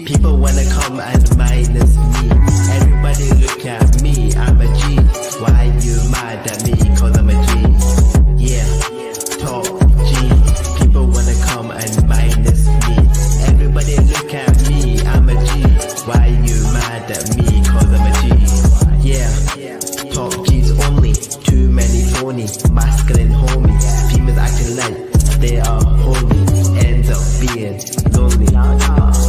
People wanna come and minus me. Everybody look at me, I'm a G. Why you mad at me? Cause I'm a G. Yeah, top G. People wanna come and minus me. Everybody look at me, I'm a G. Why you mad at me? Cause I'm a G. Yeah, top G's only. Too many phony, masculine homies. Females acting like they are holy. Ends up being lonely.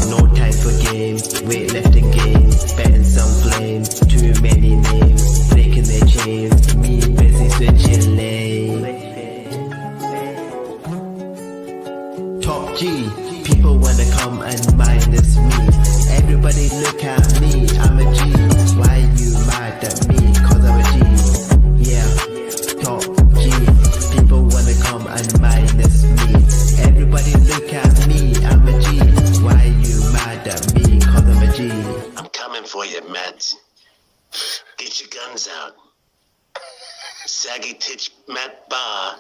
No time for games, weightlifting games, betting some flames. Too many names, breaking their chains. Me busy switching lanes. Top G, people wanna come and minus me. Everybody look at me, I'm a G. Why you mad at me? Cause I'm a G. Yeah, top G, people wanna come and minus me. Everybody look at me, I'm a G. Why you mad at me? Cause I'm a G. I'm coming for you, Matt. Get your guns out. Saggy Titch Matt Bar.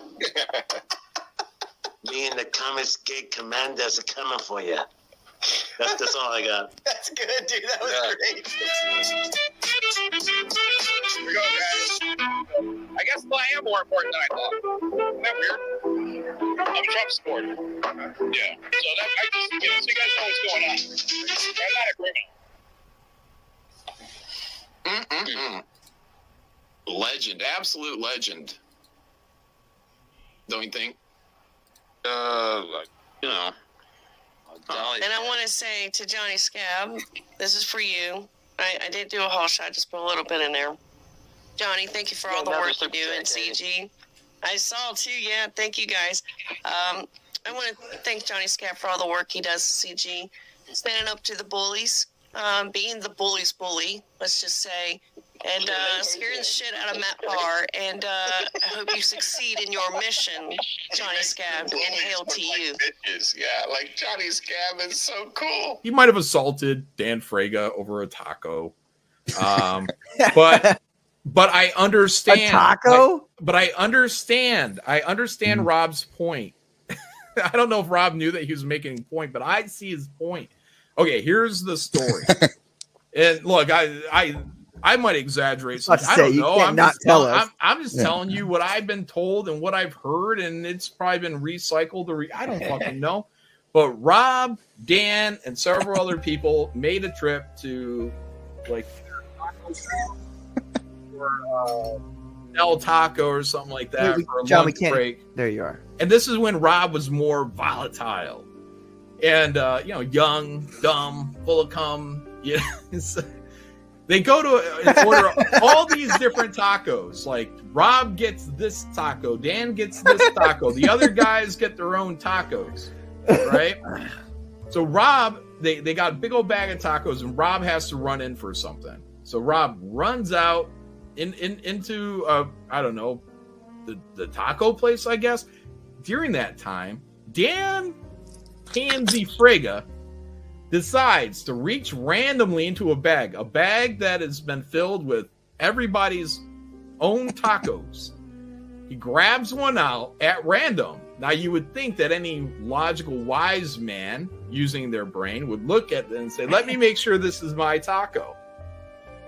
Me and the Comics Gate Commandos are coming for you. That's all I got. That's good, dude. That was great. Here we go, guys. I guess I am more important than I thought. Isn't that weird? I'm a Trump supporter. Yeah. So that I just, so you guys know what's going on. I'm not a criminal. Legend, absolute legend. Don't you think? You know. And I want to say to Johnny Scab, this is for you. I did do a whole shot, just put a little bit in there. Johnny, thank you for all the work you do in CG. I saw too, yeah. Thank you guys. I want to thank Johnny Scab for all the work he does in CG, standing up to the bullies, being the bully's bully, let's just say, and scaring the shit out of Matt Barr. And I hope you succeed in your mission, Johnny Scab, and hail to you. Yeah, like Johnny Scab is so cool. He might have assaulted Dan Frega over a taco. But I understand. A taco? I understand Rob's point. I don't know if Rob knew that he was making a point, but I see his point. Okay, here's the story. And look, I might exaggerate something. I don't know. I'm just telling you what I've been told and what I've heard, and it's probably been recycled. I don't fucking know. But Rob, Dan, and several other people made a trip to like or El Taco or something like that for a lunch break. There you are. And this is when Rob was more volatile and young, dumb, full of cum. Yeah. They go to and order all these different tacos. Like Rob gets this taco, Dan gets this taco, the other guys get their own tacos, right? So Rob, they got a big old bag of tacos, and Rob has to run in for something. So Rob runs out into I don't know, the taco place, I guess. During that time, Dan Pansy Frega decides to reach randomly into a bag that has been filled with everybody's own tacos. He grabs one out at random. Now, you would think that any logical wise man using their brain would look at it and say, let me make sure this is my taco.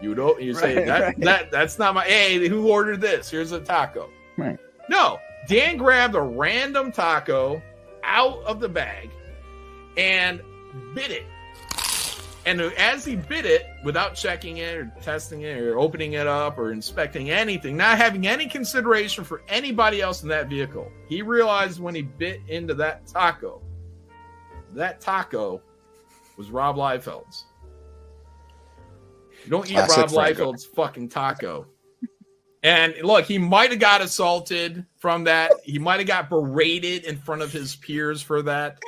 You say, that's not my, hey, who ordered this? Here's a taco. Right. No, Dan grabbed a random taco out of the bag and bit it. And as he bit it, without checking it or testing it or opening it up or inspecting anything, not having any consideration for anybody else in that vehicle, he realized when he bit into that taco was Rob Liefeld's. You don't eat Rob Liefeld's fucking taco. And look, he might have got assaulted from that. He might have got berated in front of his peers for that.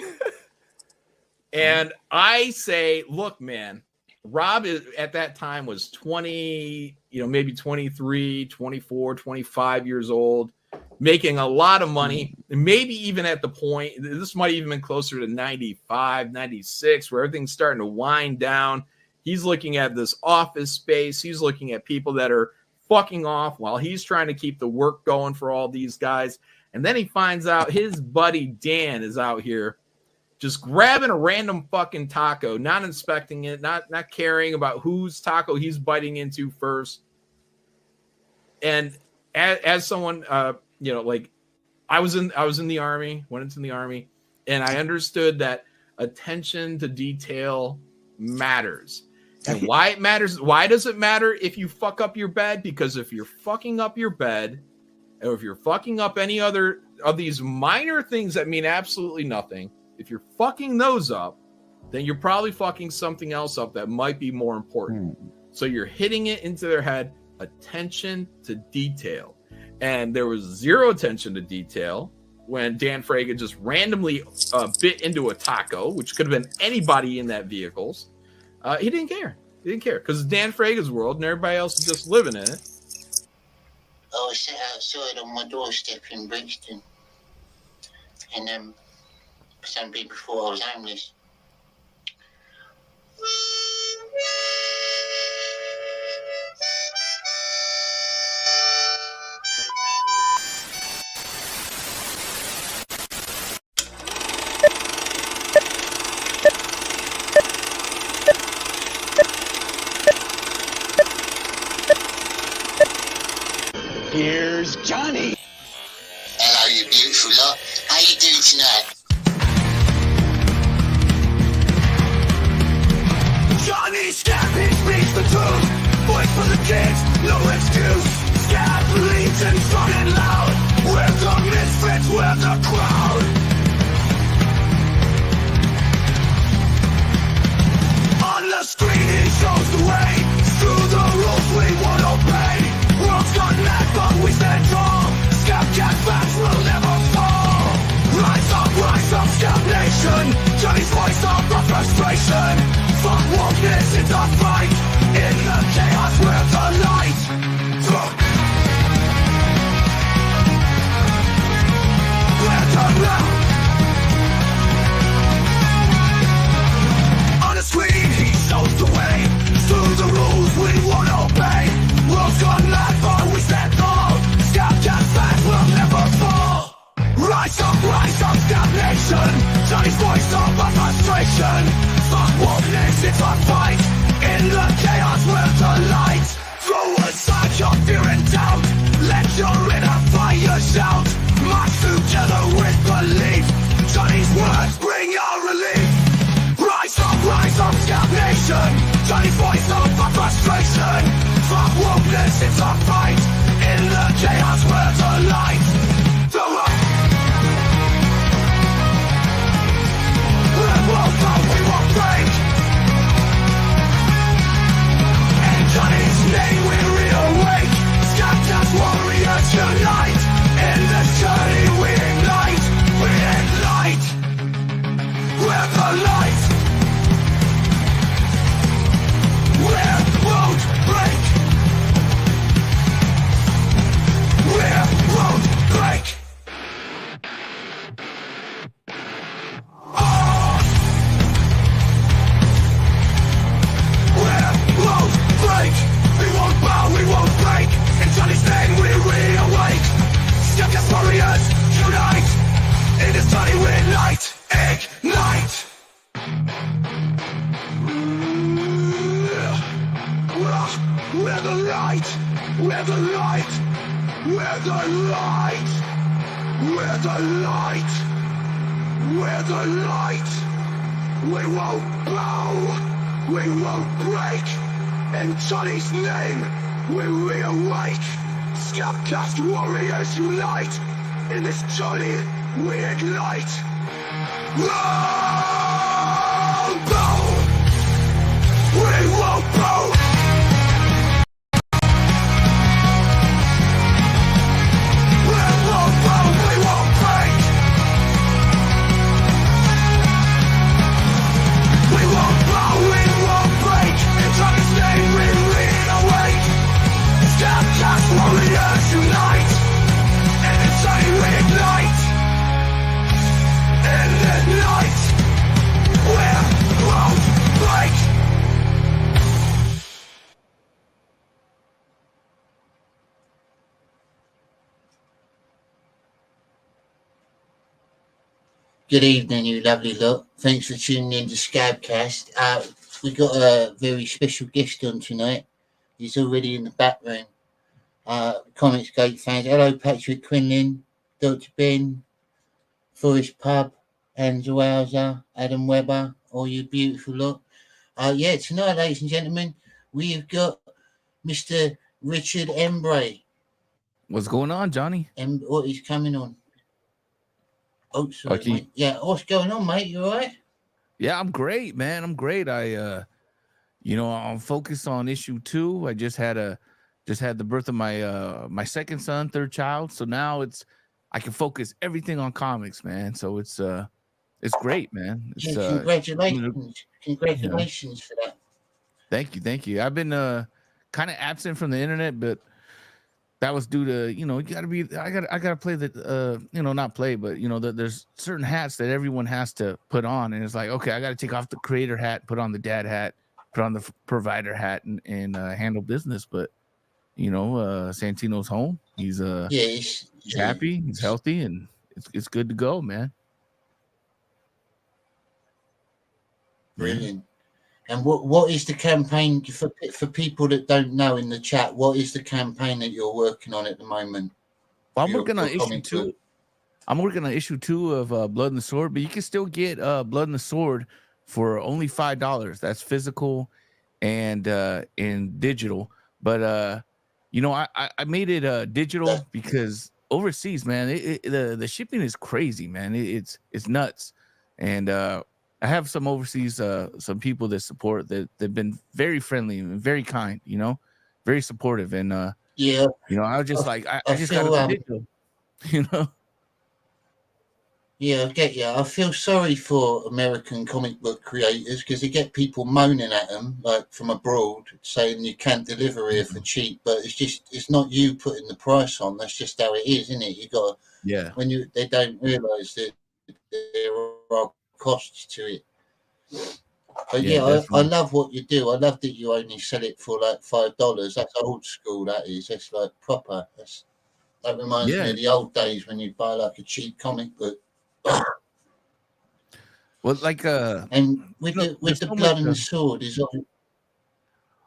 And I say, look, man, Rob at that time was 20, maybe 23, 24, 25 years old, making a lot of money. And maybe even at the point, this might even been closer to 95, 96, where everything's starting to wind down. He's looking at this office space. He's looking at people that are fucking off while he's trying to keep the work going for all these guys. And then he finds out his buddy Dan is out here just grabbing a random fucking taco, not inspecting it, not caring about whose taco he's biting into first. And as someone, like I was in the army, went into the army, and I understood that attention to detail matters. And why it matters? Why does it matter if you fuck up your bed? Because if you're fucking up your bed, or if you're fucking up any other of these minor things that mean absolutely nothing, if you're fucking those up, then you're probably fucking something else up that might be more important. So you're hitting it into their head, attention to detail. And there was zero attention to detail when Dan Fraga just randomly bit into a taco, which could have been anybody in that vehicles. He didn't care. He didn't care because it's Dan Fraga's world and everybody else is just living in it. I was sat outside on my doorstep in Brixton, and some people thought I was homeless. Here's Johnny. Hello, you beautiful lot. How you doing tonight? Johnny Scab, he speaks the truth. Voice for the kids, no excuse. Scab leads and strong and loud. We're the misfits, we're the crowd. On the screen he shows the way. Through the rules we won't obey. World's gone mad but we stand tall. Scab Cast fans will never fall. Rise up, Scab Nation. Johnny's voice of our frustration. Fuck wokeness, it's a fight. In the chaos we're the light. We're the light. On the screen he shows the way. Through the rules we won't obey. World's gone mad but we stand tall. Scab Cast fans will never fall. Rise up, Scab Nation. Johnny's voice of our frustration. Fuck wokeness, it's a fight. In the chaos we're the light. Throw aside your fear and doubt. Let your inner fire shout. March together with belief. Johnny's words bring our relief. Rise up, Scab Nation. Johnny's voice of our frustration. Fuck wokeness, it's a fight. In the chaos we're the light. We won't break. In Johnny's name we reawake. Scab Cast warriors unite. In this journey we ignite. We ignite. We're the light. We won't break. We won't break. We won't break. In Johnny's name we reawake. Scab Cast warriors unite. In this journey we ignite. Ignite. We're the light. We're the light. We're the light. We're the light. We're the light. We won't bow. We won't break. In Johnny's name, we reawake. Scab Cast warriors unite. In this journey, we ignite. Won't bow. We won't bow. We won't bow. We won't break. We won't bow. We won't break. In Johnny's name we reawake. Scab Cast warriors unite. And inside we ignite. And ignite. We won't break. Good evening, you lovely lot. Thanks for tuning in to Scab Cast. We got a very special guest on tonight. He's already in the back room. Comics Gate fans. Hello, Patrick Quinlan, Dr. Ben, Forest Pub, Ansel Hauser, Adam Webber, all you beautiful lot. Yeah, tonight, ladies and gentlemen, we've got Mr. Richard Embray. What's going on, Johnny? And what is coming on? Oh, sorry, Okay. mate. Yeah, what's going on, mate? You all right? Yeah, I'm great, man. I'm great. I'm focused on issue 2. I just had the birth of my second son, third child. So now I can focus everything on comics, man. So it's great, man. It's, Yeah, congratulations. Congratulations for that. Thank you. I've been kind of absent from the internet, but that was due to, I gotta play the not play, but there's certain hats that everyone has to put on, and it's like, okay, I gotta take off the creator hat, put on the dad hat, put on the provider hat, and handle business. But Santino's home. He's he's happy, he's healthy, and it's good to go, man. Brilliant. And what is the campaign for people that don't know in the chat? What is the campaign that you're working on at the moment? Well, I'm working on issue 2. I'm working on issue 2 of Blood and the Sword, but you can still get Blood and the Sword for only $5. That's physical and digital. But I made it digital because overseas, man, the shipping is crazy, man. It's nuts, and I have some overseas, some people that support that they've been very friendly and very kind, very supportive. And I was just I just got to digital, Yeah, I get you. I feel sorry for American comic book creators because they get people moaning at them, like from abroad, saying you can't deliver here for cheap. But it's not you putting the price on. That's just how it is, isn't it? You got they don't realise that there are costs to it. But I love what you do. I love that you only sell it for like $5. That's old school. That is. That's like proper. That reminds me of the old days when you'd buy like a cheap comic book. Well, and with the blood and the sword is.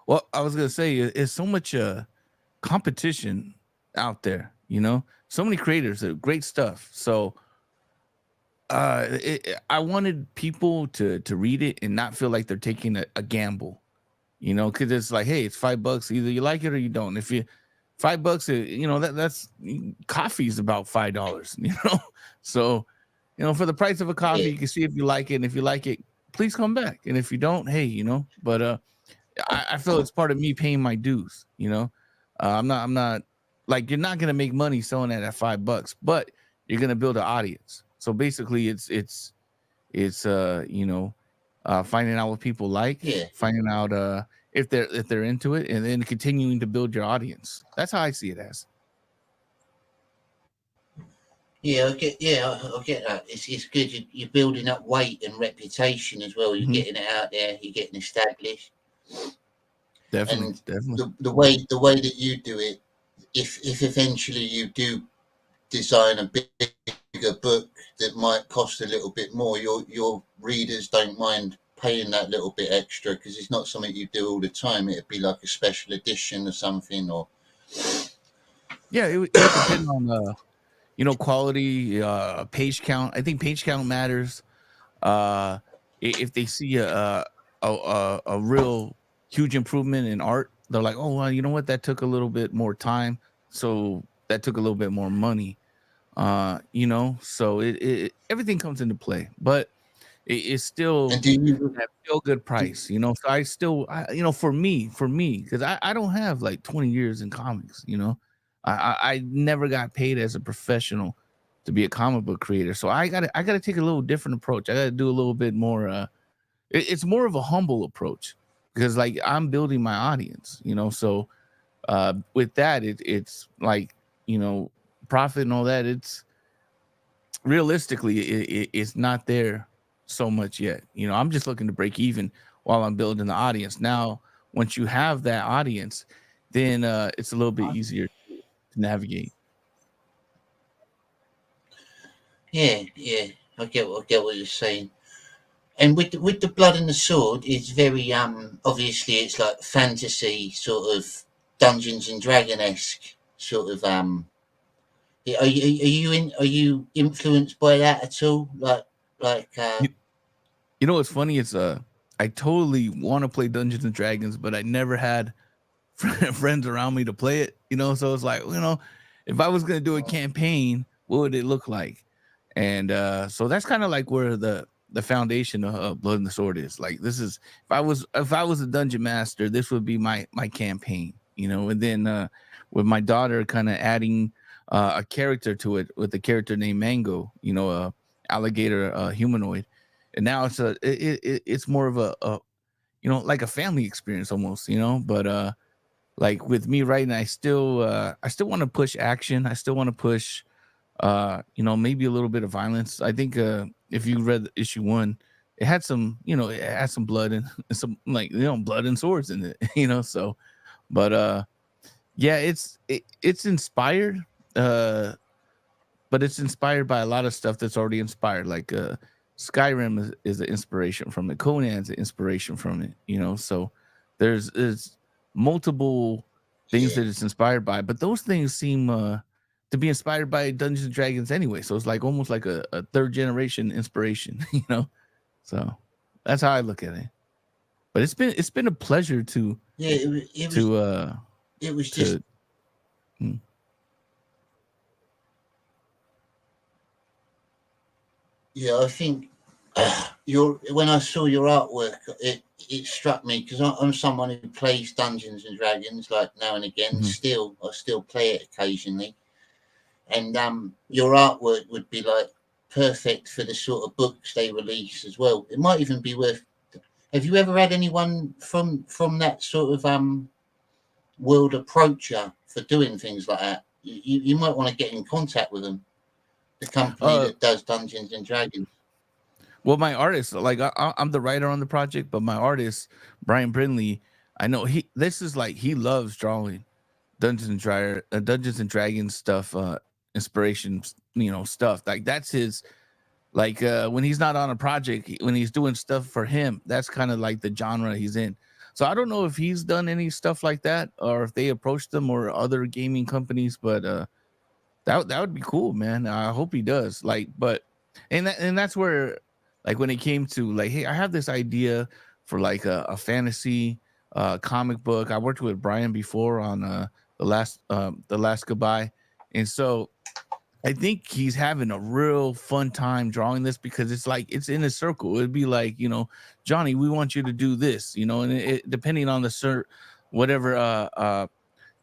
Well, I was gonna say it's so much competition out there. So many creators, great stuff. So. I wanted people to read it and not feel like they're taking a gamble, because it's like, hey, it's $5. Either you like it or you don't. If you $5, that's coffee is about $5, So, for the price of a coffee, you can see if you like it, and if you like it, please come back. And if you don't, hey, But I feel it's part of me paying my dues. I'm not like, you're not gonna make money selling that at $5, but you're gonna build an audience. So basically, it's finding out what people like, finding out if they're into it, and then continuing to build your audience. That's how I see it as. Yeah, I get that. It's good. You're building up weight and reputation as well. You're getting it out there. You're getting established. Definitely. The way that you do it, if eventually you do design a bigger book that might cost a little bit more, your readers don't mind paying that little bit extra because it's not something you do all the time. It'd be like a special edition or something, or it would depend on quality, page count. I think page count matters. If they see a real huge improvement in art, they're like, oh well, you know what, that took a little bit more time, so that took a little bit more money. So it everything comes into play, but it's still still good price, so I still, for me, because I don't have like 20 years in comics, I never got paid as a professional to be a comic book creator, so I gotta take a little different approach. I gotta do a little bit more it's more of a humble approach because like I'm building my audience, so with that it's like, profit and all that, it's realistically it's not there so much yet. I'm just looking to break even while I'm building the audience. Now once you have that audience, then it's a little bit easier to navigate. Yeah, I get what you're saying. And with the blood and the sword, it's very obviously it's like fantasy sort of Dungeons and Dragon esque sort of are you influenced by that at all? Like You know what's funny? It's I totally want to play Dungeons and Dragons, but I never had friends around me to play it. You know, so it's like, you know, if I was gonna do a campaign, what would it look like? And so that's kind of like where the foundation of Blood and the Sword is. Like, this is if I was a dungeon master, this would be my campaign. You know, and then with my daughter, kind of adding a character to it with a character named Mango. You know, alligator humanoid, and now it's more of a you know, like a family experience almost. You know, but like with me right now, I still want to push action. I still want to push you know, maybe a little bit of violence. I think if you read issue 1, it had some, you know, it had some blood and some, like, you know, blood and swords in it. You know, so but yeah, it's inspired, uh but it's inspired by a lot of stuff that's already inspired. Like Skyrim is an inspiration from it. Conan's an inspiration from it. You know, so there's multiple things yeah. that it's inspired by, but those things seem to be inspired by Dungeons and Dragons anyway. So it's like almost like a third generation inspiration. You know, so that's how I look at it. But it's been a pleasure to Yeah, to uh it was just to mm, yeah. I think your when I saw your artwork, it struck me because I'm someone who plays Dungeons and Dragons like now and again. mhm. I still play it occasionally, and your artwork would be like perfect for the sort of books they release as well. It might even be worth. Have you ever had anyone from that sort of world approach you for doing things like that? You might want to get in contact with them, the company uh that does Dungeons and Dragons. Well, my artist, like I'm the writer on the project, but my artist Brian Brindley, I know this is like he loves drawing Dungeons and Dragons stuff, inspiration, you know, stuff like that's his. Like when he's not on a project, when he's doing stuff for him, that's kind of like the genre he's in. So I don't know if he's done any stuff like that, or if they approached him or other gaming companies, but that would be cool, man. I hope he does. Like, but and that's where, like, when it came to like, hey, I have this idea for like a fantasy comic book. I worked with Brian before on the last goodbye, and so I think he's having a real fun time drawing this because it's like it's in a circle. It'd be like, you know, Johnny, we want you to do this, you know, and depending on the whatever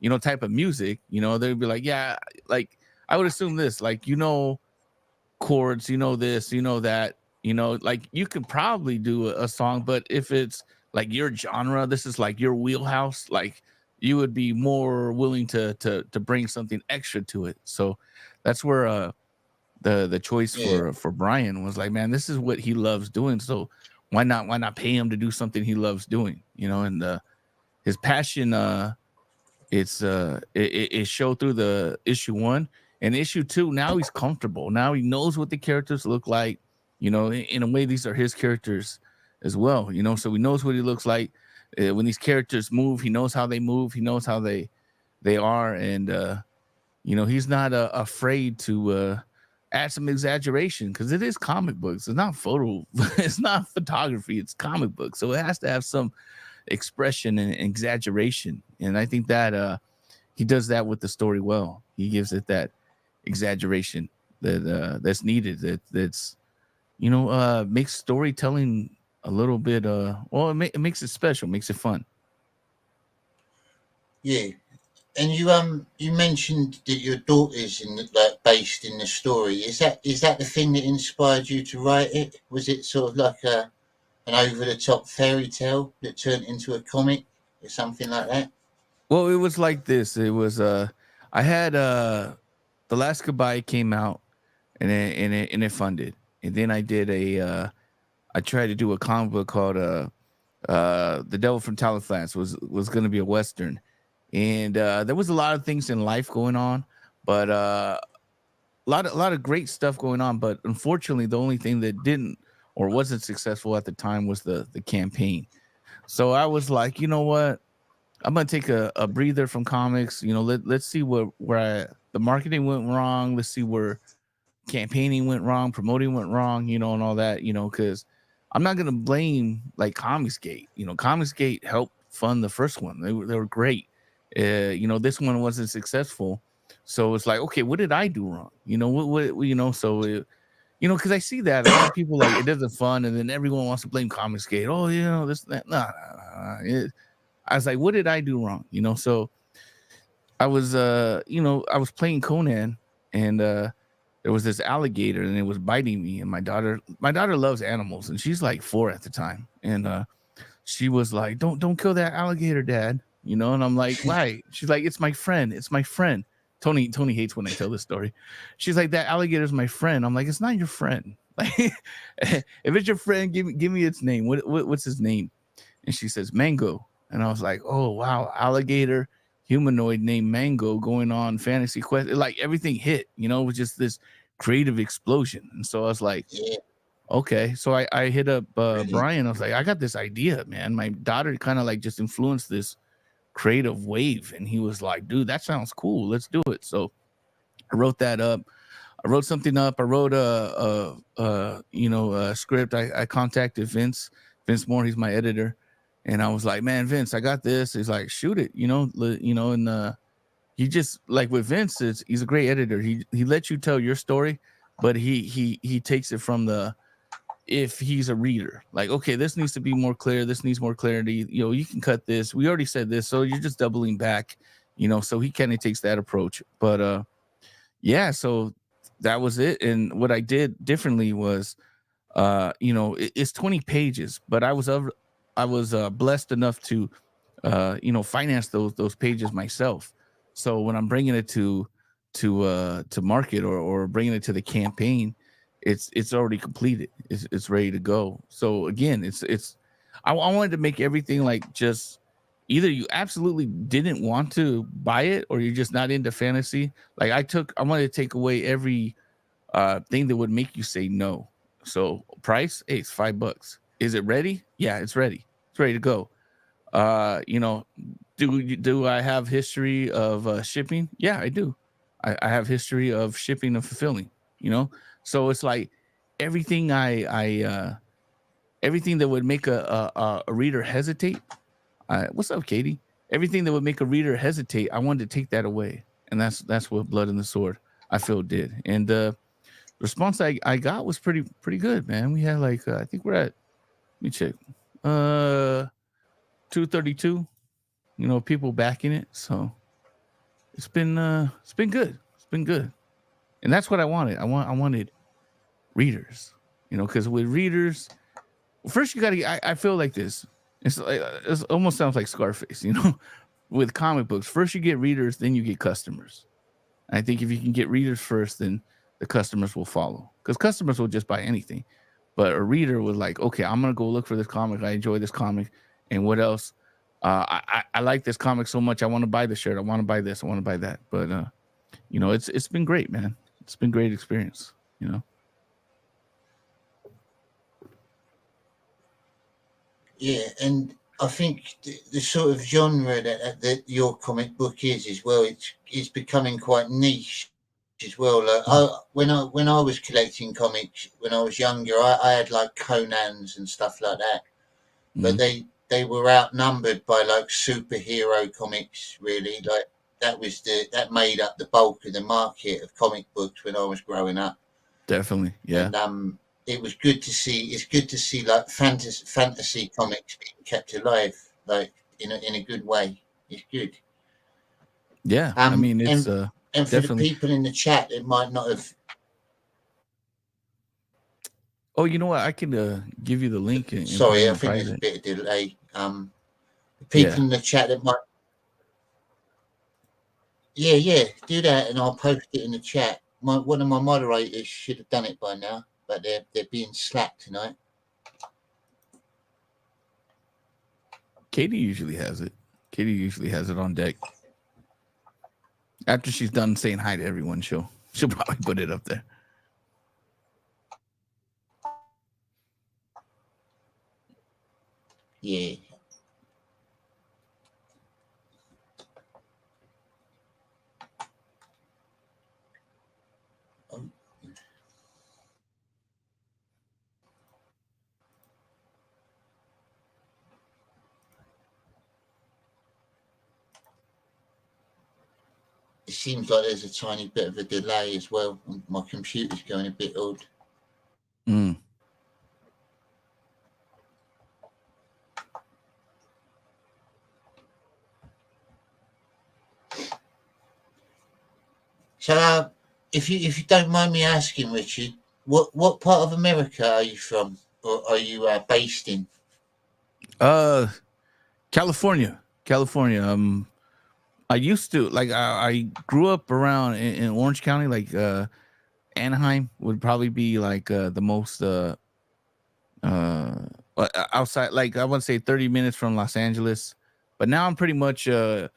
you know, type of music, you know, they'd be like, yeah, like I would assume this, like, you know, chords, you know, this, you know, that, you know, like you could probably do a song, but if it's like your genre, this is like your wheelhouse, like you would be more willing to bring something extra to it. So that's where the choice Yeah, for Brian was like, man, this is what he loves doing. So why not pay him to do something he loves doing, you know, and his passion it showed through the issue 1 and issue 2. Now he's comfortable. Now he knows what the characters look like. You know, in a way, these are his characters as well. You know, so he knows what he looks like when these characters move. He knows how they move. He knows how they are, and you know, he's not afraid to add some exaggeration because it is comic books. It's not photo. It's not photography. It's comic books, so it has to have some expression and exaggeration. And I think that he does that with the story well. He gives it that exaggeration that's needed. That's you know makes storytelling a little bit well, it makes it special, makes it fun. yeah. And you mentioned that your daughter's like based in the story. Is that the thing that inspired you to write it? Was it sort of like an over the top fairy tale that turned into a comic or something like that? Well, it was like this. It was I had The Last Goodbye came out and it funded. And then I did I tried to do a comic book called The Devil from Talon Flats was going to be a western. And there was a lot of things in life going on, but lot of great stuff going on, but unfortunately, the only thing that didn't or wasn't successful at the time was the campaign. So I was like, you know what? I'm gonna take a breather from comics. Let's see the marketing went wrong. Let's see where campaigning went wrong, promoting went wrong, and all that, because I'm not gonna blame like Comicsgate. Comicsgate helped fund the first one. They were great. This one wasn't successful, so it's like, okay, what did I do wrong? So because I see that a lot of people like it doesn't fun, and then everyone wants to blame Comicsgate. Oh, this that. Nah. I was like, what did I do wrong? So I was I was playing Conan, and there was this alligator and it was biting me, and my daughter loves animals, and she's like 4 at the time, and she was like, don't kill that alligator, Dad. And I'm like, why? She's like, it's my friend. Tony hates when I tell this story. She's like, that alligator's my friend. I'm like, it's not your friend. Like, if it's your friend, give me its name. What's his name? And she says Mango. And I was like, oh wow, alligator humanoid named Mango going on Fantasy Quest. Like everything hit, it was just this creative explosion. And so I was like, okay. So I hit up Brian. I was like, I got this idea, man. My daughter kind of like just influenced this creative wave. And he was like, dude, that sounds cool. Let's do it. So I wrote that up. I wrote something up. I wrote a script. I contacted Vince Moore. He's my editor. And I was like, man, Vince, I got this. He's like, shoot it, and he just like with Vince, he's a great editor. He lets you tell your story, but he takes it from if he's a reader, like, okay, this needs to be more clear. This needs more clarity. You can cut this. We already said this, so you're just doubling back, so he kind of takes that approach. But yeah, so that was it. And what I did differently was, it's 20 pages, but I was blessed enough to, finance those pages myself. So when I'm bringing it to market or bringing it to the campaign, it's already completed. It's ready to go. So again, I wanted to make everything like just either you absolutely didn't want to buy it or you're just not into fantasy. Like I wanted to take away every thing that would make you say no. So price, hey, it's $5. Is it ready? Yeah, it's ready. It's ready to go. Do I have history of shipping? Yeah, I do. I have history of shipping and fulfilling. So it's like everything everything that would make a reader hesitate. What's up, Katie? Everything that would make a reader hesitate, I wanted to take that away, and that's what Blood and the Sword I feel did. And the response I got was pretty good, man. We had like I think we're at, let me check, 232. People backing it, so it's been good. It's been good, and that's what I wanted. I wanted readers, because with readers, first you gotta. I feel like this. It almost sounds like Scarface, with comic books. First you get readers, then you get customers. And I think if you can get readers first, then the customers will follow, because customers will just buy anything. But a reader was like, okay, I'm gonna go look for this comic. I enjoy this comic, and what else? I like this comic so much. I want to buy the shirt. I want to buy this. I want to buy that. But it's been great, man. It's been great experience. Yeah, and I think the sort of genre that your comic book is as well, it's becoming quite niche as well. Like when I was collecting comics when I was younger, I had like Conans and stuff like that, but they were outnumbered by like superhero comics. Really, like that made up the bulk of the market of comic books when I was growing up. Definitely, yeah. And it was good to see. It's good to see like fantasy comics being kept alive, like in a good way. It's good. Yeah, I mean, it's and for the people in the chat, it might not have. Oh, you know what? I can give you the link. Sorry, I think there's a bit of delay. People in the chat that might. Yeah, do that, and I'll post it in the chat. One of my moderators should have done it by now, but they're being slack tonight. Katie usually has it. Katie usually has it on deck. After she's done saying hi to everyone, she'll She'll probably put it up there. Yeah. It seems like there's a tiny bit of a delay as well. My computer's going a bit odd. Mm. So, if you don't mind me asking, Richard, what part of America are you from, or are you based in? California. I used to like I grew up around in Orange County, like Anaheim would probably be like the most outside, like I want to say 30 minutes from Los Angeles, but now I'm pretty much in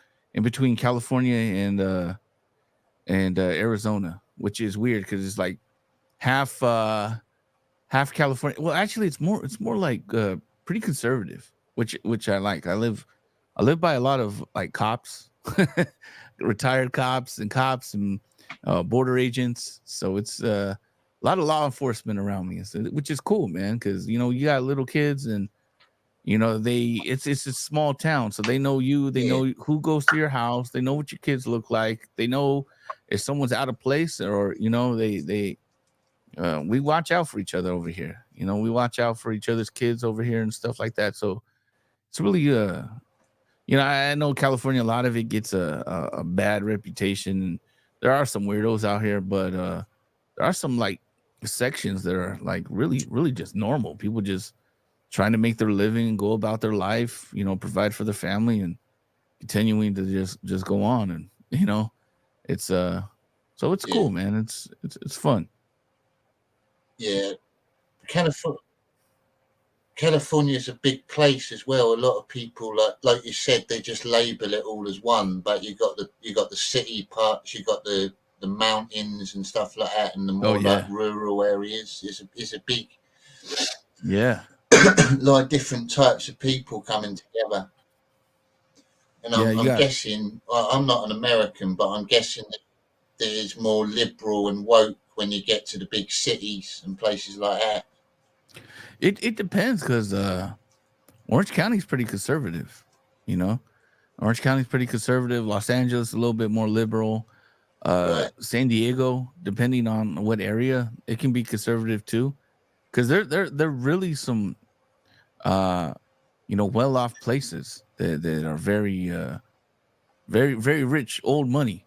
between California and Arizona, which is weird because it's like half California. Well, actually, it's more like pretty conservative, which I like. I live by a lot of like cops, retired cops and border agents. So it's a lot of law enforcement around me, which is cool, man. Because you got little kids and it's a small town, so they know you. They know who goes to your house. They know what your kids look like. They know if someone's out of place, or they we watch out for each other over here. We watch out for each other's kids over here and stuff like that. So it's really I know California, a lot of it gets a bad reputation. There are some weirdos out here, but there are some like sections that are like really, really just normal. People just trying to make their living and go about their life, provide for their family and continuing to just go on. And it's so it's cool, man. It's fun. Yeah, California is a big place as well. A lot of people, like you said, they just label it all as one. But you got the city parts, you got the mountains and stuff like that, and the more like rural areas is a big lot of different types of people coming together. And I'm guessing, I'm not an American, but I'm guessing that there's more liberal and woke when you get to the big cities and places like that. It depends, because Orange County's pretty conservative. Orange County's pretty conservative. Los Angeles a little bit more liberal. Right. San Diego, depending on what area, it can be conservative too, because they're really some well-off places that are very very, very rich, old money,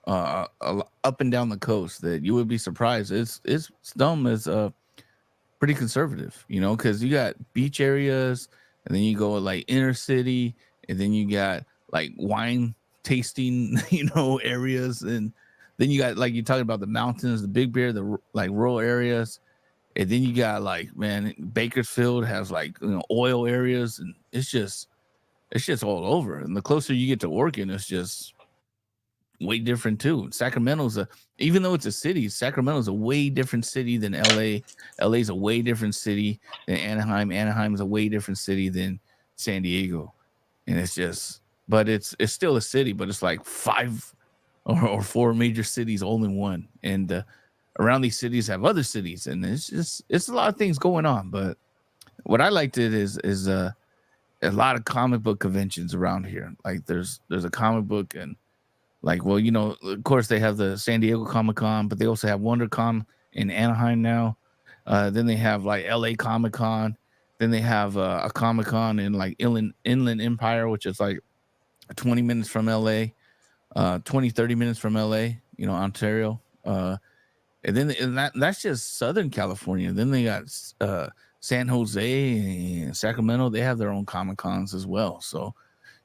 up and down the coast, that you would be surprised. It's dumb as pretty conservative, because you got beach areas, and then you go like inner city, and then you got like wine tasting, areas, and then you got, like, you're talking about the mountains, the Big Bear, the like rural areas, and then you got like, man, Bakersfield has like oil areas, and it's just all over. And the closer you get to Oregon, it's just way different too. Sacramento's even though it's a city, Sacramento's a way different city than LA. LA's a way different city than Anaheim. Anaheim's a way different city than San Diego. And but it's still a city, but it's like 5 or 4 major cities all in one. And around these cities have other cities, and it's a lot of things going on. But what I liked it is a lot of comic book conventions around here. Like there's a comic book, and like, well, of course they have the San Diego Comic-Con, but they also have WonderCon in Anaheim now. Then they have like LA Comic-Con. Then they have a Comic-Con in like Inland Empire, which is like 20 minutes from LA, 30 minutes from LA, Ontario. And then that's just Southern California. Then they got San Jose and Sacramento. They have their own Comic-Cons as well. So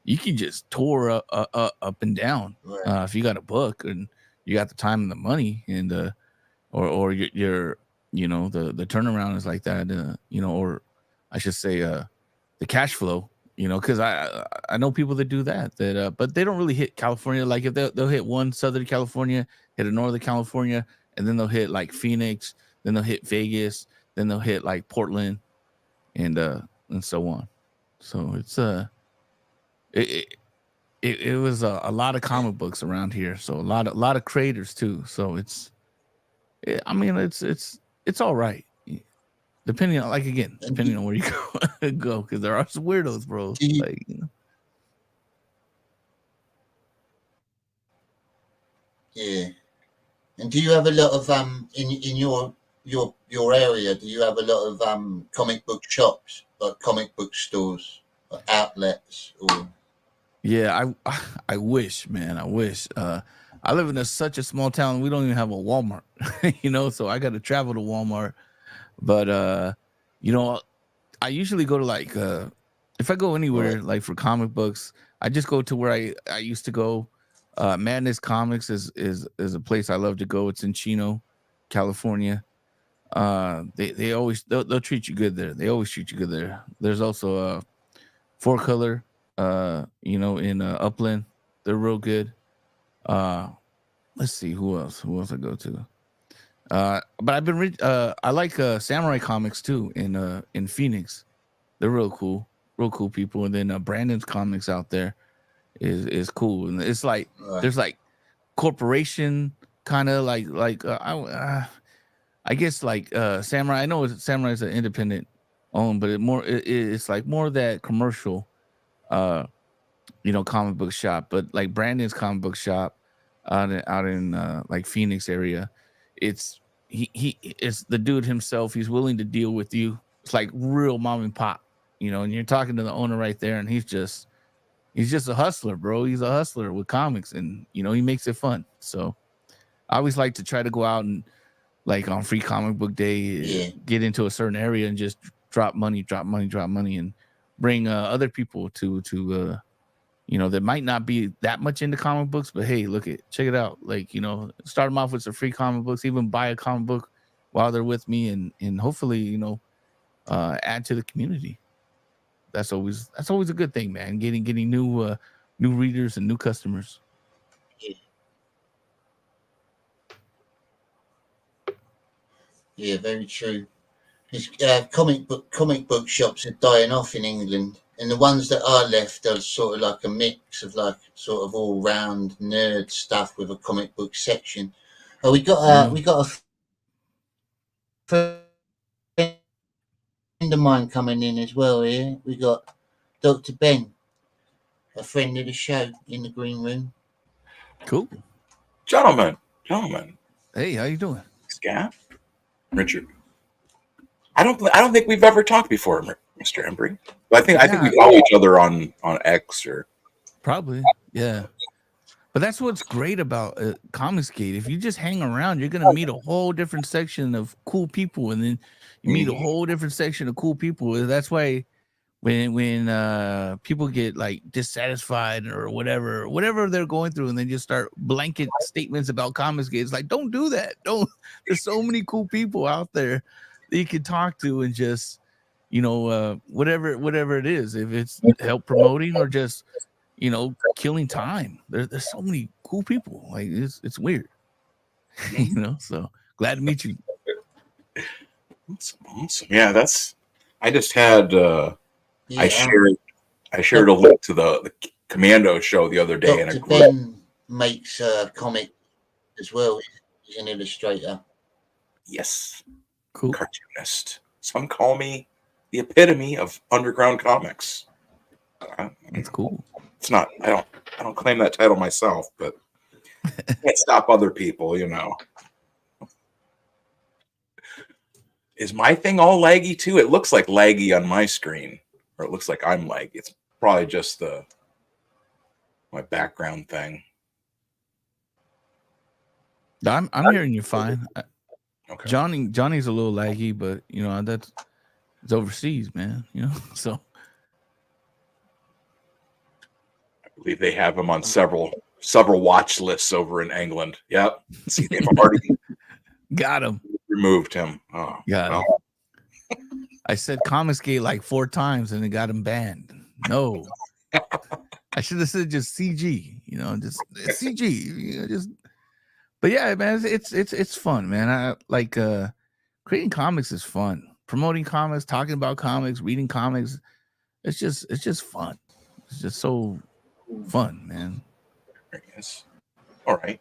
you can just tour up and down, right. If you got a book and you got the time and the money, and or your the turnaround is like that, or I should say the cash flow, because I know people that do that, but they don't really hit California. Like if they'll hit one Southern California, hit a Northern California, and then they'll hit like Phoenix, then they'll hit Vegas, then they'll hit like Portland, and so on. So it's it was a lot of comic books around here, so a lot of creators too. So I mean, it's all right, depending on depending on where you go, because there are some weirdos, bro. Like, you know. Yeah. And do you have a lot of in your area? Do you have a lot of comic book shops, like comic book stores, or outlets, or? Yeah, I wish, man. I wish. I live in such a small town. We don't even have a Walmart, you know. So I got to travel to Walmart. But you know, I usually go to like if I go anywhere like for comic books, I just go to where I used to go. Madness Comics is a place I love to go. It's in Chino, California. They always they'll treat you good there. They always treat you good there. There's also a Four Color, you know, in Upland. They're real good. Let's see who else I go to. But I've been I like Samurai Comics too in Phoenix. They're real cool people. And then Brandon's Comics out there is cool, and it's like there's like corporation kind of like I guess like Samurai. I know Samurai is an independent owned, but it's like more that commercial you know, comic book shop. But like Brandon's comic book shop out in like Phoenix area, it's he it's the dude himself. He's willing to deal with you. It's like real mom and pop, you know, and you're talking to the owner right there, and he's just a hustler, bro. He's a hustler with comics, and you know, he makes it fun. So I always like to try to go out and like on Free Comic Book Day, get into a certain area and just drop money, and bring other people to you know, that might not be that much into comic books, but hey, check it out. Like, you know, start them off with some free comic books, even buy a comic book while they're with me, and hopefully, you know, add to the community. That's always a good thing, man. Getting new readers and new customers. Yeah, very true. Comic book shops are dying off in England, and the ones that are left are sort of like a mix of like sort of all round nerd stuff with a comic book section. Oh, we got a friend of mine coming in as well here. We got Dr. Ben, a friend of the show, in the green room. Cool. Gentlemen. Hey, how you doing? Scab? Richard. I don't think we've ever talked before, Mr. Embry. But I think we follow each other on X or probably, yeah. But that's what's great about Comicsgate. If you just hang around, you're gonna meet a whole different section of cool people, and then you meet a whole different section of cool people. That's why when people get like dissatisfied or whatever they're going through, and then just start blanket statements about Comicsgate, it's like, don't do that. Don't. There's so many cool people out there that you can talk to, and just, you know, whatever it is, if it's help promoting or just, you know, killing time. There's so many cool people. Like it's weird, you know. So glad to meet you. Awesome. Yeah, I just had I shared a link to the Commando show the other day, Dr. Ben makes comic as well. He's an illustrator. Yes. Cool. Cartoonist. Some call me the epitome of underground comics. That's cool. It's not. I don't claim that title myself, but can't stop other people, you know. Is my thing all laggy too? It looks like laggy on my screen, or it looks like I'm laggy. It's probably just my background thing. I'm hearing you fine. Okay. Johnny's a little laggy, but you know, it's overseas, man. You know, so I believe they have him on several watch lists over in England. Yep. See, they've already got him. Removed him. Oh, got him. I said Comicsgate like 4 times and it got him banned. No. I should have said just CG, you know, just CG, you know, just. But yeah, man, it's fun, man. I like creating comics is fun. Promoting comics, talking about comics, reading comics. It's just fun. It's just so fun, man. Yes. All right.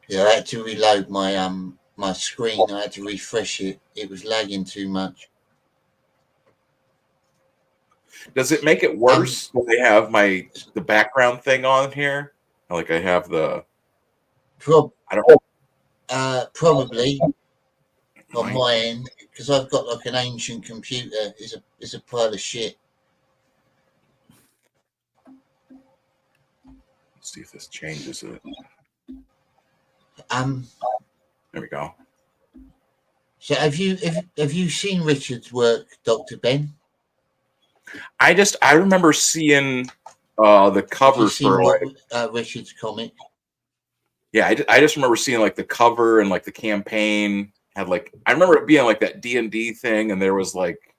Yeah, I had to reload my screen. I had to refresh it. It was lagging too much. Does it make it worse when they have the background thing on here? Like I have the. I don't know. Probably on my end, because I've got like an ancient computer. Is a pile of shit. Let's see if this changes it. There we go. So have you seen Richard's work, Dr. Ben? I remember seeing the cover for like Richard's comic. Yeah, I just remember seeing like the cover and like the campaign had like I remember it being like that D&D thing, and there was like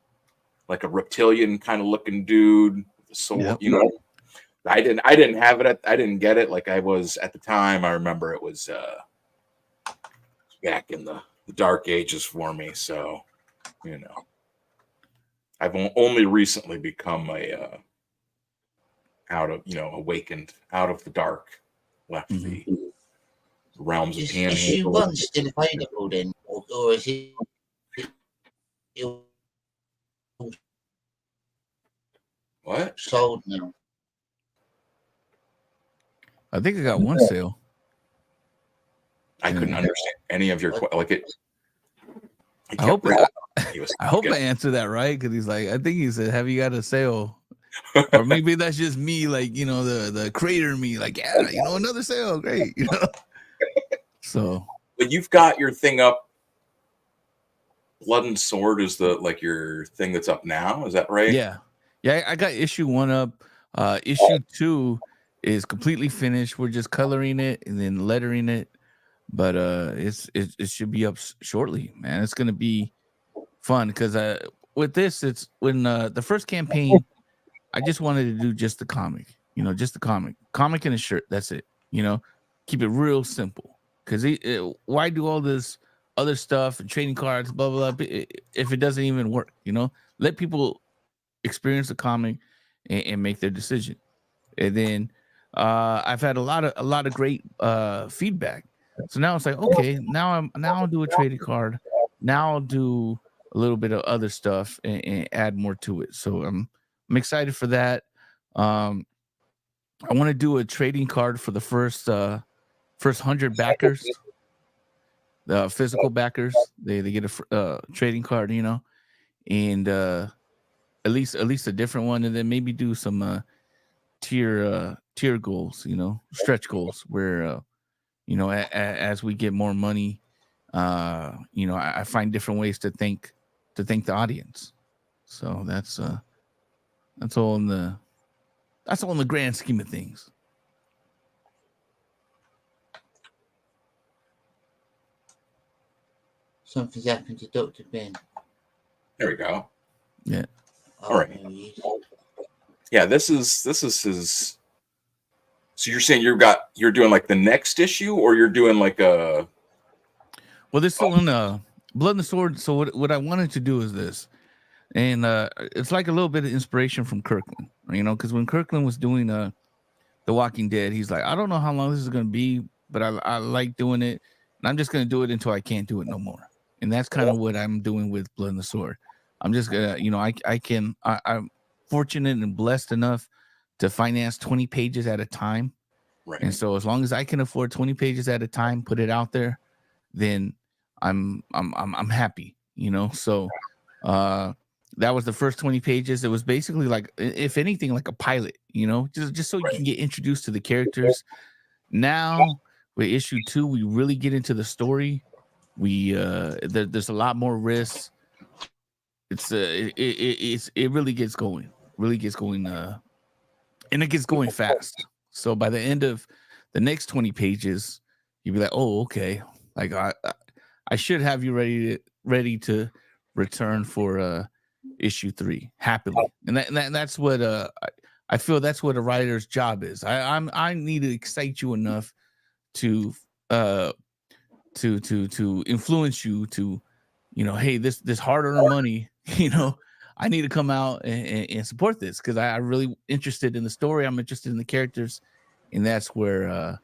a reptilian kind of looking dude. So you know, I didn't have it. I didn't get it. Like I was at the time. I remember it was back in the dark ages for me. So you know, I've only recently become awakened out of the dark, left the realms of Pan. Is issue 1 still available then, or is it? What? Sold now. I think I got one sale. I couldn't understand any of your like it. I hope I answered that right, because he's like, I think he said, "Have you got a sale?" Or maybe that's just me, like the creator in me, like another sale, great, So, but you've got your thing up. Blood and Sword is your thing that's up now. Is that right? Yeah. I got issue 1 up. Issue 2 is completely finished. We're just coloring it and then lettering it, but it should be up shortly, man. It's gonna be fun because with this, it's when the first campaign, I just wanted to do just the comic, just the comic and a shirt. That's it. Keep it real simple. Because why do all this other stuff and trading cards, blah blah blah, if it doesn't even work? Let people experience the comic and make their decision. And then I've had a lot of great feedback. So now it's like, okay, now I'll do a trading card. Now I'll do a little bit of other stuff and add more to it. So I'm excited for that. I want to do a trading card for the first 100 backers, the physical backers. They get a trading card, and at least a different one, and then maybe do some tier goals, stretch goals where as we get more money, I find different ways to thank the audience. So that's all in the grand scheme of things. Something's happened to Dr. Ben. There we go. Yeah. All right. Yeah, this is his. So you're saying you're doing like the next issue, or you're doing like a. Well, this still in Blood and the Sword. So what I wanted to do is this, and it's like a little bit of inspiration from Kirkland, because when Kirkland was doing The Walking Dead, he's like, I don't know how long this is going to be, but I like doing it, and I'm just going to do it until I can't do it no more. And that's kind of what I'm doing with Blood and the Sword. I'm just gonna, I'm fortunate and blessed enough to finance 20 pages at a time. Right. And so as long as I can afford 20 pages at a time, put it out there, then I'm happy, So that was the first 20 pages. It was basically like, if anything, like a pilot, just so you can get introduced to the characters. Now with issue 2, we really get into the story. There's a lot more risks. It really gets going, and it gets going fast. So by the end of the next 20 pages, you'll be like, oh, okay, like I should have you ready to return for issue 3 happily. And that's what I feel that's what a writer's job is. I need to excite you enough to uh to influence you to, hey, this hard earned money, I need to come out and support this because I really interested in the story. I'm interested in the characters, and that's where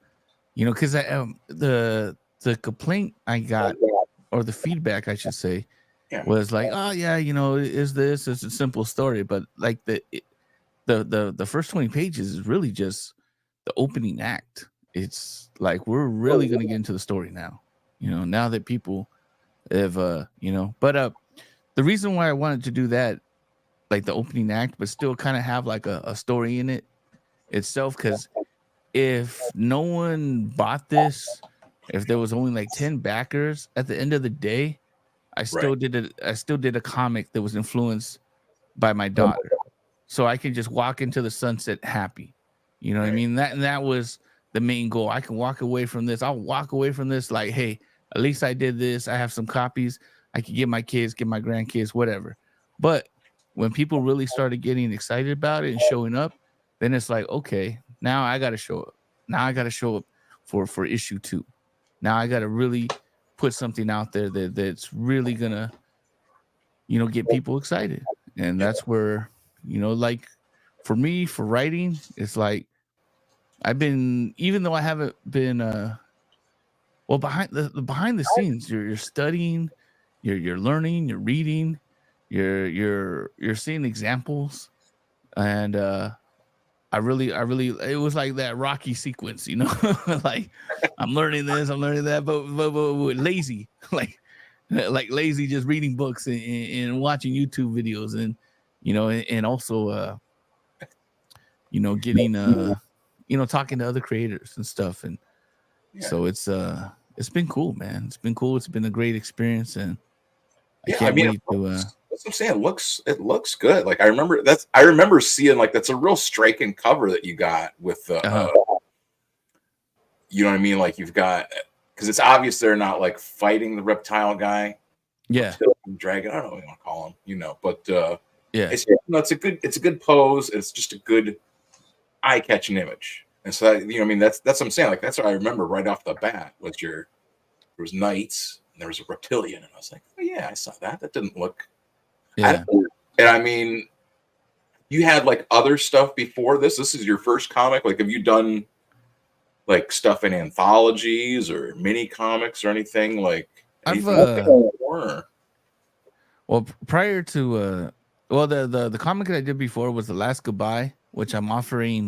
because the complaint I got, or the feedback I should say, was like, oh yeah, is this is a simple story, but like the first 20 pages is really just the opening act. It's like we're really gonna get into the story now. Now that people have but the reason why I wanted to do that, like the opening act, but still kind of have like a story in it itself, because if no one bought this, if there was only like 10 backers at the end of the day, I still did a comic that was influenced by my daughter, so I can just walk into the sunset happy. You know what I mean? That was the main goal. I can walk away from this. I'll walk away from this like, hey, at least I did this. I have some copies. I can give my kids, give my grandkids, whatever. But when people really started getting excited about it and showing up, then it's like, okay, now I got to show up. Now I got to show up for issue 2. Now I got to really put something out there that's really gonna, get people excited. And that's where, like for me, for writing, it's like I've been, even though I haven't been behind the scenes, you're studying, you're learning, you're reading, you're seeing examples, and I really it was like that Rocky sequence, like I'm learning this, I'm learning that, but lazy, like lazy, just reading books and watching YouTube videos, and and also getting talking to other creators and stuff, and so it's been cool, man. It's been cool. It's been a great experience, and I can't wait to. That's what I'm saying. It looks good. Like I remember seeing like that's a real striking cover that you got with the. You know what I mean? Like you've got, because it's obvious they're not like fighting the reptile guy. Yeah. Dragon. I don't know what you want to call him. But yeah, it's a good pose. It's just a good eye-catching image. And so that's what I'm saying. Like that's what I remember right off the bat was there was knights and there was a reptilian, and I was like, oh yeah, I saw that. That didn't look. Yeah. And I mean, you had like other stuff before this. This is your first comic. Like, have you done like stuff in anthologies or mini comics or anything like? Well, prior to the comic that I did before was The Last Goodbye, which I'm offering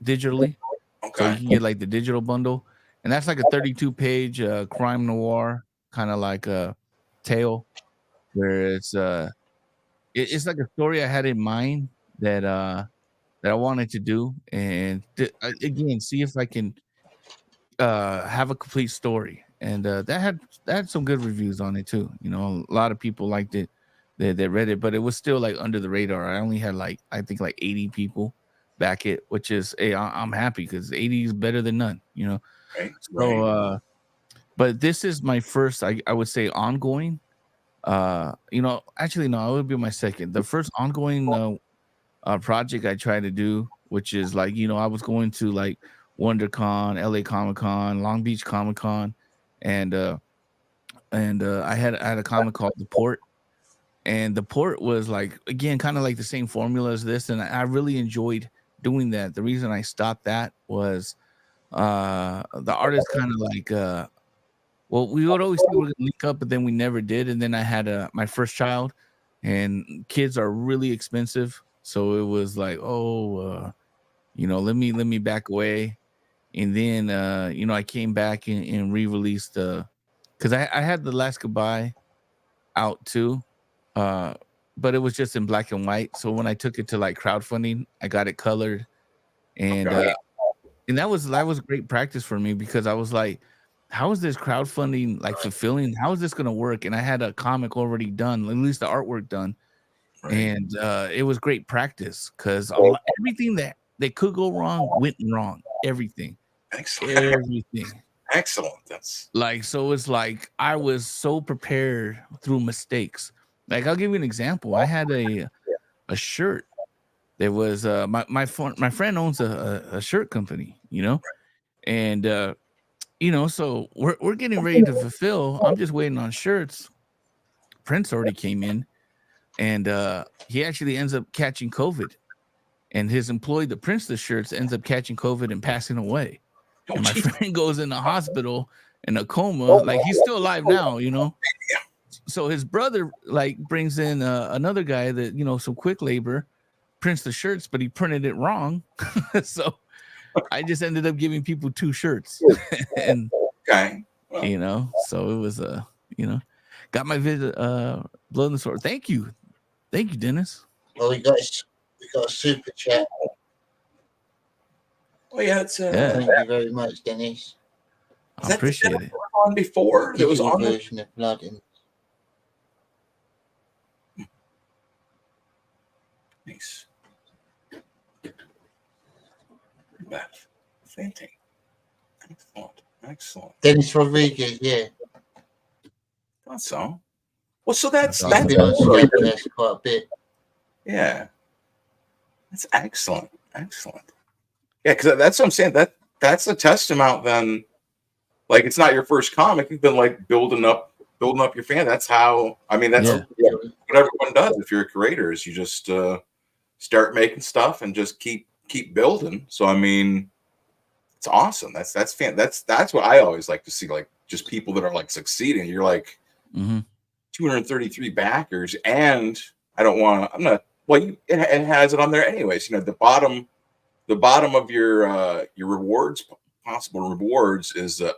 digitally. Okay. So you can get like the digital bundle, and that's like a 32-page crime noir kind of like a tale, where it's like a story I had in mind that I wanted to do, and again, see if I can have a complete story. And that had some good reviews on it too. A lot of people liked it. They read it, but it was still like under the radar. I only had like, I think like 80 people back it, which is, hey, I'm happy because 80 is better than none. Right. So but this is my first, I would say, ongoing. Actually no, it would be my second. The first ongoing project I tried to do, which is like, I was going to like WonderCon, LA Comic Con, Long Beach Comic Con, and I had a comic called The Port. And The Port was like, again, kind of like the same formula as this, and I really enjoyed doing that. The reason I stopped that was the artist kind of like we would always say we're gonna link up, but then we never did. And then I had my first child, and kids are really expensive, so it was like, let me back away. And then I came back and re-released because I had The Last Goodbye out too, but it was just in black and white. So when I took it to like crowdfunding, I got it colored, and that was great practice for me, because I was like, how is this crowdfunding like fulfilling? How is this going to work? And I had a comic already done, at least the artwork done. Right. And it was great practice, because everything that could go wrong went wrong. Everything. Excellent. Everything. Excellent. That's like, so it's like I was so prepared through mistakes. Like, I'll give you an example. I had a shirt there was my friend owns a shirt company, you know, and you know, so we're getting ready to fulfill. I'm just waiting on shirts. Prince already came in, and he actually ends up catching COVID, and his employee that prints the shirts ends up catching COVID and passing away. And my friend goes in the hospital in a coma. Like, he's still alive now, you know. So his brother like brings in another guy that, you know, some quick labor, prints the shirts, but he printed it wrong. So I just ended up giving people 2 shirts. And Okay. Well, you know, so it was you know, got my visit blood in the sword. Thank you, Dennis. Well, we got a super chat. well, yeah, it's Yeah. Thank you very much, Dennis. I appreciate it. on before. It was Digital on the version of blood in. Nice. Beth. Fainting. Excellent. Dennis Rodriguez, yeah. Thought so. Well, so that's He's That's been on Scab Cast quite a bit. yeah. That's excellent. Excellent. Yeah, because that's what I'm saying. That's a testament then. Like, it's not your first comic. You've been like building up your fan. That's how, I mean, that's Yeah. what everyone does if you're a creator, is you just start making stuff and just keep building. So I mean, it's awesome. That's what I always like to see, like just people that are like succeeding. You're like 233 backers, and I'm not, well, it has it on there anyways. You know, the bottom of your rewards, possible rewards, is the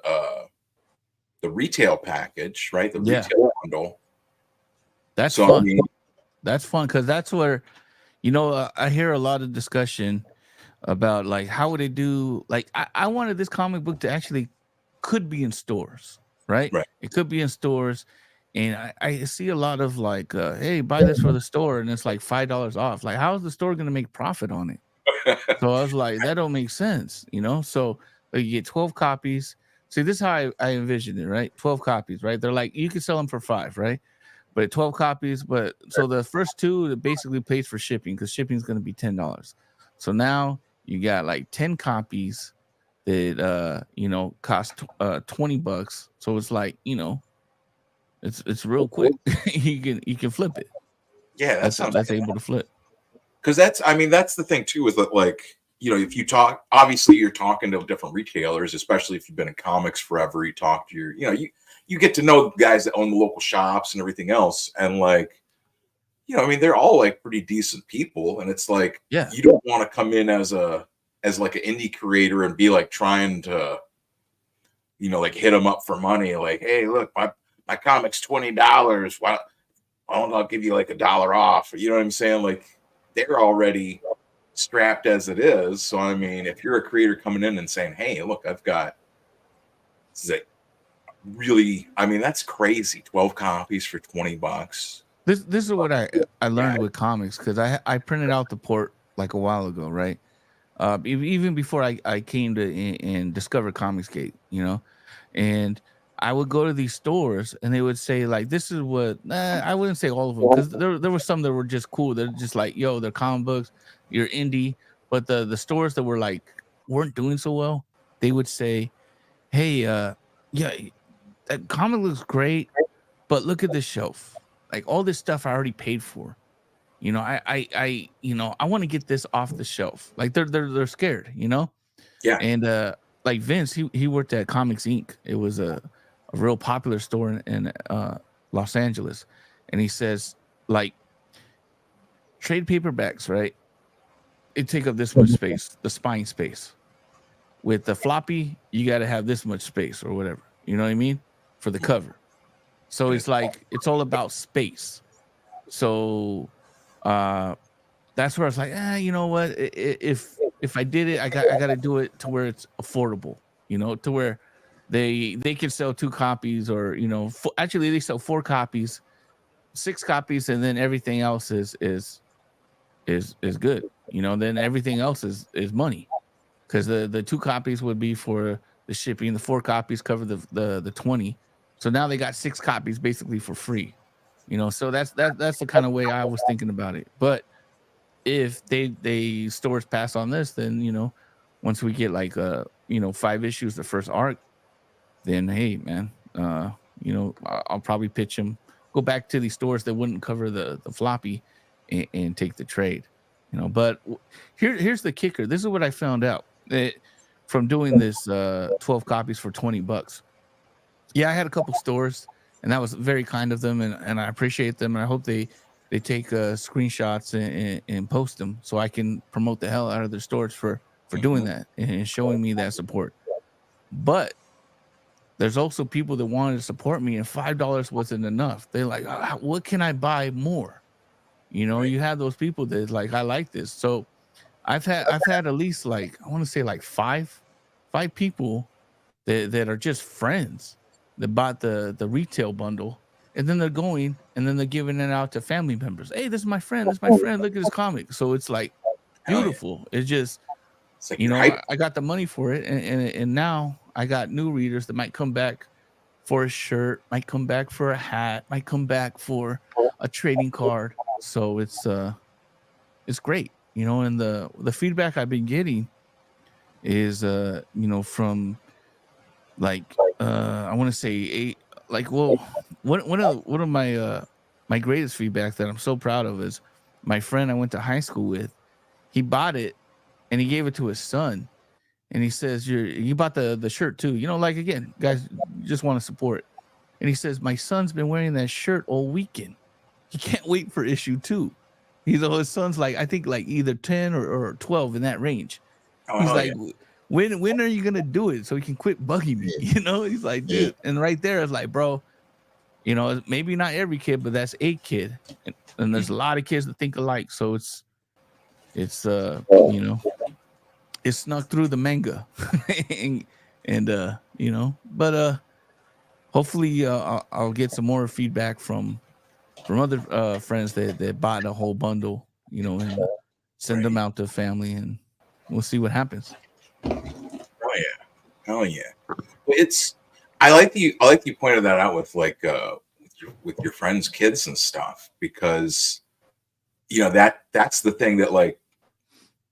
retail package, right? The retail bundle. That's So, fun. I mean, That's fun, because that's where, you know, I hear a lot of discussion about like how would they do. Like, I wanted this comic book to actually could be in stores, right? It could be in stores, and I see a lot of like, hey, buy this for the store, and it's like $5 off. Like, how is the store gonna make profit on it? So I was like, that don't make sense, you know. So like, you get 12 copies. See, this is how I envisioned it, right? 12 copies, right? They're like, you can sell them for 5, right? But 12 copies. But so the first 2, it basically pays for shipping, because shipping is going to be $10. So now you got like 10 copies that you know, cost $20. So it's like, you know, it's real quick. you can flip it. Yeah, that's able to flip. Because that's the thing too, is that, like, you know, if you talk, obviously you're talking to different retailers, especially if you've been in comics forever. You talk to your, you know, you get to know the guys that own the local shops and everything else, and like, you know, I mean, they're all like pretty decent people, and it's like, you don't want to come in as like an indie creator and be like trying to, you know, like hit them up for money, like, hey, look, my comic's $20. Why don't I give you like $1 off? You know what I'm saying? Like, they're already strapped as it is. So I mean, if you're a creator coming in and saying, hey, look, I've got this is a really, I mean, that's crazy. 12 copies for $20. This is what I learned with comics, because I printed out the port like a while ago, right? Even before I came to and discovered Comicsgate, you know, and I would go to these stores and they would say like, this is what, I wouldn't say all of them, because there were some that were just cool. They're just like, yo, they're comic books, you're indie. But the stores that were like, weren't doing so well, they would say, hey, yeah, that comic looks great, but look at this shelf. Like, all this stuff I already paid for. You know, I you know, I want to get this off the shelf. Like, they're scared, you know? Yeah. And like Vince, he worked at Comics Inc. It was a real popular store in Los Angeles. And he says, like, trade paperbacks, right? It take up this much space, the spine space. With the floppy, you got to have this much space or whatever. You know what I mean? For the cover. So it's like, it's all about space. So that's where I was like, you know what? If I did it, I got to do it to where it's affordable, you know, to where they can sell 2 copies, or, you know, actually they sell 4 copies, 6 copies, and then everything else is good, you know. Then everything else is money, because the 2 copies would be for the shipping, the 4 copies cover the 20. So now they got 6 copies basically for free, you know. So that's the kind of way I was thinking about it. But if they stores pass on this, then once we get like 5 issues, the first arc, then hey man, I'll probably pitch them, go back to these stores that wouldn't cover the floppy, and take the trade. But here's the kicker. This is what I found out from doing this 12 copies for $20. Yeah, I had a couple stores, and that was very kind of them, and I appreciate them, and I hope they take screenshots and post them so I can promote the hell out of their stores for doing that and showing me that support. But there's also people that wanted to support me, and $5 wasn't enough. They're like, what can I buy more? You have those people that like, I like this. So I've had at least like, I want to say like five people that are just friends that bought the retail bundle, and then they're going and then they're giving it out to family members. Hey, this is my friend. This is my friend. Look at this comic. So it's like beautiful. It's just, I got the money for it, and now I got new readers that might come back for a shirt, might come back for a hat, might come back for a trading card. So it's great, and the feedback I've been getting is from like I want to say one of my greatest feedback that I'm so proud of is my friend I went to high school with. He bought it and he gave it to his son, and he says, you bought the shirt too, like, again, guys, you just want to support. And he says, my son's been wearing that shirt all weekend. He can't wait for issue 2. His son's like, I think like either 10 or 12 in that range. He's like, when are you gonna do it so he can quit bugging me? He's like, dude. And right there, it's like, bro, maybe not every kid, but that's a kid, and there's a lot of kids that think alike. So it's it's snuck through the manga, but hopefully I'll get some more feedback from other friends that bought a whole bundle, and send them out to family, and we'll see what happens. Oh yeah. Well, I like you pointed that out with like with your friends' kids and stuff, because that's the thing that like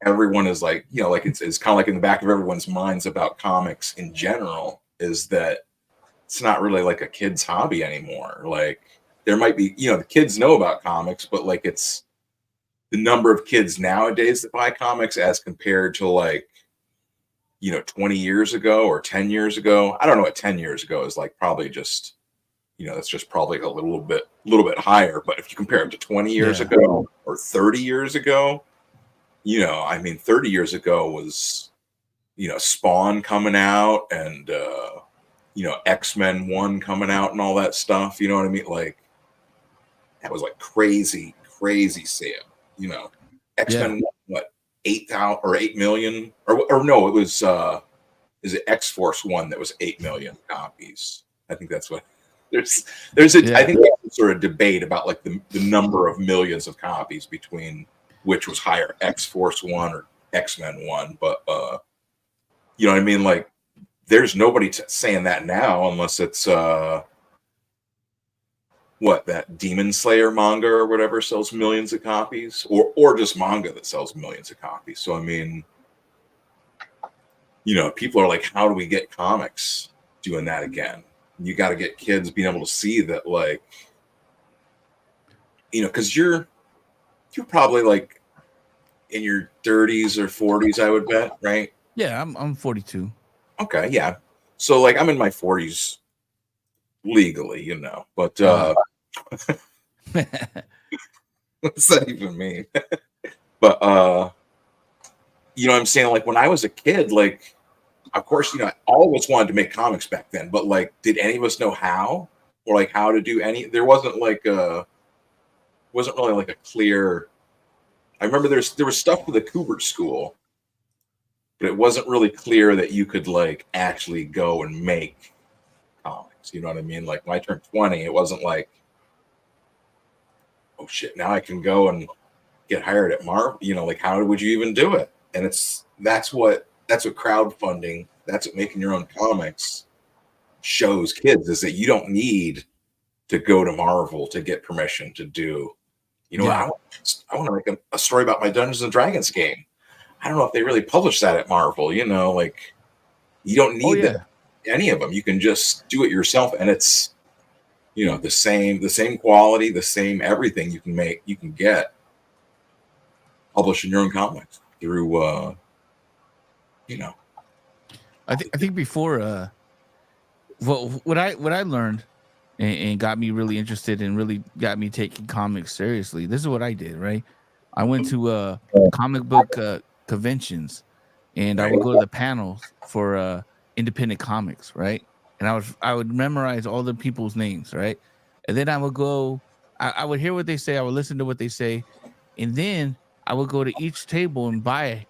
everyone is like, like it's kind of like in the back of everyone's minds about comics in general, is that it's not really like a kid's hobby anymore. Like there might be, the kids know about comics, but like it's the number of kids nowadays that buy comics as compared to like 20 years ago or 10 years ago. I don't know what 10 years ago is like, probably just, that's just probably a little bit higher. But if you compare it to 20 years ago or 30 years ago, 30 years ago was, Spawn coming out and, X-Men 1 coming out and all that stuff. You know what I mean? Like that was like crazy sale, X-Men, what, 8,000 or 8 million or no, it was is it X-Force 1 that was 8 million copies. I think that's what there's I think there's a sort of debate about like the number of millions of copies between which was higher, X-Force 1 or X-Men 1, but you know what I mean? Like there's nobody saying that now unless it's what, that Demon Slayer manga or whatever sells millions of copies, or just manga that sells millions of copies. So I mean, people are like, how do we get comics doing that again? You got to get kids being able to see that, like, because you're probably like in your 30s or 40s, I would bet, right? Yeah, I'm 42. Okay, yeah. So like I'm in my 40s legally, but what's that even mean? But I'm saying, like when I was a kid, like of course, I always wanted to make comics back then, but like did any of us know how, or like how to do any? There wasn't really like a clear. I remember there was stuff for the Kubert School, but it wasn't really clear that you could like actually go and make comics. You know what I mean? Like when I turned 20, it wasn't like, oh shit, now I can go and get hired at Marvel. Like how would you even do it? And that's what crowdfunding, that's what making your own comics shows kids, is that you don't need to go to Marvel to get permission to do You know, I want to make a story about my Dungeons and Dragons game. I don't know if they really publish that at Marvel. You know, like you don't need any of them. You can just do it yourself, and it's, you know, the same quality, the same everything you can get publishing your own comics through, you know. I think before, what I learned and got me really interested and really got me taking comics seriously. This is what I did, right? I went to comic book conventions, and I would go to the panels for independent comics, right? And I would memorize all the people's names, right? And then I would go, I would hear what they say, I would listen to what they say, and then I would go to each table and buy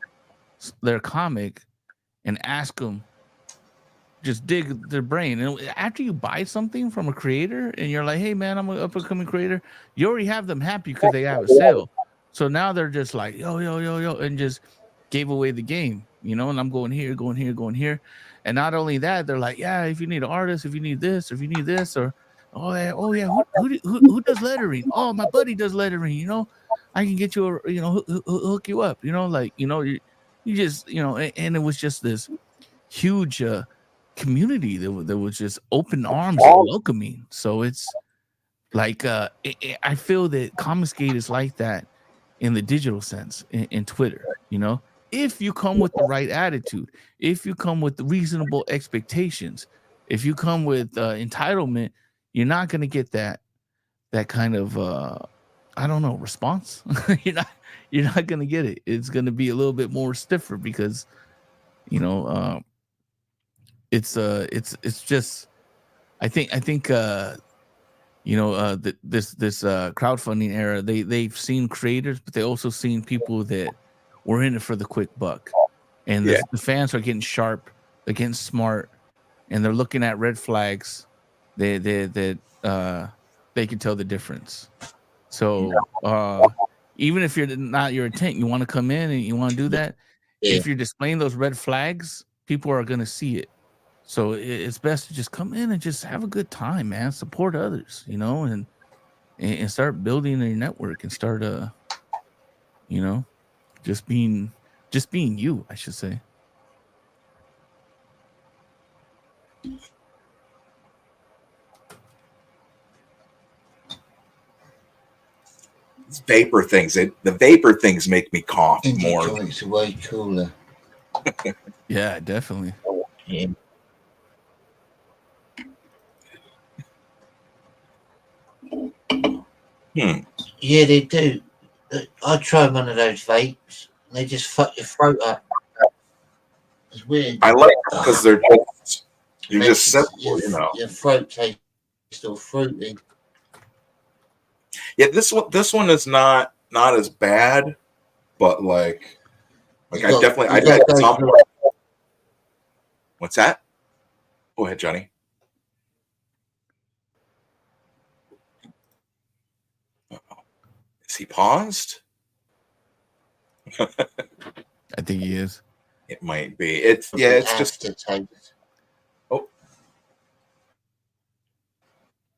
their comic and ask them, just dig their brain. And after you buy something from a creator and you're like, hey man, I'm an up and coming creator, you already have them happy because they have a sale. So now they're just like, yo, and just gave away the game, you know, and I'm going here. And not only that, they're like, yeah, if you need an artist, if you need this, or oh yeah, who does lettering? Oh, my buddy does lettering, you know, I can get you a, you know, hook you up, you know, like, you know, you just, you know, and it was just this huge community that was just open arms and welcoming. So it's like I feel that Comicsgate is like that in the digital sense in Twitter, you know, if you come with the right attitude, if you come with the reasonable expectations, if you come with entitlement, you're not going to get that kind of I don't know, response. you're not going to get it. It's going to be a little bit more stiffer because, you know, it's just I think you know, this crowdfunding era, they've seen creators, but they also seen people that were in it for the quick buck, and the fans are getting sharp, they're getting smart, and they're looking at red flags that they can tell the difference. So even if you're not your intent, you want to come in and you want to do that, if you're displaying those red flags, people are going to see it. So it's best to just come in and just have a good time, man. Support others, you know, and start building your network and start, you know, just being you, I should say. It's vapor things. The vapor things make me cough more. It's way cooler. Yeah, definitely. Yeah. Yeah, they do. I tried one of those vapes. And they just fuck your throat up. It's weird. I like them because they're just simple, you know. Your throat tastes still fruity. Yeah, this one is not as bad, but like I had some. What's that? Go ahead, Johnny. Is he paused? I think he is. It might be. It's just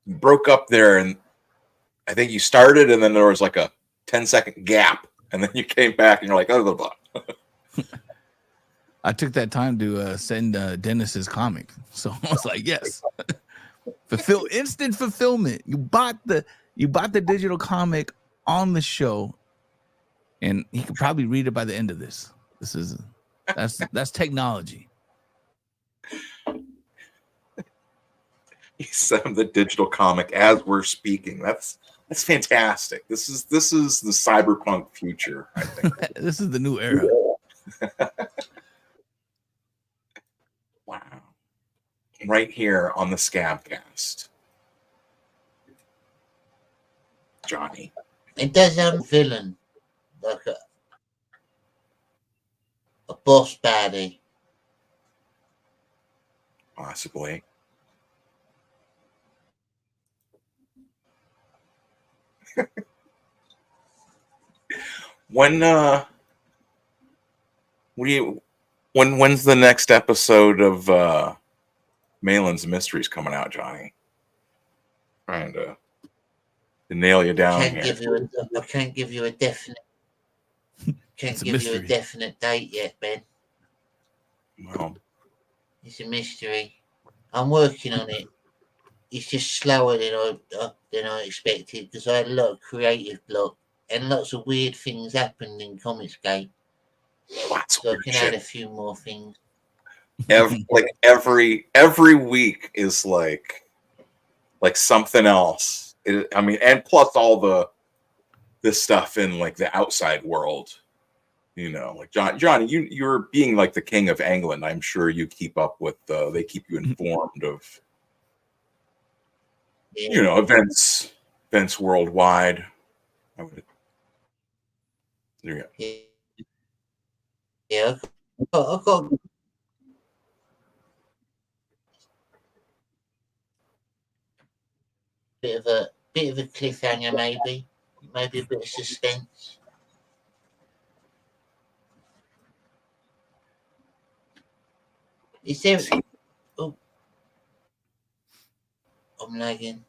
broke up there, and I think you started, and then there was like a 10-second gap, and then you came back, and you're like, oh, blah, blah. I took that time to send Dennis's comic, so I was like, yes, instant fulfillment. You bought the digital comic on the show, and he could probably read it by the end of this. That's technology. He sent him the digital comic as we're speaking. That's fantastic. This is the cyberpunk future, I think. This is the new era. Wow. Right here on the Scab Cast. Johnny. It does have a villain. Like a boss baddie. Possibly. When's the next episode of Malin's Mysteries coming out, Johnny? to nail you down I here. can't give you a definite. Can't It's a give you a mystery. definite date yet, Ben. Well, It's a mystery. I'm working on it. It's just slower than I expected because I had a lot of creative block and lots of weird things happened in Comicsgate. lots of So I weird can shit. add a few more things. Every week is like something else. I mean, and plus all this stuff in like the outside world. You know, like Johnny, you're being like the king of England. I'm sure you keep up with. They keep you informed of, you know, events worldwide. There you go. Yeah, I've got a bit of a cliffhanger, maybe a bit of suspense. Is there? Oh, I'm lagging.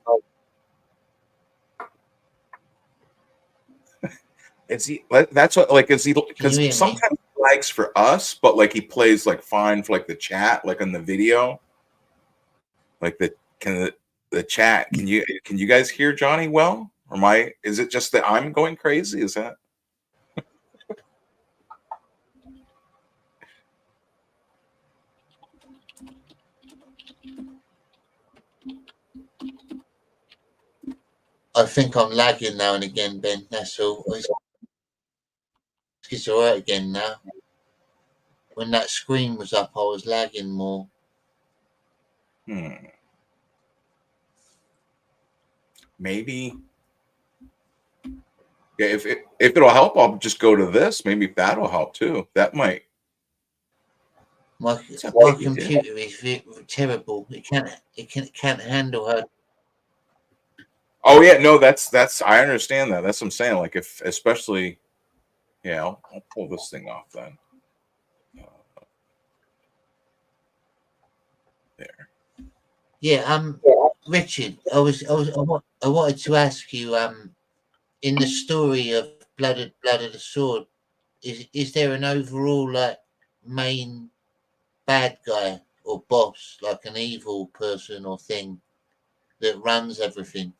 Is he? That's what. Like, is he? Can you Because hear me? sometimes he flags for us, but like he plays like fine for like the chat, like on the video. Like the chat? Can you guys hear Johnny well? Or is it just that I'm going crazy? Is that? I think I'm lagging now and again, Ben. That's all. It's all right again now. When that screen was up, I was lagging more. Maybe. Yeah, if it'll help, I'll just go to this. Maybe that'll help too. That might. My computer is terrible. It can't handle her. Oh yeah, no, that's I understand that. That's what I'm saying. Like especially, yeah, I'll pull this thing off then. There. Yeah, Richard, I wanted to ask you, in the story of Blood of the Sword, is there an overall like main bad guy or boss, like an evil person or thing that runs everything?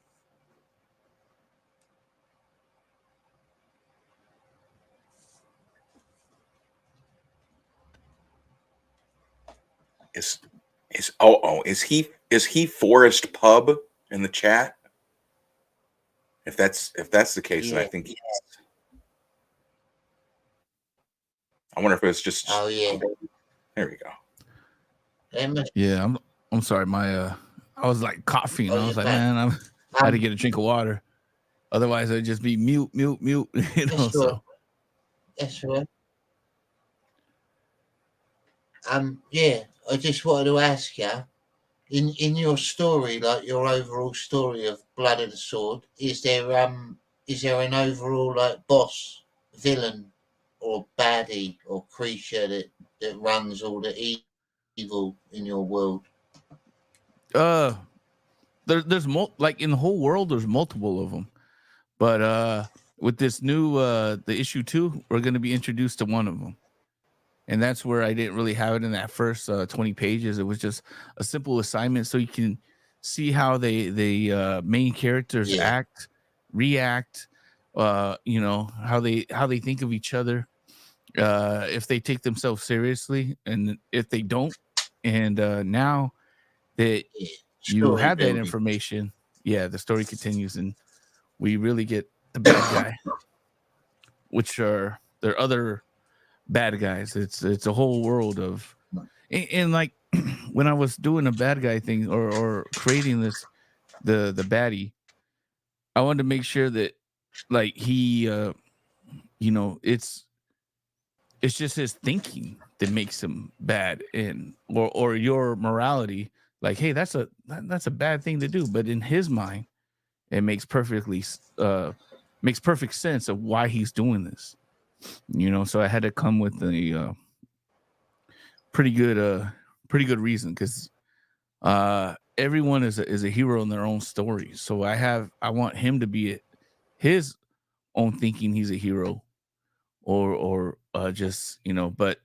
Is he Forest Pub in the chat? If that's the case, then I think he is. I wonder if it's just. Oh yeah. There we go. Yeah, I'm sorry. I was like coughing. I was like, man, I had to get a drink of water. Otherwise, I'd just be mute. You know, so. That's right. Yeah, I just wanted to ask you, in your story, like your overall story of Blood of the Sword, is there an overall like boss, villain, or baddie or creature that runs all the evil in your world? There's like in the whole world, there's multiple of them, but with this new the issue 2, we're going to be introduced to one of them. And that's where I didn't really have it in that first 20 pages. It was just a simple assignment so you can see how the main characters act, react, you know, how they think of each other, if they take themselves seriously and if they don't. And now that you have that information, the story continues and we really get the bad guy, which are their other bad guys. It's a whole world of, and like when I was doing a bad guy thing or creating this the baddie, I wanted to make sure that like he you know, it's just his thinking that makes him bad, and or your morality, like, hey, that's a bad thing to do, but in his mind it makes perfect sense of why he's doing this, you know. So I had to come with a pretty good reason, because everyone is a hero in their own story. So I want him to be his own thinking he's a hero, or just but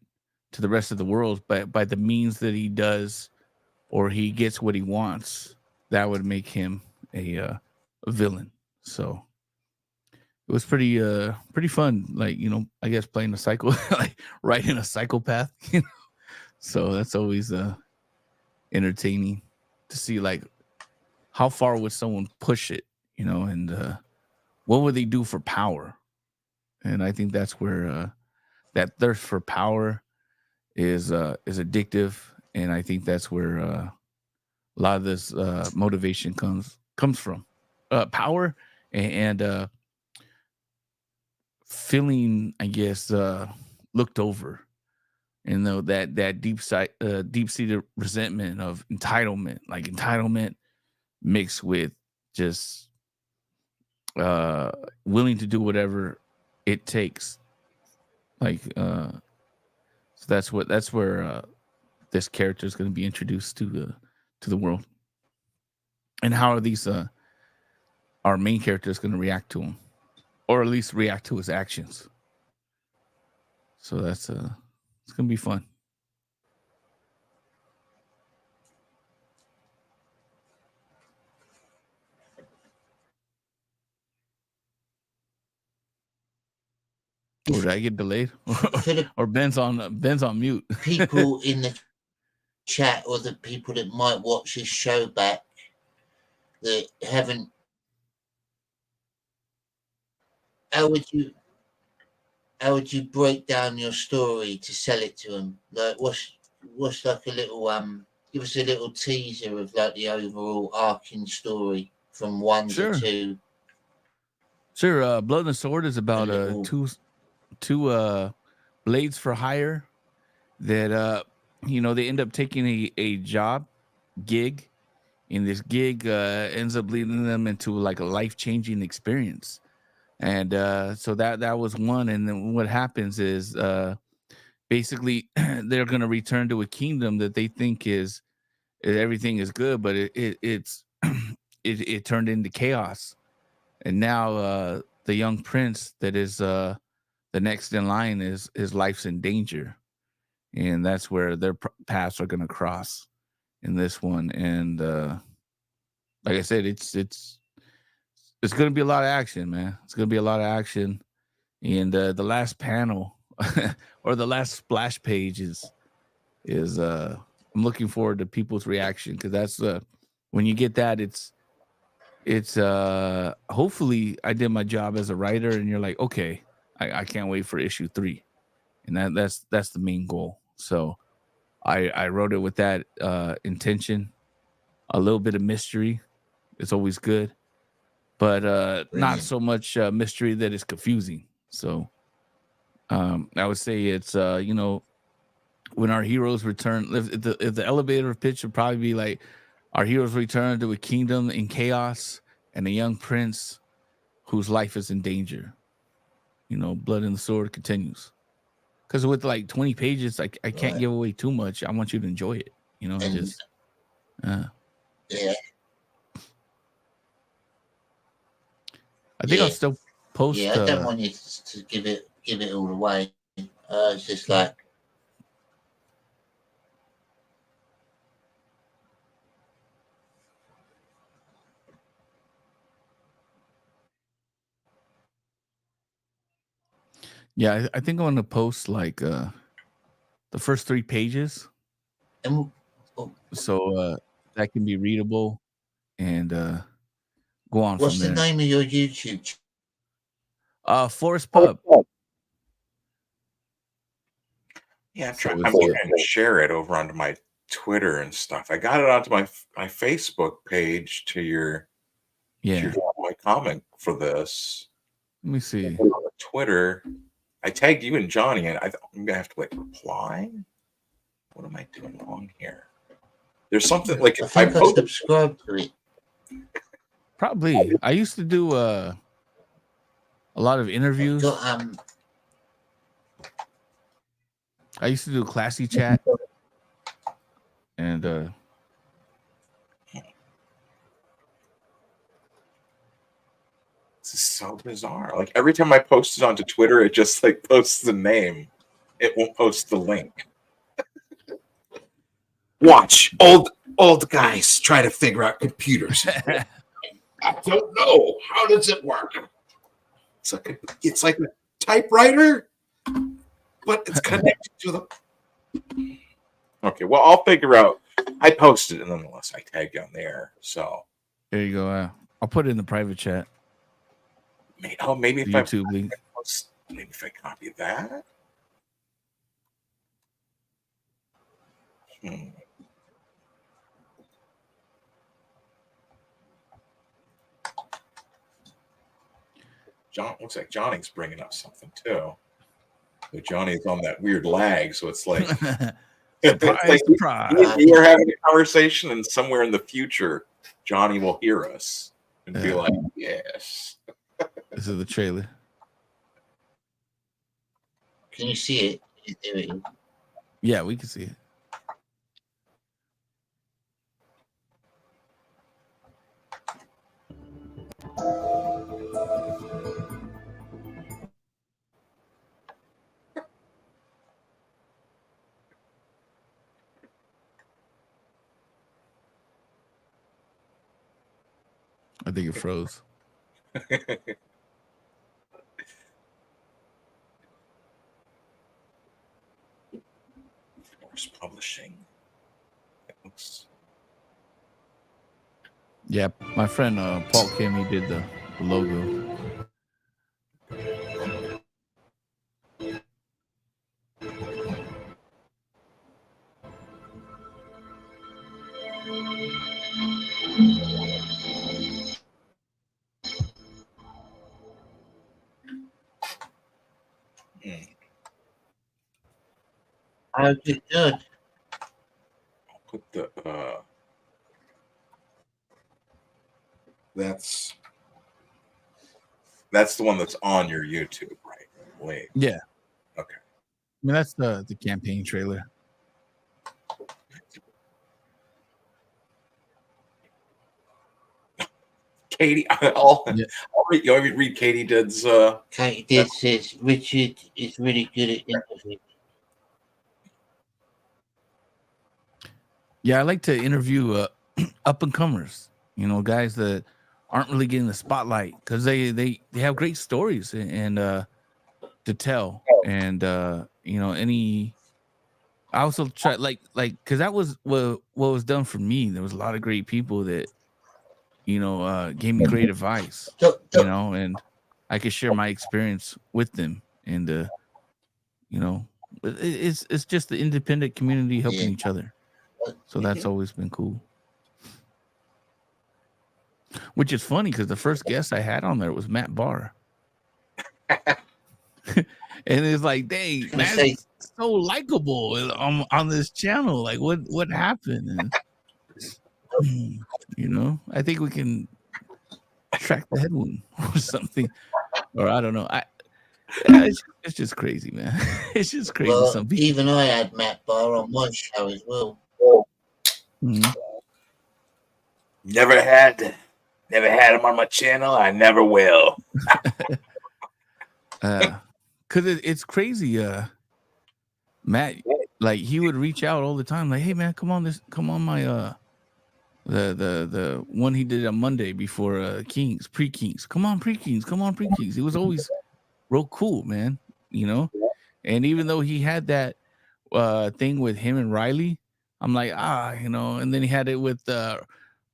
to the rest of the world, but by the means that he does, or he gets what he wants, that would make him a villain. So it was pretty fun, like I guess playing a psycho, like writing a psychopath. So that's always entertaining to see, like, how far would someone push it, and what would they do for power. And I think that's where that thirst for power is addictive, and I think that's where a lot of this motivation comes from. Power and feeling, I guess, looked over, and though that deep seated resentment of entitlement, like entitlement mixed with just willing to do whatever it takes, like so that's where this character is going to be introduced to the world, and how are these our main character is going to react to him, or at least react to his actions. So that's it's going to be fun. Or did I get delayed? Or Ben's on mute. People in the chat, or the people that might watch this show back that haven't, how would you break down your story to sell it to them? Like, what's like a little give us a little teaser of like the overall arcing story from 1 to 2. Sure. Blood and the Sword is about two blades for hire that they end up taking a job gig, and this gig ends up leading them into like a life-changing experience. And so that was one. And then what happens is basically they're going to return to a kingdom that they think is everything is good, but it's it turned into chaos. And now the young prince that is the next in line, is his life's in danger, and that's where their paths are going to cross in this one. And like I said, it's going to be a lot of action, man. It's going to be a lot of action. And the last panel or the last splash page is I'm looking forward to people's reaction, because that's when you get that, it's hopefully I did my job as a writer, and you're like, okay, I can't wait for issue 3, and that's the main goal. So I wrote it with that intention. A little bit of mystery, it's always good, but not so much mystery that is confusing. So I would say it's when our heroes return, if the elevator pitch would probably be like, our heroes return to a kingdom in chaos and a young prince whose life is in danger. Blood and the Sword continues. Because with like 20 pages, I can't give away too much. I want you to enjoy it. Just yeah. I think I'll still post. Yeah, I don't want you to give it all away. It's just like. Yeah, I think I'm gonna post like the first 3 pages, so that can be readable and go on. What's from the there. name of your YouTube? Forest Pub. Yeah, I'm trying to share it over onto my Twitter and stuff. I got it onto my Facebook page to your my comment for this. Let me see. On Twitter, I tagged you and Johnny, and I'm gonna have to like reply. What am I doing wrong here? There's something like I think I subscribed to it. Probably. I used to do a lot of interviews. I used to do Classy Chat, and This is so bizarre. Like every time I post it onto Twitter, it just like posts the name. It won't post the link. Watch old guys try to figure out computers. I don't know. How does it work? It's like a typewriter, but it's connected to the. Okay, well, I'll figure out. I posted it nonetheless. I tagged you on there, so There you go. I'll put it in the private chat. Maybe if YouTube link. Maybe if I copy that. John looks like Johnny's bringing up something too. But Johnny's on that weird lag, so it's like, surprise. We are having a conversation, and somewhere in the future, Johnny will hear us and be like, "Yes." This is the trailer. Can you see it? There it is. Yeah, we can see it. I think it froze. Force Publishing. Yeah, my friend Paul Kim, he did the logo. How's it good? I'll put the that's the one that's on your YouTube, right? Wait. Yeah. Okay. I mean, that's the campaign trailer. Katie, I'll read, you want me to read Katie Did's Katie Did says Richard is really good at interviewing. Yeah, I like to interview up and comers, guys that aren't really getting the spotlight because they have great stories and to tell. And I also try like because that was what was done for me. There was a lot of great people that gave me great advice, and I could share my experience with them. And it's just the independent community helping each other. So that's always been cool. Which is funny because the first guest I had on there was Matt Barr. And it's like, dang, Matt's so likable on this channel. Like, what happened? And, I think we can track the head wound or something. Or I don't know. It's just crazy, man. It's just crazy. Well, Some people. even I had Matt Barr on my show as well. Mm-hmm. Never had him on my channel. I never will. Cause it's crazy. Matt, like he would reach out all the time, like, "Hey man, come on my the one he did on Monday before Kings, pre-Kings. Come on, pre-Kings. It was always real cool, man. And even though he had that thing with him and Riley, I'm like, and then he had it with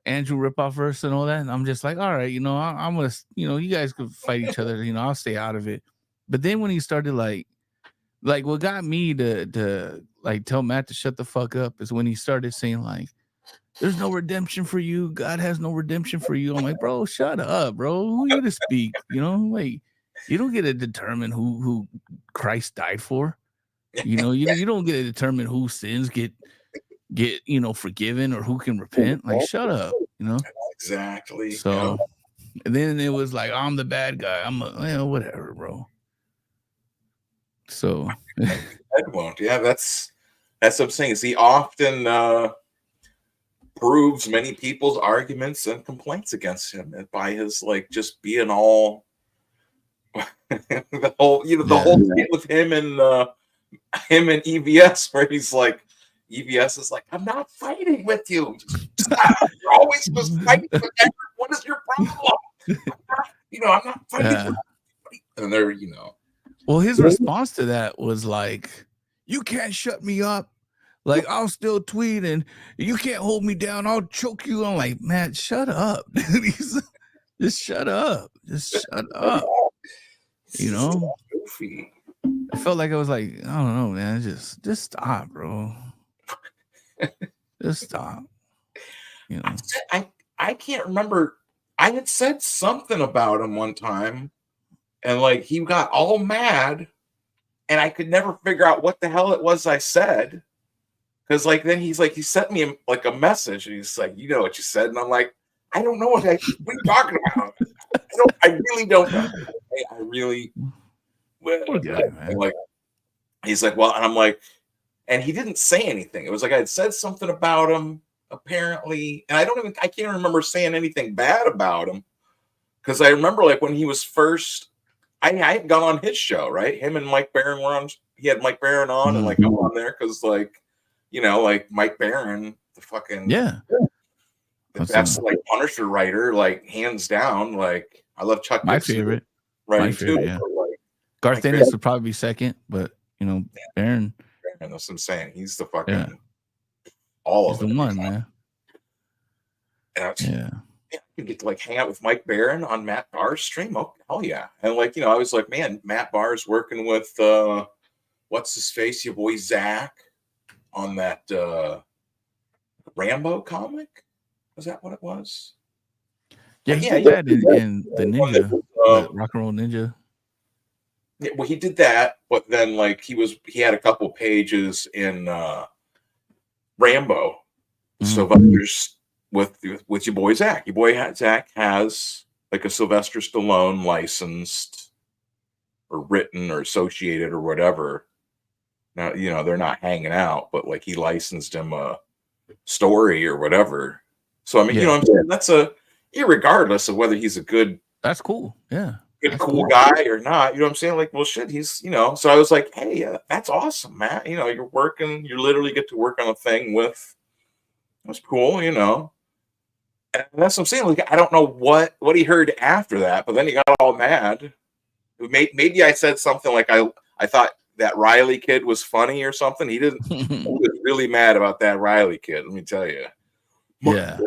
Andrew Ripoffverse and all that, and I'm just like, all right, I'm gonna, you guys could fight each other, I'll stay out of it. But then when he started like what got me to like tell Matt to shut the fuck up is when he started saying like, there's no redemption for you, God has no redemption for you. I'm like, bro, shut up, bro. Who are you to speak? Like, you don't get to determine who Christ died for. You don't get to determine who sins get forgiven or who can repent. Like, shut up. Exactly. So, and then it was like, I'm the bad guy. I'm whatever, bro. So, head wound. Yeah, that's what I'm saying. Is he often proves many people's arguments and complaints against him by his like just being all the whole the whole thing with him and EVS where he's like EVS is like, I'm not fighting with you. You're always just fighting with everyone. What is your problem? I'm not fighting with you. And they're well, his response to that was like, you can't shut me up. Like, I'll still tweet and you can't hold me down. I'll choke you. I'm like, man, shut up. Just shut up. Just shut up. I felt like I was like, I don't know, man. Just stop, bro. Just stop. I can't remember. I had said something about him one time, and like he got all mad, and I could never figure out what the hell it was I said. Because like then he sent me like a message, and he's like, you know what you said, and I'm like, I don't know what are you talking about? I really don't know. I really. Like he's like, well, and I'm like, and he didn't say anything. It was like I had said something about him apparently, and I can't remember saying anything bad about him because I remember like when he was first, I had gone on his show, right? Him and Mike Barron were on. He had Mike Barron on, and like I'm on there because like like Mike Barron, the fucking the best like Punisher writer, like hands down. Like I love Chuck. My favorite, right? Too. Yeah. Garth Ennis would probably be second, but Barron. That's what I'm saying. He's the fucking all of the one, man. You get to like hang out with Mike Barron on Matt Barr's stream. Oh, hell yeah! And like I was like, man, Matt Barr's working with what's his face, your boy Zach, on that Rambo comic. Was that what it was? Yeah, he did that in the Ninja, Rock and Roll Ninja. Yeah, well, he did that, but then like he had a couple pages in Rambo, Sylvester's with your boy Zach. Your boy Zach has like a Sylvester Stallone licensed or written or associated or whatever. Now they're not hanging out, but like he licensed him a story or whatever. So I mean, I'm saying that's irregardless of whether he's a good. That's cool. Yeah. Good, cool guy or not, what I'm saying? Like, well, shit, he's, so I was like, hey, that's awesome, Matt. You're working, you literally get to work on a thing with, that's cool, And that's what I'm saying. Like, I don't know what he heard after that, but then he got all mad. Maybe I said something like, I thought that Riley kid was funny or something. He didn't, he was really mad about that Riley kid, let me tell you. Yeah.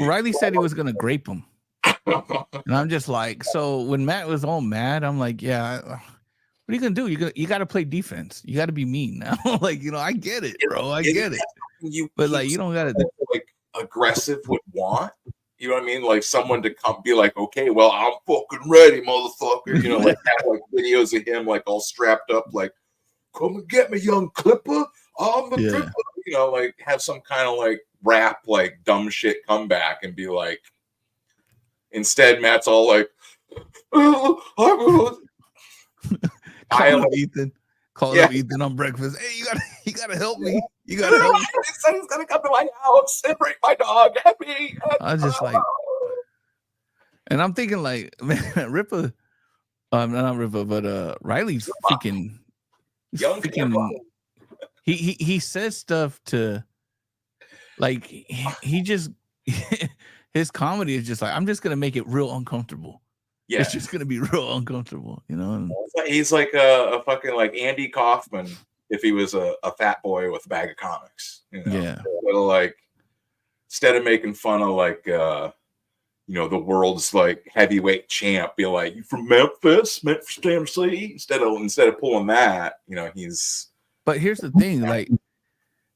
Riley said he was going to grape him. And I'm just like, so when Matt was all mad, I'm like, yeah, what are you gonna do? You got to play defense. You got to be mean now. Like, I get it, bro. I get it. But like, you don't got to like aggressive would want. You know what I mean? Like someone to come be like, okay, well, I'm fucking ready, motherfucker. Like have like videos of him like all strapped up, like, come and get me, young Clipper. I'm the Clipper. Like have some kind of like rap, like dumb shit comeback and be like. Instead, Matt's all like, "Oh, call Ethan. Call up Ethan on breakfast. Hey, you gotta help me. You gotta help me." He said he's gonna come to my house and break my dog. Help me. I was just like, and I'm thinking like, man, Ripper, not Ripper, but Riley's freaking young. He says stuff to, like, he just. His comedy is just like, I'm just gonna make it real uncomfortable. Yeah, it's just gonna be real uncomfortable, He's like a fucking like Andy Kaufman if he was a fat boy with a bag of comics. Yeah. Like instead of making fun of like the world's like heavyweight champ, be like, you from Memphis, Tennessee. Instead of pulling that, he's. But here's the thing, like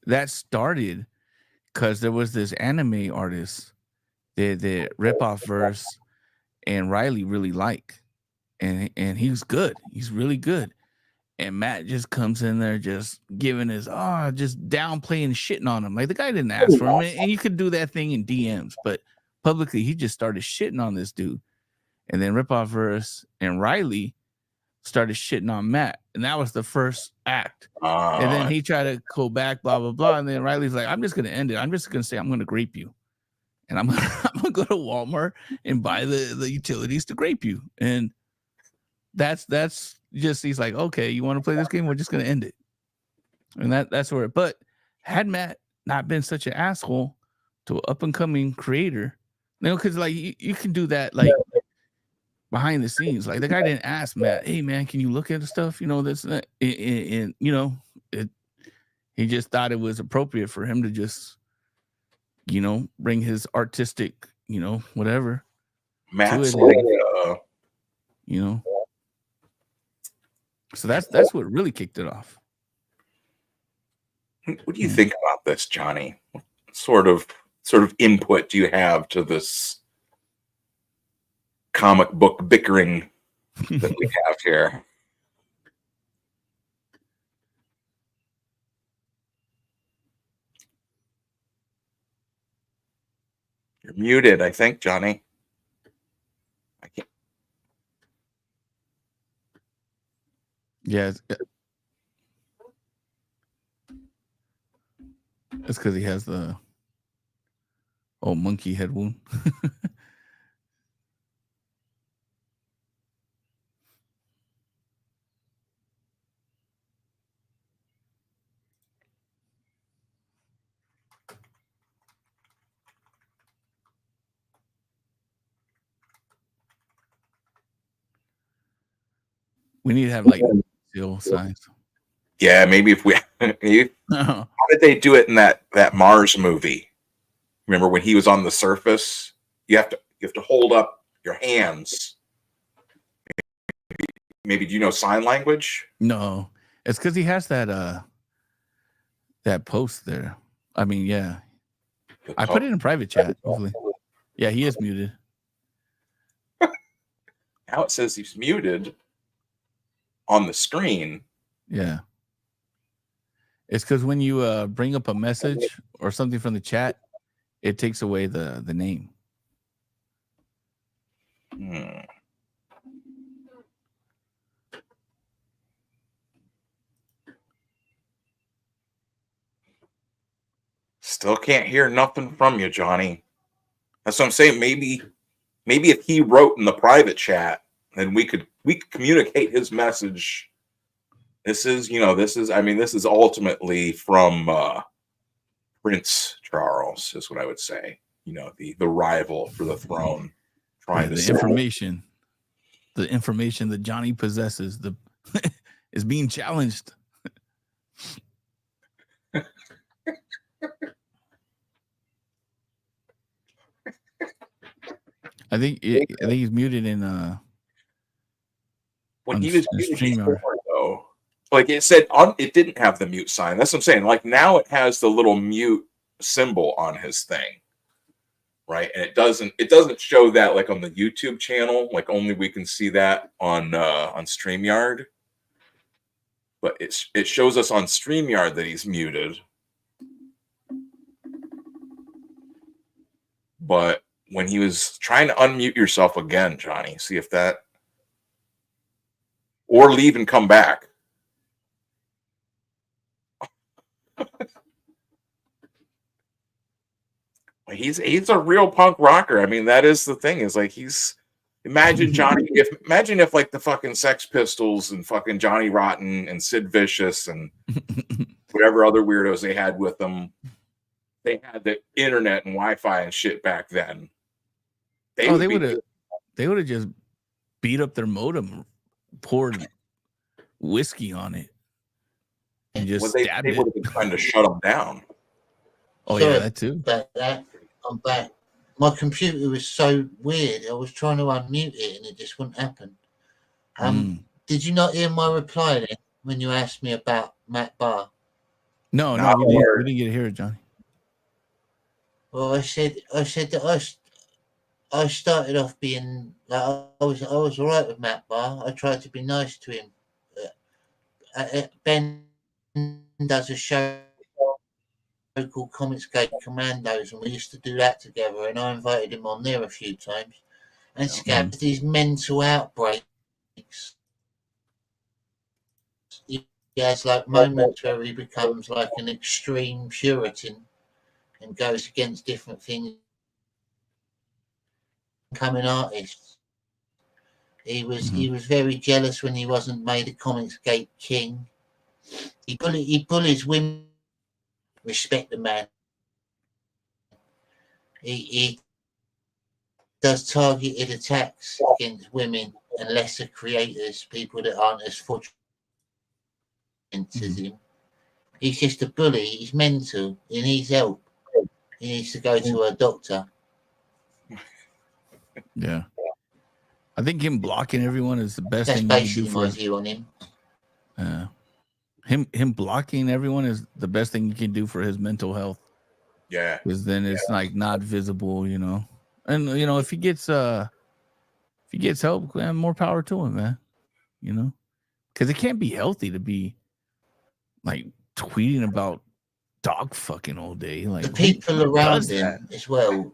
that started because there was this anime artist. The ripoff verse and Riley really like, and he's good. He's really good. And Matt just comes in there just giving his just downplaying, shitting on him. Like the guy didn't ask for him, and you could do that thing in DMs, but publicly he just started shitting on this dude. And then ripoff verse and Riley started shitting on Matt, and that was the first act. And then he tried to go back, blah blah blah, and then Riley's like, "I'm just gonna end it. I'm just gonna say I'm gonna grape you, and I'm gonna go to Walmart and buy the utilities to grape you." And that's just, he's like, "Okay, you want to play this game? We're just gonna end it." And that's where. But had Matt not been such an asshole to an up and coming creator, because like you can do that like behind the scenes. Like the guy didn't ask Matt, "Hey man, can you look at the stuff? This and that." And he just thought it was appropriate for him to just, bring his artistic, whatever. Matt's to it. So that's what really kicked it off. What do you think about this, Johnny? What sort of input do you have to this comic book bickering that we have here? You're muted, I think, Johnny. I can't. Yeah. It's because he has the monkey head wound. We need to have like seal signs. Yeah, maybe if we. How did they do it in that Mars movie? Remember when he was on the surface? You have to hold up your hands. Maybe do you know sign language? No, it's because he has that post there. I mean, yeah, I put it in private chat. Usually. Yeah, he is muted. Now it says he's muted on the screen. Yeah. It's because when you bring up a message or something from the chat, it takes away the name. Still can't hear nothing from you, Johnny. That's what I'm saying. Maybe if he wrote in the private chat, then we could communicate his message. This is ultimately from Prince Charles, is what I would say. The rival for the throne, trying to information that Johnny possesses is being challenged. I think he's muted in when he was muted before, though. Like it said, it didn't have the mute sign. That's what I'm saying. Like now it has the little mute symbol on his thing, right? And it doesn't show that like on the YouTube channel. Like only we can see that on StreamYard. But it shows us on StreamYard that he's muted. But when he was trying to unmute yourself again, Johnny, see if that, or leave and come back. He's a real punk rocker. I mean, that is the thing. Is like imagine Johnny. Imagine if like the fucking Sex Pistols and fucking Johnny Rotten and Sid Vicious and whatever other weirdos they had with them, they had the internet and Wi-Fi and shit back then. They would have just beat up their modem, poured whiskey on it, and just stabbed it. They would have been trying to shut them down. Oh, yeah, that too. I'm back. My computer was so weird. I was trying to unmute it and it just wouldn't happen. Did you not hear my reply then when you asked me about Matt Barr? No, we didn't get to hear it, Johnny. Well, I said that I started off being like I was all right with Matt Barr. I tried to be nice to him. Ben does a show called Comicsgate Commandos, and we used to do that together. And I invited him on there a few times. And Scab, these mental outbreaks he has like moments where he becomes like an extreme Puritan and goes against different things. Becoming artist. He was very jealous when he wasn't made a Comicsgate king. He bullies women. Respect the man. He does targeted attacks against women and lesser creators, people that aren't as fortunate as him. He's just a bully. He's mental. He needs help. He needs to go to a doctor. Yeah. I think him blocking everyone is the best That's thing you can do basically for my view on him. Him blocking everyone is the best thing you can do for his mental health. Yeah. Because then it's like not visible, you know. And you know, if he gets help, man, more power to him, man. You know? Because it can't be healthy to be like tweeting about dog fucking all day. Like The people who around does him that? as well,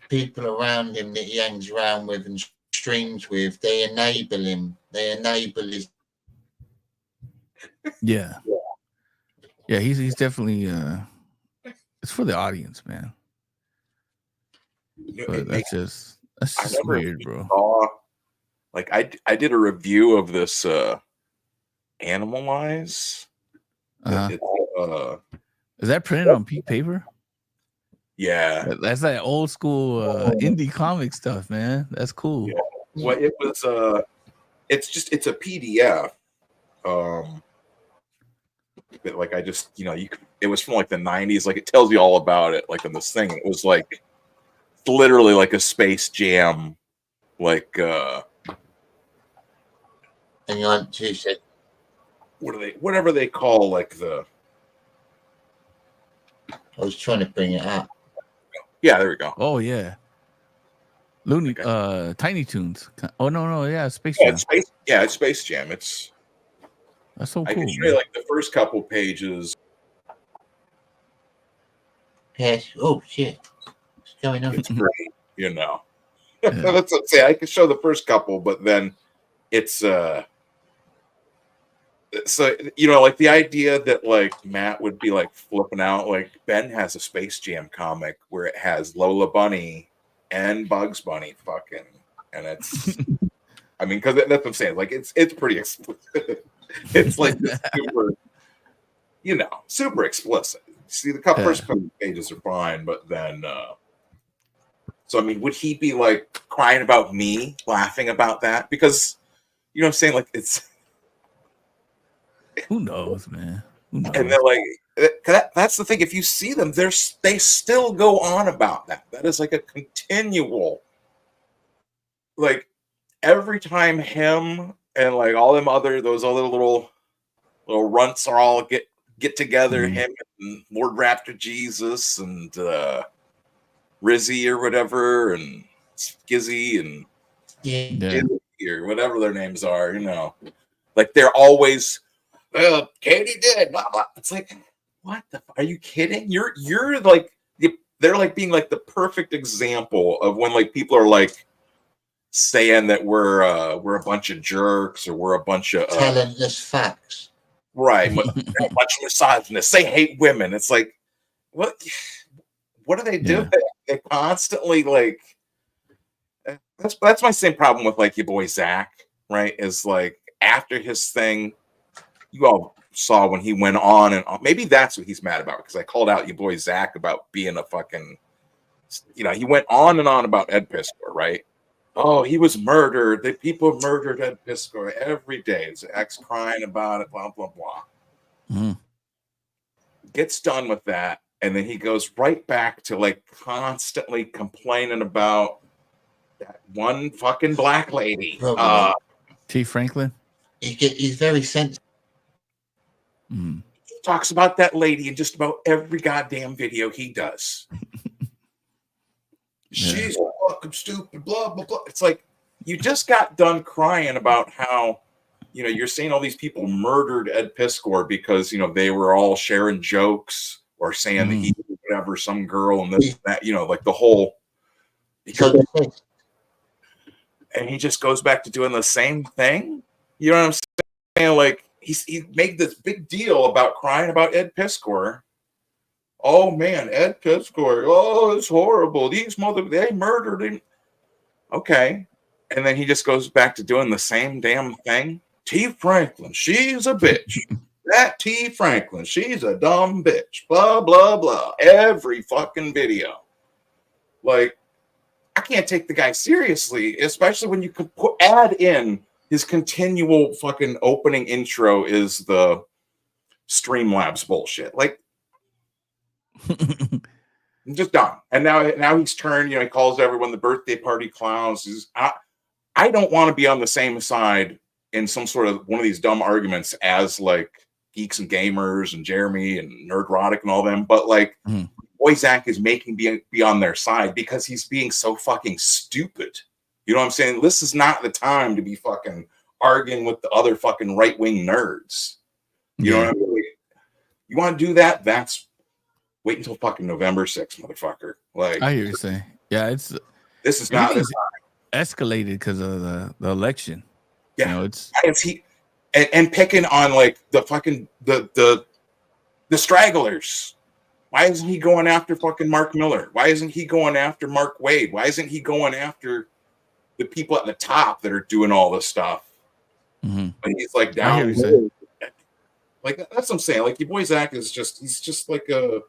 people around him that he hangs around with and streams with, they enable him. They enable his. Yeah. Yeah, he's definitely it's for the audience, man. But that's just weird, bro. Like I did a review of this Animalize. Is that printed on pink paper? Yeah. That's that old school indie comic stuff, man. That's cool. Yeah. Well, it was it's a PDF. But like I just, you know, it was from like the 90s, like it tells you all about it, like in this thing. It was like literally like a Space Jam, like Hang on, 2 seconds. Whatever they call like the. I was trying to bring it up. Yeah, there we go. Oh yeah, Tiny Toons. Oh no, yeah, Space Jam. It's Space Jam. That's so cool. I can show you like the first couple pages. Yes. Oh shit, what's going on? It's great, you know. Yeah. Let's say I can show the first couple, but then it's so you know, like the idea that like Matt would be like flipping out. Like Ben has a Space Jam comic where it has Lola Bunny and Bugs Bunny fucking, and it's I mean, because that's what I'm saying. Like it's pretty explicit. It's like super, you know, super explicit. See, the first couple pages are fine, but then so I mean, would he be like crying about me laughing about that? Because you know what I'm saying, like it's. Who knows, man? Who knows? And they're like, that's the thing. If you see them, they still go on about that. That is like a continual, like every time him and like all them those other little runts are all get together. Mm-hmm. Him and Lord Raptor Jesus and Rizzy or whatever and Skizzy and Jizzy or whatever their names are. You know, like they're always. Katie did blah blah. It's like, what the? Are you kidding? You're like they're like being like the perfect example of when like people are like saying that we're a bunch of jerks or we're a bunch of talentless facts. Right, but a bunch of misogynists. They hate women. It's like, what do they do? Yeah. They constantly like. That's my same problem with like your boy Zach. Right, is like after his thing. You all saw when he went on and on. Maybe that's what he's mad about because I called out your boy Zach about being a fucking, you know, he went on and on about Ed Piskor, right? Oh, he was murdered. The people murdered Ed Piskor every day. Zach's crying about it, blah, blah, blah. Mm-hmm. Gets done with that. And then he goes right back to like constantly complaining about that one fucking black lady. T. Franklin. He's very sensitive. He talks about that lady in just about every goddamn video he does. She's fucking stupid, blah, blah, blah. It's like, you just got done crying about how, you know, you're saying all these people murdered Ed Piskor because, you know, they were all sharing jokes or saying that he did whatever, some girl and this, that, you know, like the whole. And he just goes back to doing the same thing. You know what I'm saying? Like, he made this big deal about crying about Ed Piskor. Oh man, Ed Piskor. Oh, it's horrible. These they murdered him. Okay. And then he just goes back to doing the same damn thing. T. Franklin, she's a bitch. That T. Franklin, she's a dumb bitch. Blah, blah, blah. Every fucking video. Like, I can't take the guy seriously, especially when you could add in his continual fucking opening intro is the Streamlabs bullshit. Like, I'm just done. And now he's turned, he calls everyone the birthday party clowns. I don't want to be on the same side in some sort of one of these dumb arguments as like Geeks and Gamers and Jeremy and Nerdrotic and all them, but like boy Zach is making be on their side because he's being so fucking stupid. You know what I'm saying? This is not the time to be fucking arguing with the other fucking right-wing nerds. You know what I mean? You want to do that? That's wait until fucking November 6th, motherfucker. Like I hear you saying. Yeah, this is not escalated because of the election. Yeah, it's he and picking on like the fucking the stragglers. Why isn't he going after fucking Mark Miller? Why isn't he going after Mark Wade? Why isn't he going after the people at the top that are doing all this stuff? But he's like down. Like that's what I'm saying. Like your boy Zach is he's just like a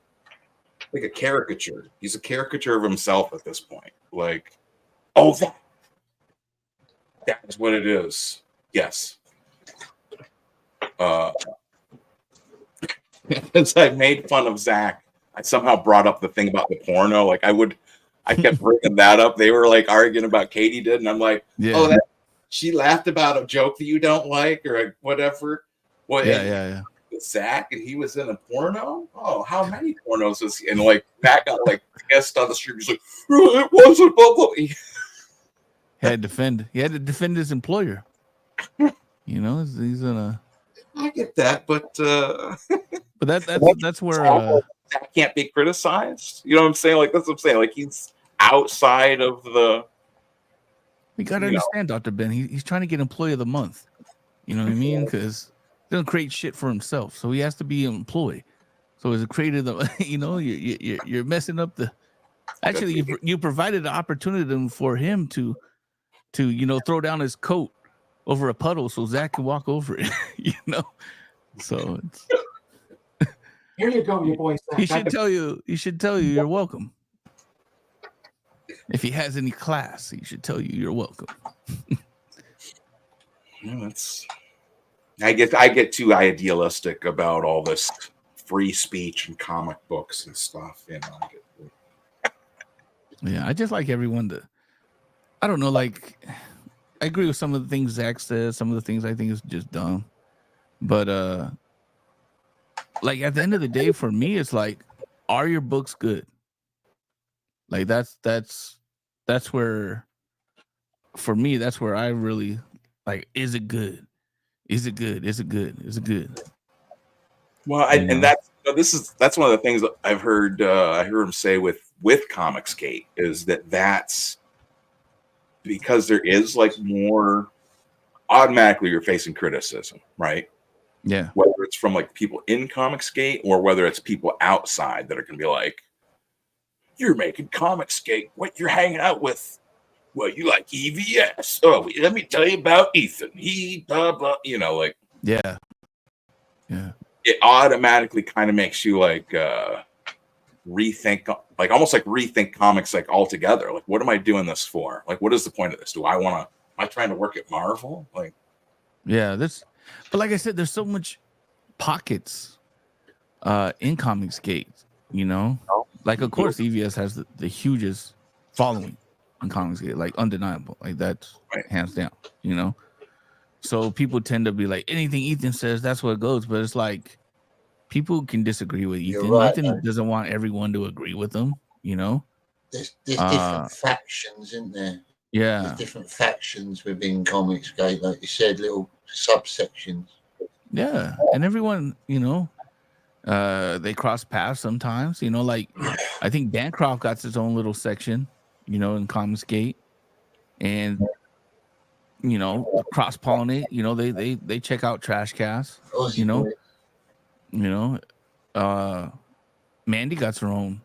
caricature. He's a caricature of himself at this point. Like, oh, that is what it is. Yes. Since I made fun of Zach, I somehow brought up the thing about the porno. Like I kept bringing that up. They were like arguing about Katie did, and I'm like, oh, she laughed about a joke that you don't like or whatever. Well, yeah. Zach, and he was in a porno. Oh, how many pornos is he? And like that got like pissed on the street. He's like, it wasn't. Blah, blah. He had to defend his employer. He's in a. I get that, but that's where Zach can't be criticized. You know what I'm saying? Like that's what I'm saying. Like he's outside of the. You got to understand, Dr. Ben. He's trying to get Employee of the Month. You know what I mean? Because he doesn't create shit for himself, so he has to be employed. So as a creator, you're messing up the. Actually, you provided the opportunity for him to throw down his coat over a puddle so Zach can walk over it. So it's, here you go, your boy Zach. He should tell you you're welcome. If he has any class, he should tell you you're welcome. I get too idealistic about all this free speech and comic books and stuff. Yeah, I just like everyone to. I don't know, like I agree with some of the things Zach says. Some of the things I think is just dumb, but like at the end of the day, for me, it's like, are your books good? Like that's where, for me, that's where I really like. Is it good? Is it good? Is it good? Is it good? Well, and that's one of the things that I've heard. I heard him say with Comicsgate is that's because there is like more automatically you're facing criticism, right? Yeah. Whether it's from like people in Comicsgate or whether it's people outside that are going to be like, you're making Comicsgate. What you're hanging out with? Well, you like EVS. Oh, let me tell you about Ethan. He blah blah. Like yeah. It automatically kind of makes you like rethink, like almost like rethink comics like altogether. Like, what am I doing this for? Like, what is the point of this? Am I trying to work at Marvel? Like, yeah, but like I said, there's so much pockets in Comicsgate. Like of course EVS has the hugest following in Comicsgate, like undeniable, like that's hands down. So people tend to be like, anything Ethan says, that's what it goes. But it's like people can disagree with Ethan. Right, Ethan doesn't want everyone to agree with him. There's different factions, isn't there? Yeah, there's different factions within Comicsgate, like you said, little subsections. Yeah, and everyone, they cross paths sometimes. Like I think Bancroft got his own little section, in Comicsgate, and you know, cross pollinate. You know, they check out Trash Cast. You know, Mandy got her own,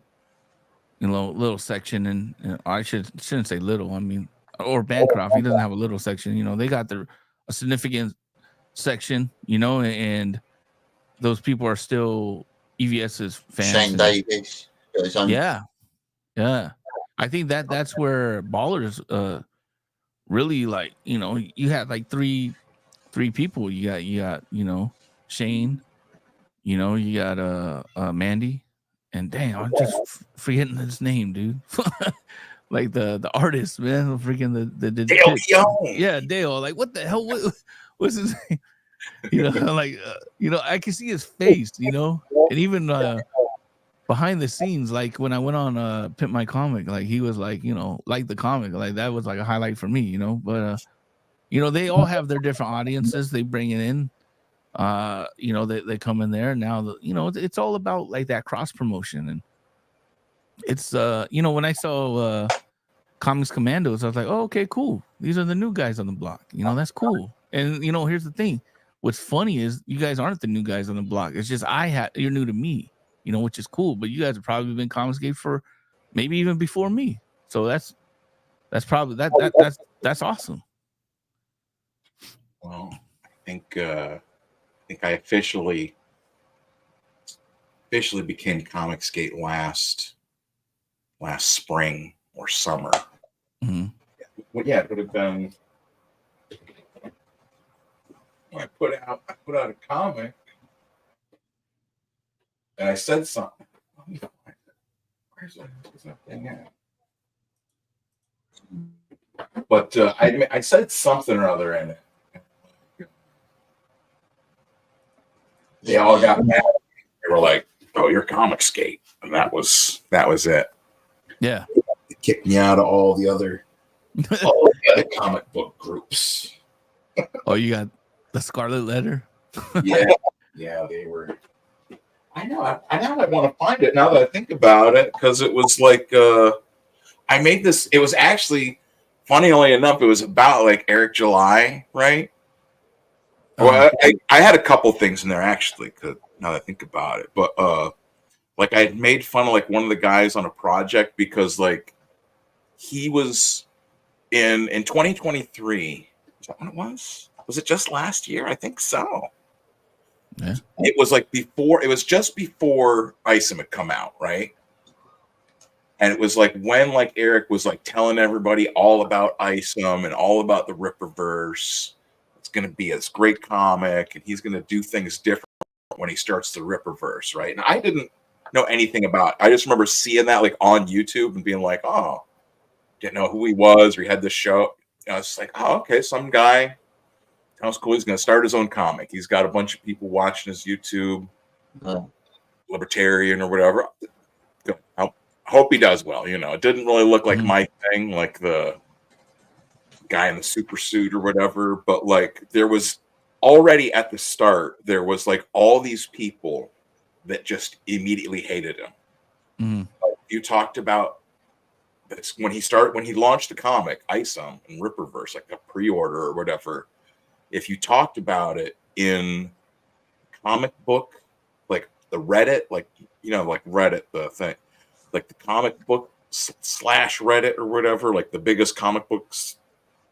you know, little section, and I shouldn't say little. I mean, or Bancroft, he doesn't have a little section. You know, they got a significant section. You know, and those people are still EVS's fans. Shane Davis. Yeah. I think that's where Ballers really, like, you know, you had like three people. You got you know, Shane, you know, you got Mandy, and dang, I'm just forgetting his name, dude. Like the artist, man, freaking the Dale Young. Yeah, Dale. Like, what the hell? What's his name? You know, like you know, I can see his face, you know, and even behind the scenes, like when I went on Pimp My Comic, like he was like, you know, like the comic, like that was like a highlight for me, you know. But you know, they all have their different audiences they bring it in. You know, they come in there now. You know, it's all about like that cross promotion, and it's you know, when I saw Comics Commandos, I was like, oh, okay, cool. These are the new guys on the block. You know, that's cool. And you know, here's the thing. What's funny is you guys aren't the new guys on the block. It's just you're new to me. You know, which is cool. But you guys have probably been Comicsgate for maybe even before me. So that's probably that's awesome. Well, I think I officially became Comicsgate last spring or summer. Mm-hmm. Well, yeah, it would have been when I put out a comic. And I said something. Where's that thing at? But I said something or other in it. They all got mad. They were like, "Oh, you're Comicsgate," and that was it. Yeah, They kicked me out of all the other comic book groups. Oh, you got the Scarlet Letter? Yeah, they were. I know. I want to find it now that I think about it, because it was like I made this. It was actually, funnily enough, it was about like Eric July, right? Well, I had a couple things in there actually, now that I think about it. But like I had made fun of like one of the guys on a project because like he was in 2023. Is that when it was? Was it just last year? I think so. Yeah. It was like before. It was just before Isom had come out, right? And it was like when like Eric was like telling everybody all about Isom and all about the Ripperverse. It's going to be this great comic, and he's going to do things different when he starts the Ripperverse, right? And I didn't know anything about it. I just remember seeing that like on YouTube and being like, oh, didn't know who he was, or he had this show. And I was like, oh, okay, some guy. Sounds cool. He's going to start his own comic. He's got a bunch of people watching his YouTube, libertarian or whatever. I hope he does well. You know, it didn't really look like my thing, like the guy in the super suit or whatever. But like, there was already at the start, there was like all these people that just immediately hated him. Like, you talked about this when he launched the comic, Isom and Ripperverse, like a pre-order or whatever. If you talked about it in comic book, like the Reddit, like, you know, like Reddit, the thing, like the comic book / Reddit or whatever, like the biggest comic books,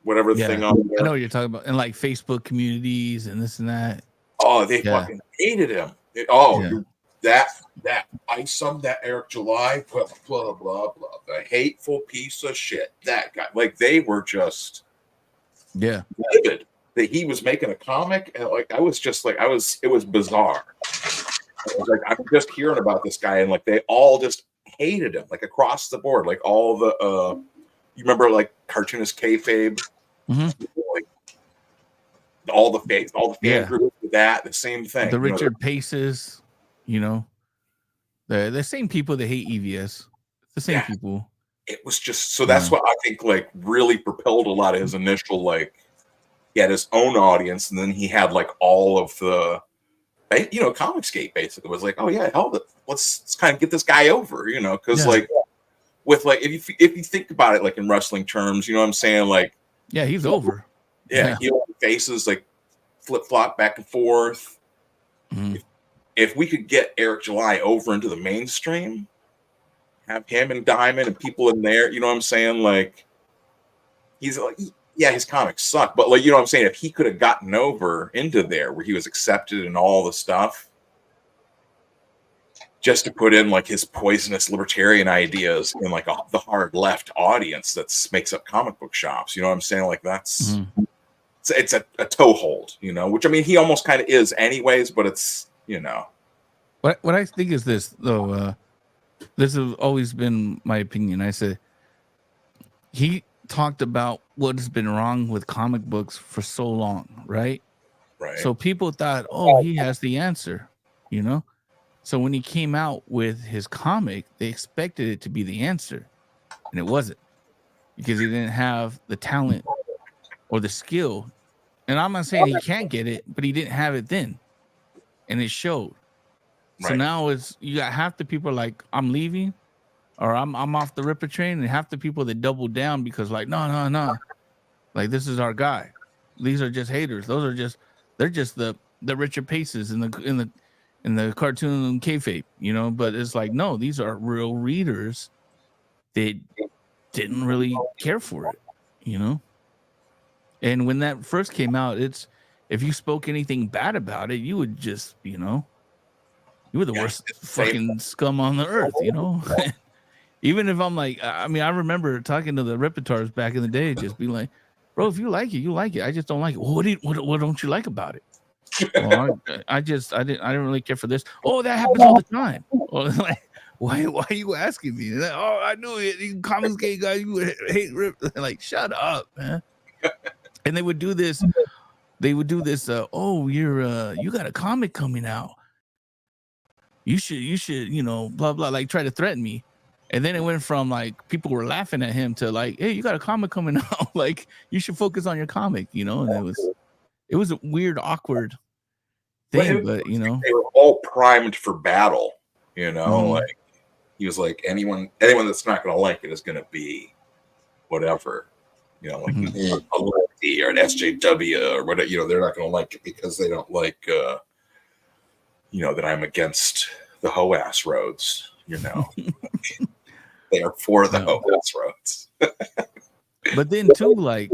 whatever thing on there. I know what you're talking about. And like Facebook communities and this and that. Oh, they fucking hated him. That Isom, that Eric July, blah, blah, blah, blah. The hateful piece of shit. That guy. Like, they were just livid that he was making a comic, and like I was just like it was bizarre. I was like, I'm just hearing about this guy, and like they all just hated him, like across the board. Like all the you remember like cartoonist kayfabe, like all the fan groups with that, the same thing. The Richard Paces, you know, the same people that hate EVS, the same people. It was just so that's what I think like really propelled a lot of his initial like. He had his own audience, and then he had like all of the, you know, Comicsgate basically was like, oh yeah, hell, let's kind of get this guy over, you know, because like with like if you think about it like in wrestling terms, you know what I'm saying, like he's over. Yeah, heel faces like flip flop back and forth. Mhm. If we could get Eric July over into the mainstream, have him and Diamond and people in there, you know what I'm saying? Like, he's like, yeah, his comics suck, but like, you know what I'm saying? If he could have gotten over into there where he was accepted and all the stuff, just to put in like his poisonous libertarian ideas in like the hard left audience that makes up comic book shops, you know what I'm saying? Like, that's it's a toehold, you know, which I mean, he almost kind of is anyways, but it's, you know. What I think is this though. This has always been my opinion. I said he talked about what's been wrong with comic books for so long, right? Right. So people thought, oh, he has the answer, you know? So when he came out with his comic, they expected it to be the answer, and it wasn't, because he didn't have the talent or the skill. And I'm not saying he can't get it, but he didn't have it then, and it showed. So Right. now it's, you got half the people like, I'm leaving, or I'm off the Ripper train, and half the people that double down because like, no, like, this is our guy. These are just haters. Those are just, they're just the Richard Paces in the cartoon kayfabe, you know. But it's like, no, these are real readers that didn't really care for it, you know. And when that first came out, it's, if you spoke anything bad about it, you would just, you know, you were the worst fucking scum on the earth, you know. Even if I'm like, I mean, I remember talking to the Ripetars back in the day, just being like, bro, if you like it, you like it. I just don't like it. Well, what don't you like about it? Well, I didn't really care for this. Oh, that happens all the time. Well, like, why are you asking me? Like, oh, I knew it. You comics gay guy, you would hate Rip. Like, shut up, man. And they would do this. They would do this. Oh, you got a comic coming out. You should, you know, blah blah. Like, try to threaten me. And then it went from like people were laughing at him to like, hey, you got a comic coming out. Like, you should focus on your comic, you know. And it was a weird, awkward thing, but you know, they were all primed for battle, you know. Like, he was like, anyone that's not going to like it is going to be whatever, you know, like a Liberty or an SJW or whatever, you know. They're not going to like it because they don't like, you know, that I'm against the hoe-ass roads, you know. They are for the hoe-ass roads. But then too, like,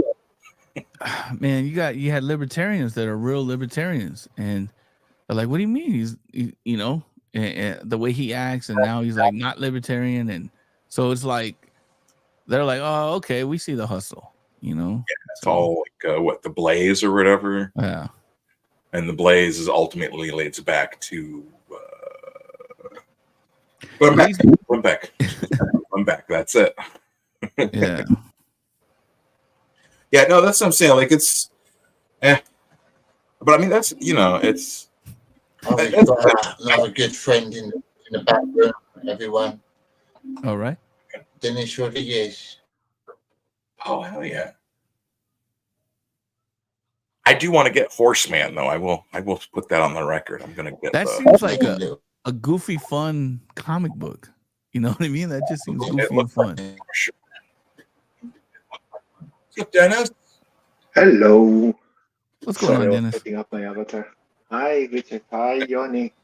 man, you had libertarians that are real libertarians, and they're like, what do you mean you know, and the way he acts, and now he's like not libertarian, and so it's like they're like, oh, okay, we see the hustle, you know. Yeah, it's all like what, the Blaze or whatever. Yeah, and the Blaze is ultimately leads back to Went back. That's it. Yeah. Yeah, no, that's what I'm saying. Like, it's, but I mean, that's, you know, it's. I've got another good friend in the back room, everyone. All right. Dennis Rodriguez. Oh, hell yeah. I do want to get Horseman, though. I will put that on the record. I'm going to get that. Seems like a goofy, fun comic book. You know what I mean? That just seems goofy and fun. Sure. What's up, Dennis? Hello. What's going on, Dennis? Setting up my avatar. Hi, Richard. Hi, Johnny.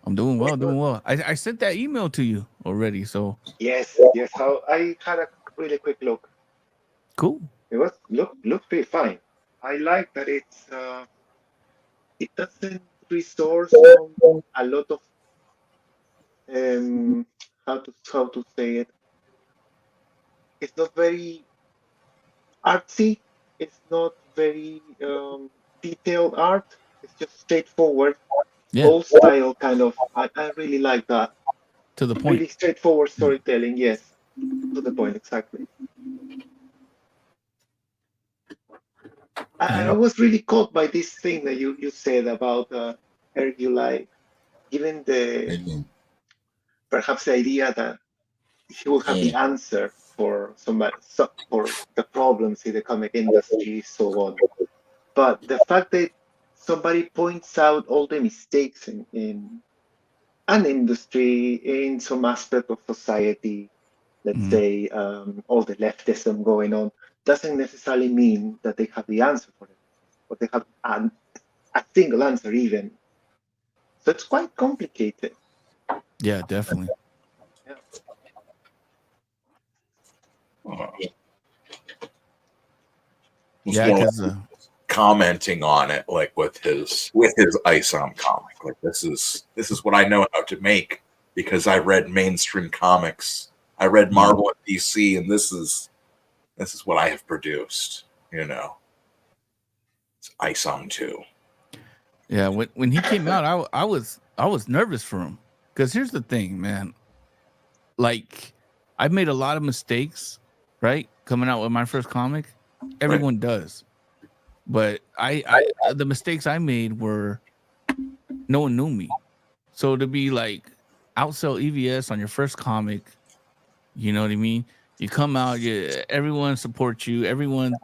I'm doing well. I sent that email to you already, so. Yes. How I had a really quick look. Cool. It was looked pretty fine. I like that it's it doesn't resource on a lot of how to say it. It's not very artsy. It's not very detailed art. It's just straightforward, old style kind of. I really like that. To the point. Really straightforward storytelling. Yes, to the point exactly. I was really caught by this thing that you said about Hercule, given the perhaps the idea that he will have the answer for for the problems in the comic industry, so on. But the fact that somebody points out all the mistakes in an industry, in some aspect of society, let's say all the leftism going on, doesn't necessarily mean that they have the answer for it, or they have a single answer even. So it's quite complicated. Yeah, definitely. Yeah, because commenting on it, like with his ISOM comic, like this is what I know how to make because I read mainstream comics, I read Marvel and DC, and this is what I have produced. You know, it's ISOM 2. Yeah, when he came out, I was nervous for him because here's the thing, man. Like, I've made a lot of mistakes, right? Coming out with my first comic, everyone does. But I the mistakes I made were no one knew me. So to be like outsell EVS on your first comic, you know what I mean? You come out, everyone supports you, everyone,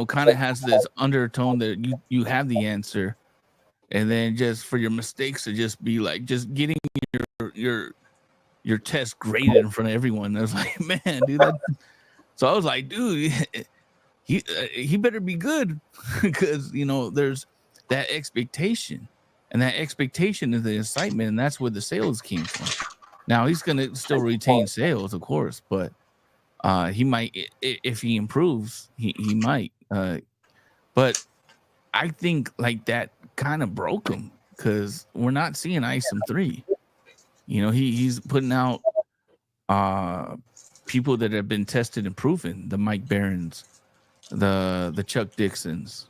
kind of has this undertone that you have the answer. And then just for your mistakes to just be like just getting your test graded in front of everyone. I was like, man, dude, so I was like, dude, he better be good because there's that expectation, and that expectation is the excitement, and that's where the sales came from. Now he's gonna still retain sales, of course, but he might, if he improves, he might. But I think like that kind of broke him because we're not seeing ISOM 3. He's putting out people that have been tested and proven, the Mike Barons, the Chuck Dixons,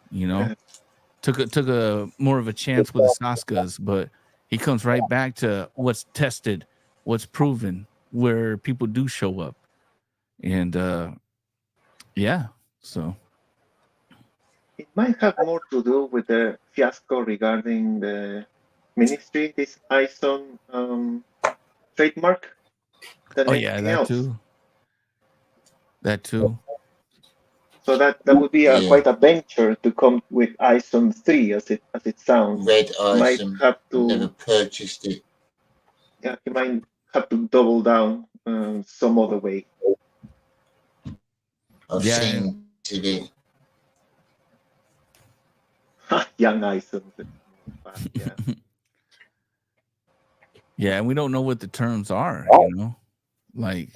took a more of a chance with the Saskas, but he comes right back to what's tested, what's proven, where people do show up. And so it might have more to do with the fiasco regarding the ministry, this ISOM trademark, than anything else. That too. So that would be quite a venture to come with ISOM 3, as it sounds. Red ISOM. Might have to never purchased it. Yeah, you might have to double down some other way. I've seen TV. Young ISOM. Yeah. Yeah, and we don't know what the terms are, like,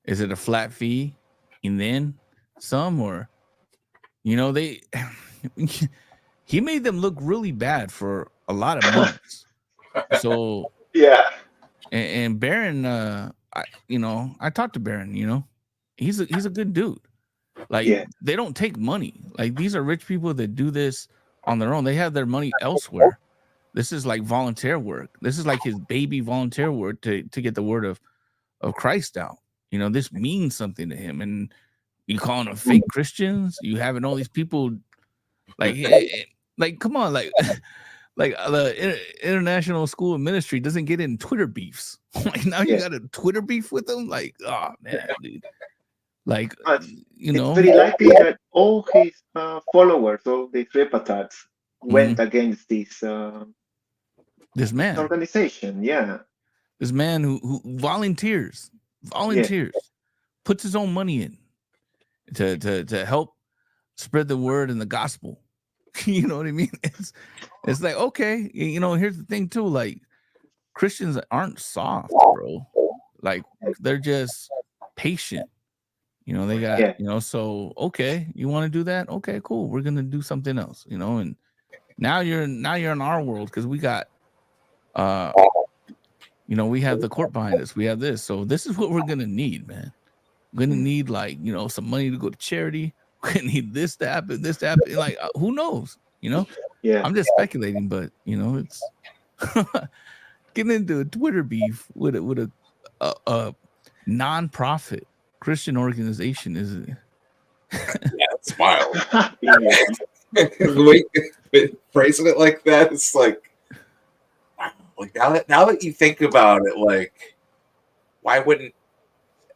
is it a flat fee and then some, or they he made them look really bad for a lot of months. So yeah, and Baron, I talked to Baron, he's a good dude. Like, they don't take money. Like, these are rich people that do this on their own. They have their money elsewhere. This is like volunteer work. This is like his baby volunteer work to get the word of Christ out. This means something to him. And you calling them fake Christians? You having all these people like come on, like the International School of Ministry doesn't get in Twitter beefs. Like, now you got a Twitter beef with them? Like, oh man, dude. Like, it's very likely that all his followers, all the repatats, went against this man organization. Yeah, this man who volunteers, puts his own money in to help spread the word and the gospel. You know what I mean? It's like, okay, here's the thing too. Like, Christians aren't soft, bro. Like, they're just patient. They got, so, okay, you want to do that? Okay, cool. We're going to do something else, and now you're in our world because we got, we have the court behind us. We have this. So this is what we're going to need, man. We're going to need, like, some money to go to charity. We're going to need this to happen, Like, who knows, Yeah. I'm just speculating, but, it's getting into a Twitter beef with a non-profit Christian organization is smile. Phrasing it like that, it's like now that you think about it, like, why wouldn't?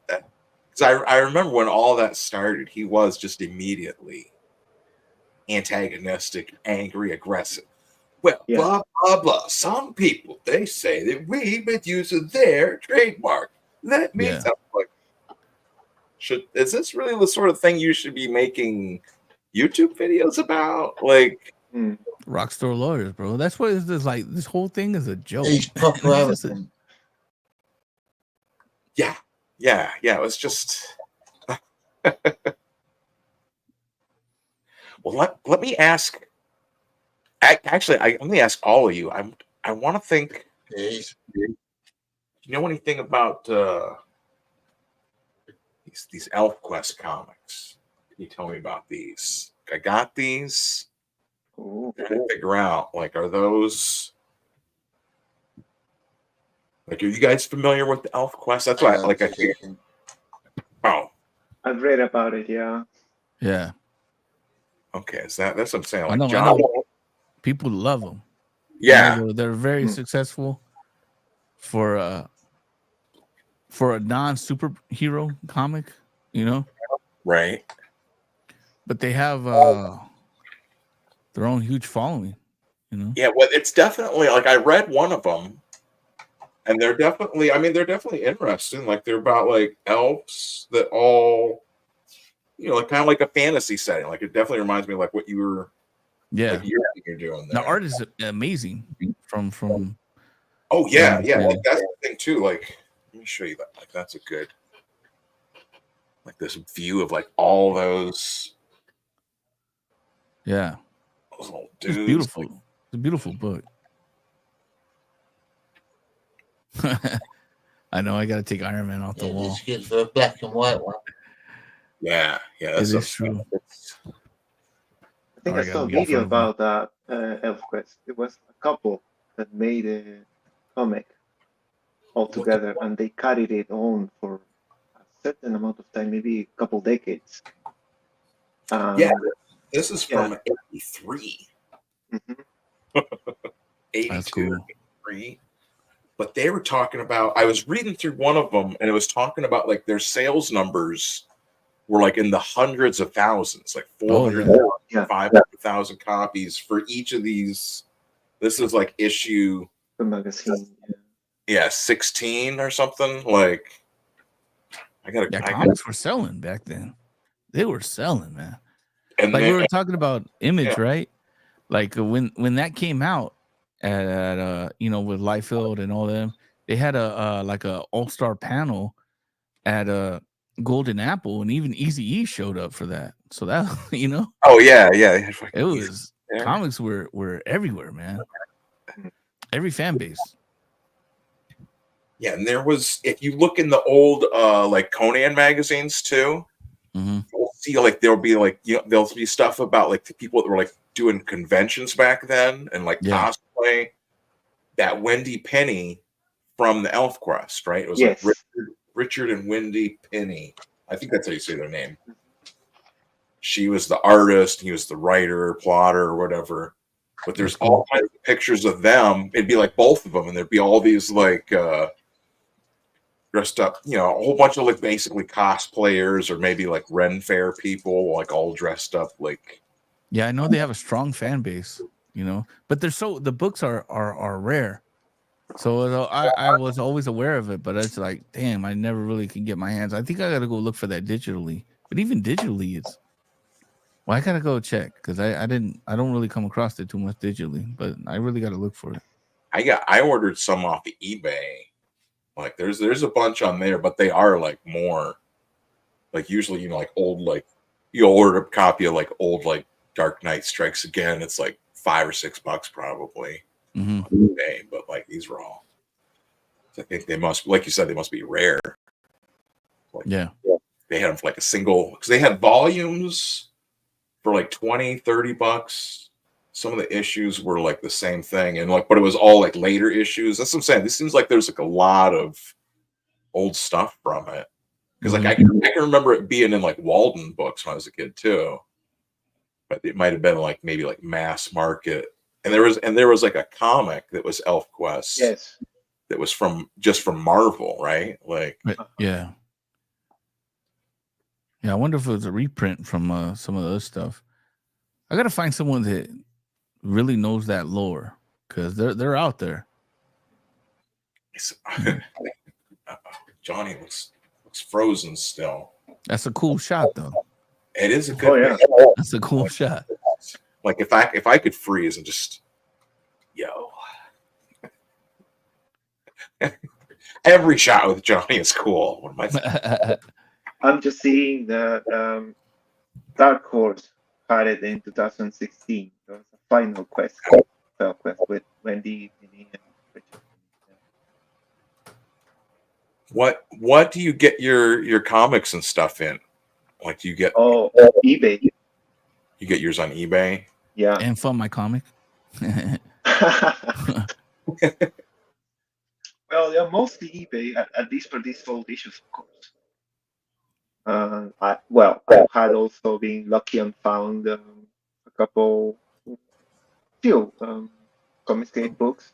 Because I remember when all that started, he was just immediately antagonistic, angry, aggressive. Well, blah blah blah. Some people, they say that we've been using their trademark. That means I'm like, is this really the sort of thing you should be making YouTube videos about? Like Rockstar Lawyers, bro. That's what is this like. This whole thing is a joke. He's proper arrogant. Yeah. It was just. Well, let me ask. Actually, let me ask all of you. I want to think. You know anything about these ElfQuest comics? Can you tell me about these? I got these. Trying to figure out, like, are those like? Are you guys familiar with the ElfQuest? That's why, I think. Oh, I've read about it. Yeah. Yeah. Okay, that's what I'm saying. I Like, know people love them. Yeah, they're very successful for a non-superhero comic, right. But they have their own huge following, Yeah, well, it's definitely like I read one of them, and they're definitely interesting. Like they're about like elves that all, like kind of like a fantasy setting. Like it definitely reminds me of like what you were, yeah, like you're doing there. The art is amazing from. Oh yeah. Like that's the thing too. Like let me show you that. Like that's a good, like this view of like all those. Yeah, those little it's dudes. beautiful. It's a beautiful book. I know. I got to take Iron Man off the wall. It's good for a black and white one. Yeah, that's it is true. I think I saw a video about ElfQuest. It was a couple that made a comic all together, and they carried it on for a certain amount of time, maybe a couple decades. This is from 83. Mm-hmm. 82, cool. 83. But they were talking about, I was reading through one of them, and it was talking about like their sales numbers were like in the hundreds of thousands, like 400,000, 500,000 copies for each of these. This is like issue the magazine. 16 or something. Like comics were selling back then. They were selling, man. And like we were talking about Image, right? Like when that came out at with Liefeld and all them, they had a all-star panel at Golden Apple, and even Eazy-E showed up for that. So that Oh yeah. It was comics were everywhere, man. Every fan base. Yeah, and there was, if you look in the old like Conan magazines too, you'll see like there'll be like there'll be stuff about like the people that were like doing conventions back then and like cosplay. That Wendy Penny from the ElfQuest, right? It was like Richard and Wendy Penny. I think that's how you say their name. She was the artist, he was the writer, plotter, or whatever. But there's all kinds of pictures of them. It'd be like both of them, and there'd be all these like dressed up, a whole bunch of like basically cosplayers or maybe like Ren Fair people, like all dressed up like. Yeah, I know they have a strong fan base, but the books are rare. So I was always aware of it, but it's like, damn, I never really can get my hands. I think I got to go look for that digitally. But even digitally, I got to go check because I don't really come across it too much digitally, but I really got to look for it. I ordered some off the eBay. Like there's a bunch on there, but they are like more like usually, like old, like you'll order a copy of like old, like Dark Knight Strikes Again. It's like $5 or $6 probably. But like these were all, I think they must, like you said, they must be rare. Like, they had them for like a single, because they had volumes for like $20, $30. Some of the issues were like the same thing, and like, but it was all like later issues. That's what I'm saying. This seems like there's like a lot of old stuff from it, because like I can remember it being in like Walden books when I was a kid too, but it might have been like maybe like mass market. And there was like a comic that was ElfQuest. Yes. That was from Marvel, right? Like yeah. I wonder if it was a reprint from some of the other stuff. I gotta find someone that really knows that lore because they're out there. Johnny looks frozen still. That's a cool shot, though. It is a good. Oh yeah. That's a cool shot. Like if I could freeze and just, yo, every shot with Johnny is cool. What am I saying? I'm just seeing that Dark Horse had it in 2016. It was a final quest, spell quest with Wendy, Vinny, and Richard. What do you get your comics and stuff in? Like, do you get eBay? You get yours on eBay? Yeah. And from my comic. Well, they're mostly eBay, at least for these old issues, of course. I had also been lucky and found a few Comicsgate books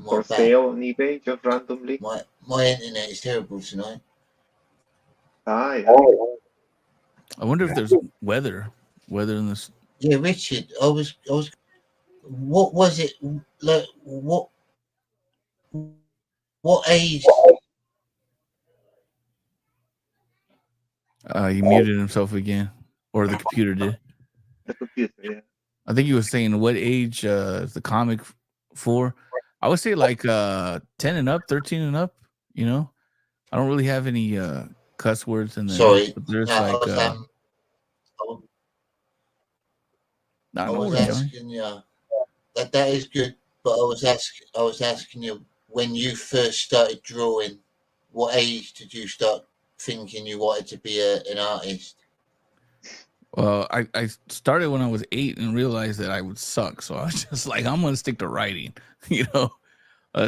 for sale on eBay, just randomly. My internet is terrible tonight. I wonder if there's weather in this. Yeah, Richard, I was. What was it like? What age? He muted himself again, or the computer did. The computer, yeah. I think he was saying what age is the comic for. I would say like 10 and up, 13 and up. You know, I don't really have any cuss words in there. Sorry, but there's no, like. I was asking you that is good, but I was asking you when you first started drawing, what age did you start thinking you wanted to be an artist? Well, I started when I was 8 and realized that I would suck, so I was just like, I'm gonna stick to writing. You know,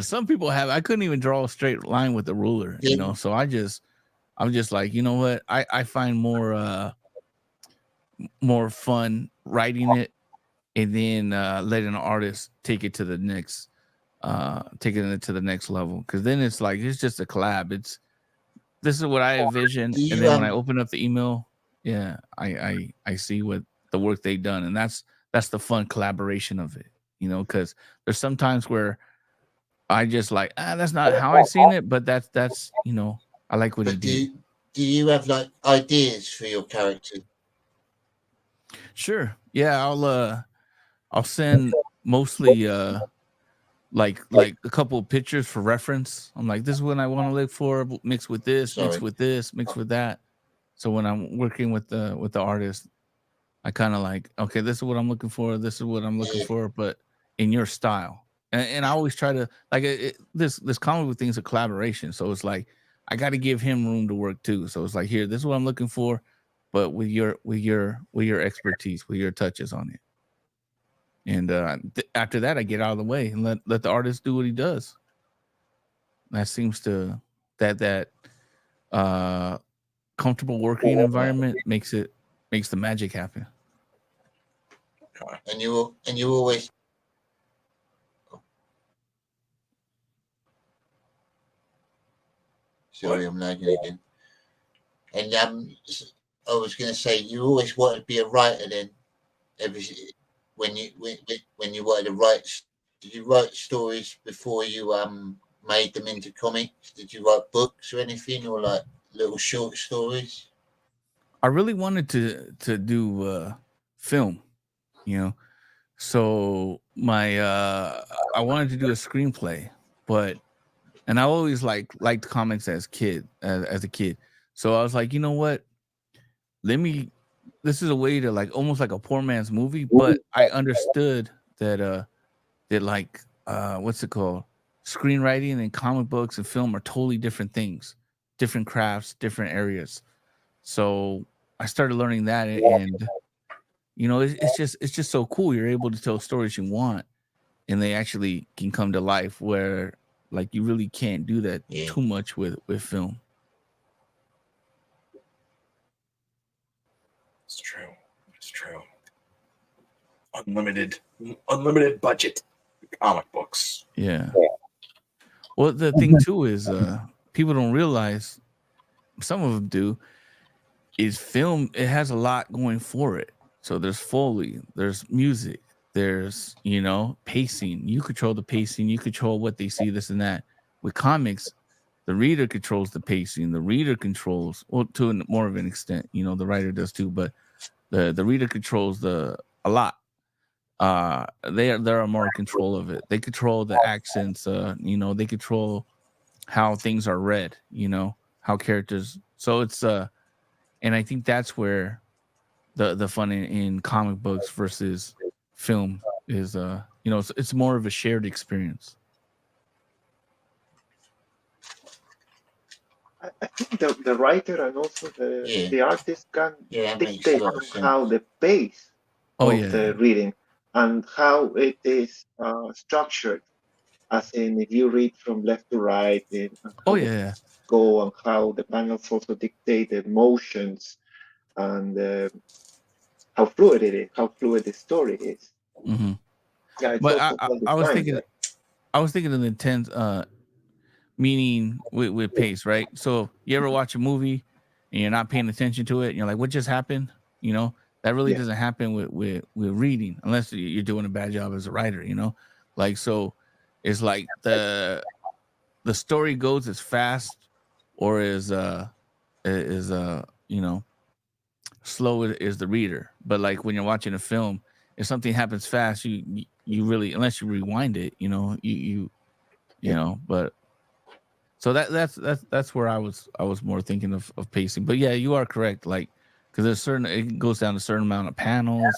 some people I couldn't even draw a straight line with a ruler. You know, so I'm just like, you know what, I find more fun writing it and then letting an artist take it to the next level, because then it's like it's just a collab. This is what I envision, and then when I open up the email, yeah, I see what the work they've done, and that's the fun collaboration of it, you know, because there's some times where I just like, that's not how I seen it, but that's you know, I like what he did. Do you have like ideas for your character? Sure. Yeah, I'll send mostly like a couple of pictures for reference. I'm like, this is what I want to look for, mix with this, mix with this, mix with that. So when I'm working with the artist, I kind of like, okay, this is what I'm looking for. This is what I'm looking for, but in your style. And I always try to like this comic book thing is a collaboration. So it's like I got to give him room to work too. So it's like, here, this is what I'm looking for, but with your expertise, with your touches on it. And after that, I get out of the way and let the artist do what he does. That seems to that comfortable working environment makes the magic happen. And you always. Sorry, I'm lagging again. And I was going to say, you always wanted to be a writer then. When you wanted to write, did you write stories before you made them into comics? Did you write books or anything, or like little short stories? I really wanted to do film, you know. So I wanted to do a screenplay, and I always liked comics as a kid. So I was like, you know what? This is a way to like almost like a poor man's movie, but I understood that like what's it called? Screenwriting and comic books and film are totally different things, different crafts, different areas. So I started learning that, and you know, it's just so cool. You're able to tell stories you want, and they actually can come to life. Where like you really can't do that too much with film. It's true. Unlimited budget comic books. Yeah. Well, the thing too is people don't realize, some of them do, is film, it has a lot going for it. So there's Foley, there's music, there's, pacing. You control the pacing, you control what they see, this and that. With comics, the reader controls the pacing. The reader controls, well, to more of an extent, you know, the writer does too, but the reader controls a lot. They're more in control of it. They control the accents. You know, they control how things are read. You know, how characters. So it's and I think that's where the fun in comic books versus film is. You know, it's more of a shared experience. I think the writer and also the artist can dictate somehow the pace of the reading and how it is structured. As in, if you read from left to right, and how the go and how the panels also dictate the motions and how fluid it is, how fluid the story is. Mm-hmm. Yeah, it's but also I was thinking, of the intent, meaning with pace, right? So you ever watch a movie and you're not paying attention to it, and you're like, "What just happened?" You know, that really doesn't happen with reading, unless you're doing a bad job as a writer. You know, like so, it's like the story goes as fast or as you know, slow is the reader. But like when you're watching a film, if something happens fast, you really, unless you rewind it, you know, you know. But so that's where I was more thinking of pacing. But yeah, you are correct. Like, because there's it goes down to a certain amount of panels.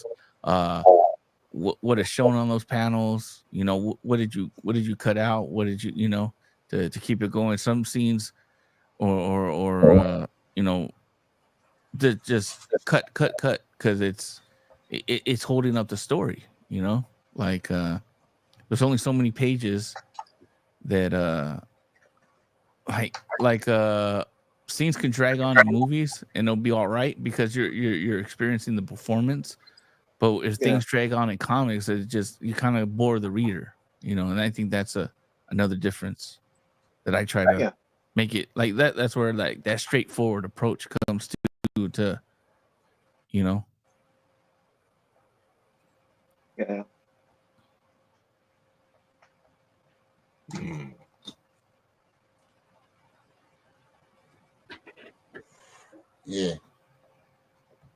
What is shown on those panels? You know, what did you cut out? What did you know to keep it going? Some scenes or you know, just cut because it's holding up the story. You know, like there's only so many pages that like scenes can drag on in movies and they'll be all right because you're experiencing the performance. But if things drag on in comics, it just, you kind of bore the reader, you know. And I think that's another difference that I try to make it like that. That's where like that straightforward approach comes to you know. Yeah. Yeah.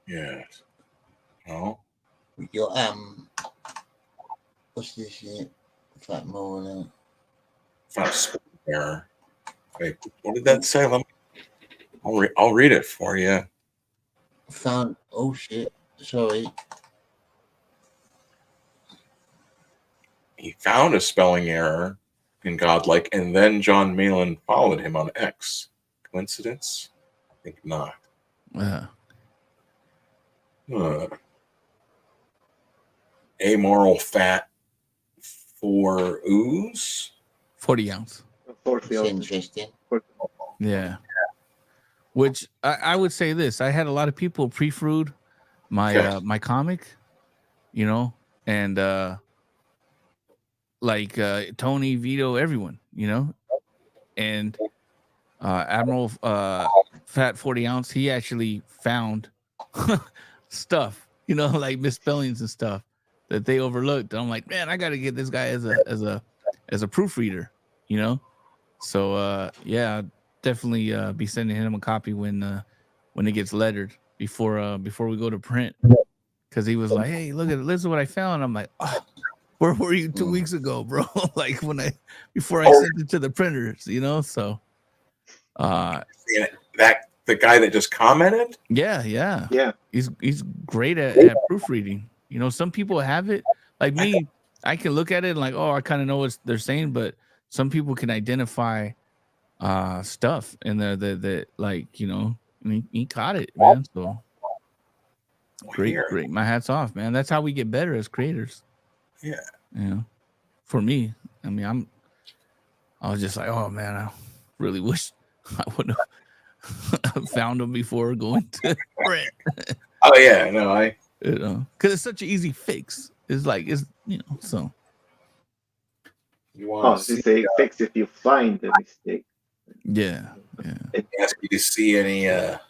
Yes. Oh. We got what's this shit? Fat more Fat error. Wait, what did that say? I'll read it for you. Found shit. Sorry. He found a spelling error in Godlike, and then John Malin followed him on X. Coincidence? I think not. Amoral fat for ooze? 40 ounce. That's interesting. Yeah. Which I would say this. I had a lot of people pre-frued my my comic, you know, and like Tony, Vito, everyone, you know, and Admiral Fat 40 ounce, he actually found stuff, you know, like misspellings and stuff that they overlooked. I'm like, man, I got to get this guy as a proofreader, you know. So yeah, definitely be sending him a copy when it gets lettered before we go to print, because he was like, hey, look at it, this is what I found. I'm like, oh, where were you 2 weeks ago, bro? Like before I sent it to the printers, you know. So that the guy that just commented, yeah, he's great at proofreading. You know, some people have it, like me. I can look at it and like, oh, I kind of know what they're saying, but some people can identify stuff in there that like, you know, he caught it, man. So great. My hat's off, man. That's how we get better as creators. Yeah. You know, for me, I mean, I was just like, oh man, I really wish I would have found them before going to print. Oh yeah, no, you know, because it's such an easy fix. It's like, it's, you know, so. You want to say fix if you find the mistake. Yeah. Ask you to see any. I'm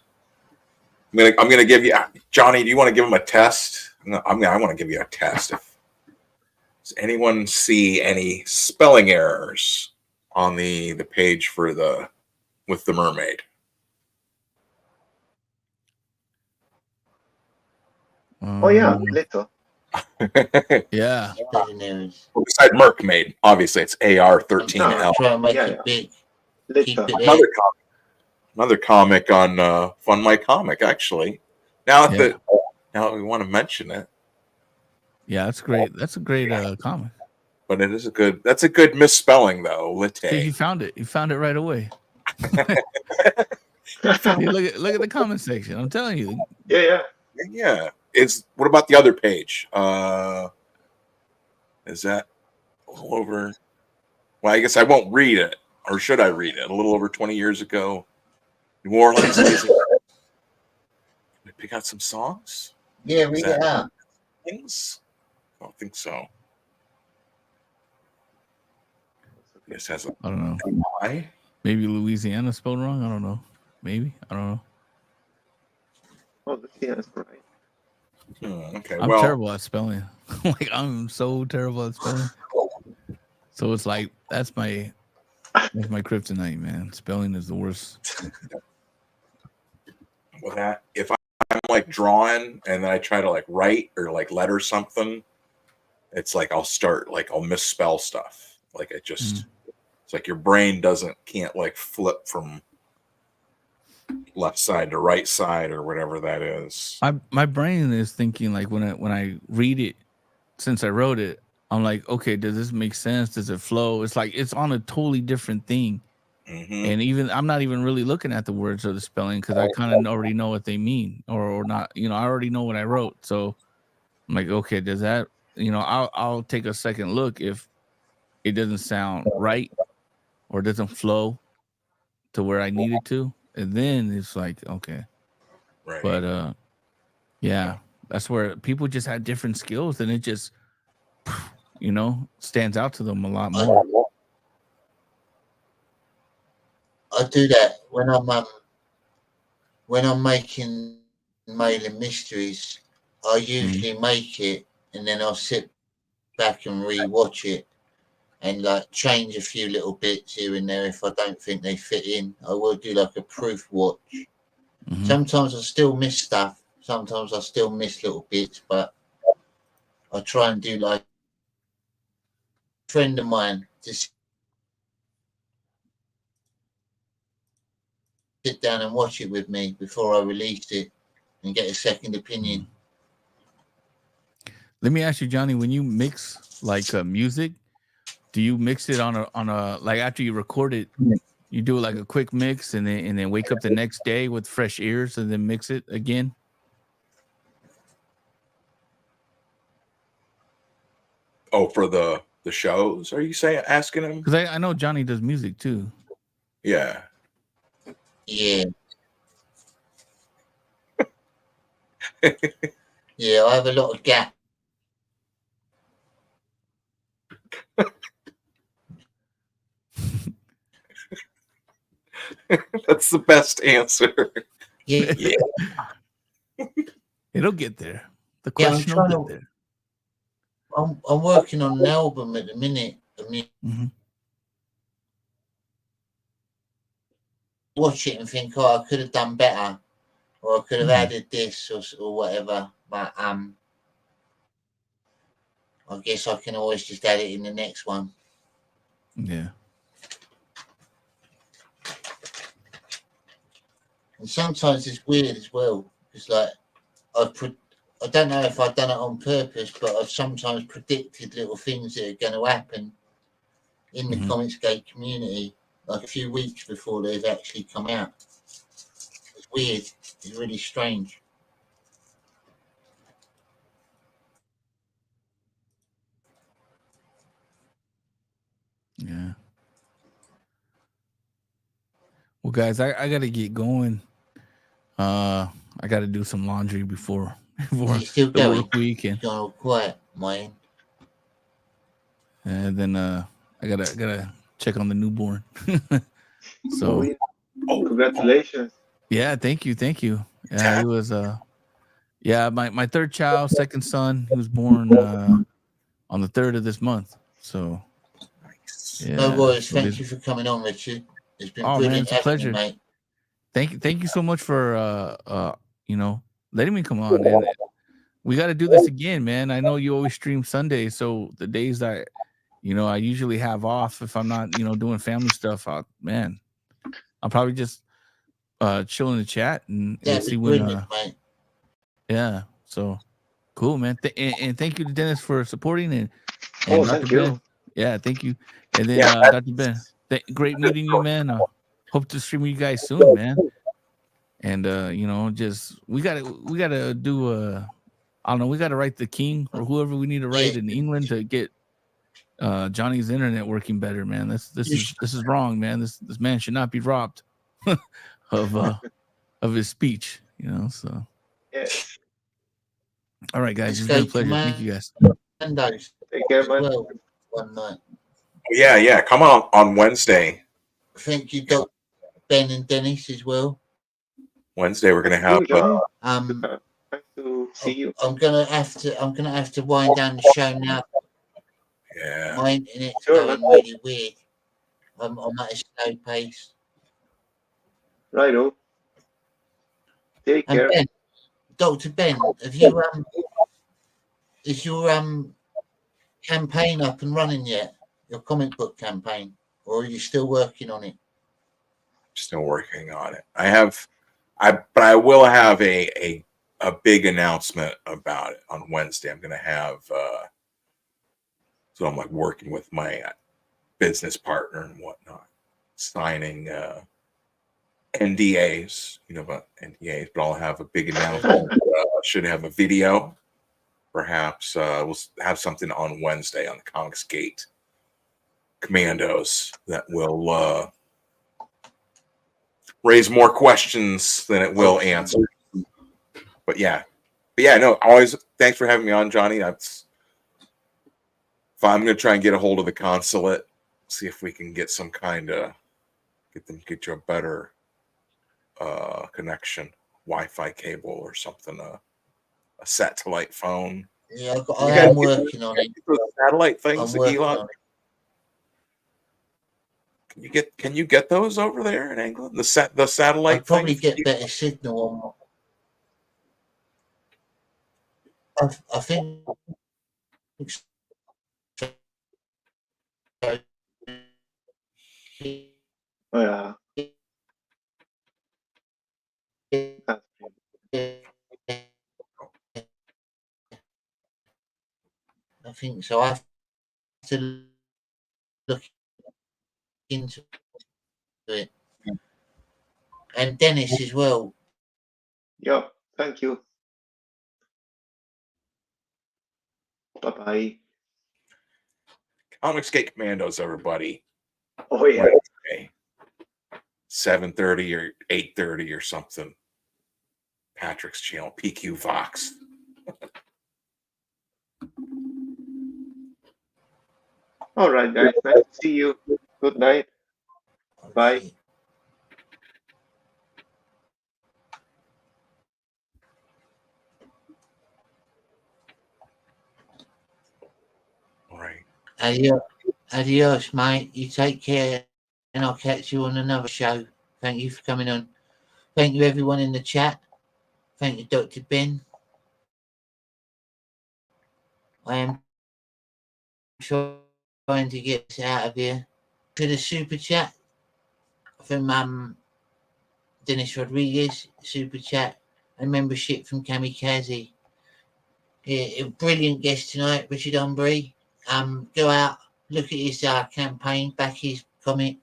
gonna give you, Johnny. Do you want to give him a test? I want to give you a test. Does anyone see any spelling errors on the page for the with the mermaid. Oh yeah, Leto. Yeah. Well, beside Merkmaid, obviously it's AR-13L. Try and make Yeah, it big. Keep Leto. it Another comic on Fun My Comic, actually. Now Yeah. now we want to mention it, Yeah, that's great. That's a great comic. but it is that's a good misspelling though. Because you Lite. found it. You found it right away. Yeah, Hey, look at the comment section. I'm telling you. yeah. Yeah. What about the other page? Is that a little over? Well, I guess I won't read it, or should I read it? A little over 20 years ago, New Orleans. Did we pick out some songs? Yeah, read it out. Things? I don't think so. This has a I don't know. Y. Maybe Louisiana spelled wrong. I don't know. Maybe. I don't know. Oh, yeah, that's right. Okay, I'm terrible at spelling. Like I'm so terrible at spelling. So it's like that's my kryptonite, man. Spelling is the worst. Well, that if I'm like drawing and then I try to like write or like letter something, it's like I'll misspell stuff. Like it just it's like your brain can't like flip from left side to right side or whatever that is. My brain is thinking like when I read it, since I wrote it, I'm like, okay, does this make sense? Does it flow? It's like it's on a totally different thing. And even I'm not even really looking at the words or the spelling because I kind of already know what they mean or not. You know, I already know what I wrote. So I'm like, okay, does that? You know, I'll take a second look if it doesn't sound right or doesn't flow to where I need it to, and then it's like, okay. Right. But yeah, that's where people just had different skills, and it just, you know, stands out to them a lot more. I do that when I'm making mailing mysteries. I usually make it and then I'll sit back and re-watch it and like change a few little bits here and there if I don't think they fit in. I will do like a proof watch. Sometimes I still miss stuff. Sometimes I still miss little bits, but I try and do like a friend of mine just sit down and watch it with me before I release it and get a second opinion. Let me ask you, Johnny, when you mix like music, do you mix it on a like after you record it, you do like a quick mix and then wake up the next day with fresh ears and then mix it again? Oh, for the shows? Are you asking him? Because I know Johnny does music too. Yeah. Yeah. Yeah, I have a lot of gap. That's the best answer. Yeah. It'll get there. The question will get there. I'm working on an album at the minute. I mean, watch it and think, oh, I could have done better, or I could have added this or whatever. But I guess I can always just add it in the next one. Yeah. And sometimes it's weird as well. It's like I don't know if I've done it on purpose, but I've sometimes predicted little things that are going to happen in the Comicsgate community, like a few weeks before they've actually come out. It's weird. It's really strange. Yeah. Well, guys, I got to get going. I got to do some laundry before Still the going? work week, and Going quiet, mine. And then I gotta check on the newborn. So Congratulations. yeah, thank you. Yeah, it was my third child, second son, he was born on the 3rd of this month. So yeah, No worries. so Thank you for coming on, Richard. It's been Oh man, brilliant it's a having you, pleasure. mate. Thank you so much for letting me come on. And we got to do this again, man. I know you always stream Sundays, so the days that I usually have off, if I'm not doing family stuff, I'll probably just chill in the chat and see when. Mate. Yeah, so cool, man. And thank you to Dennis for supporting and Oh, Dr. thank Ben. you. Yeah, thank you. And then Yeah, Dr. Ben, great meeting you, man. Hope to stream with you guys soon, man. And just we gotta do I don't know, we gotta write the king or whoever we need to write in England to get Johnny's internet working better, man. This is wrong, man. This man should not be robbed of his speech, so Yes. all right, guys, it's been a pleasure. Thank you guys. Take care, man. Well, one night. Yeah. Come on Wednesday. Thank you, Dr. Ben and Dennis as well. Wednesday we're gonna have. Nice to see you. I'm gonna have to wind down the show now. Yeah. My internet's going really weird. I'm at a slow pace. Righto. Take care. Ben, Dr. Ben, have you is your campaign up and running yet? Your comic book campaign, or are you still working on it? Still working on it. But I will have a big announcement about it on Wednesday. I'm gonna have so I'm like working with my business partner and whatnot, signing NDAs, about NDAs, but I'll have a big announcement. Should have a video. Perhaps we'll have something on Wednesday on the Comics Gate Commandos that will raise more questions than it will answer. But no, always thanks for having me on, Johnny. I'm going to try and get a hold of the consulate, see if we can get some kind of get you a better connection, Wi-Fi cable or something, a satellite phone. Yeah, I am working on it. Satellite things, Elon. on it. Can you get those over there in England? The satellite. I'd probably get better signal on. I think. Yeah. I think so. I have to look into it. And Dennis as well. Yep. Thank you. Bye-bye. Comics Gate Commandos, everybody. Oh, yeah. Wednesday, 7:30 or 8:30 or something. Patrick's channel, PQ Vox. All right, guys. Nice to see you. Good night. Bye. All right. Adios, mate. You take care, and I'll catch you on another show. Thank you for coming on. Thank you, everyone in the chat. Thank you, Dr. Ben. I am trying to get us out of here. To the super chat from Dennis Rodriguez, super chat, and membership from Kamikaze. Yeah, a brilliant guest tonight, Richard Umbrey. Go out, look at his campaign, back his comic.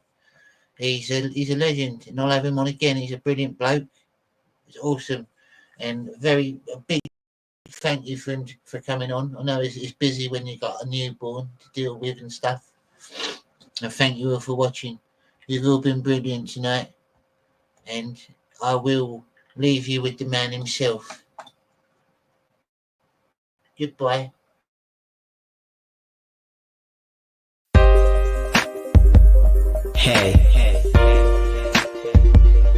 He's a legend, and I'll have him on again. He's a brilliant bloke. It's awesome, and a big thank you for him for coming on. I know it's busy when you've got a newborn to deal with and stuff. And thank you all for watching. You've all been brilliant tonight, and I will leave you with the man himself. Goodbye. Hey,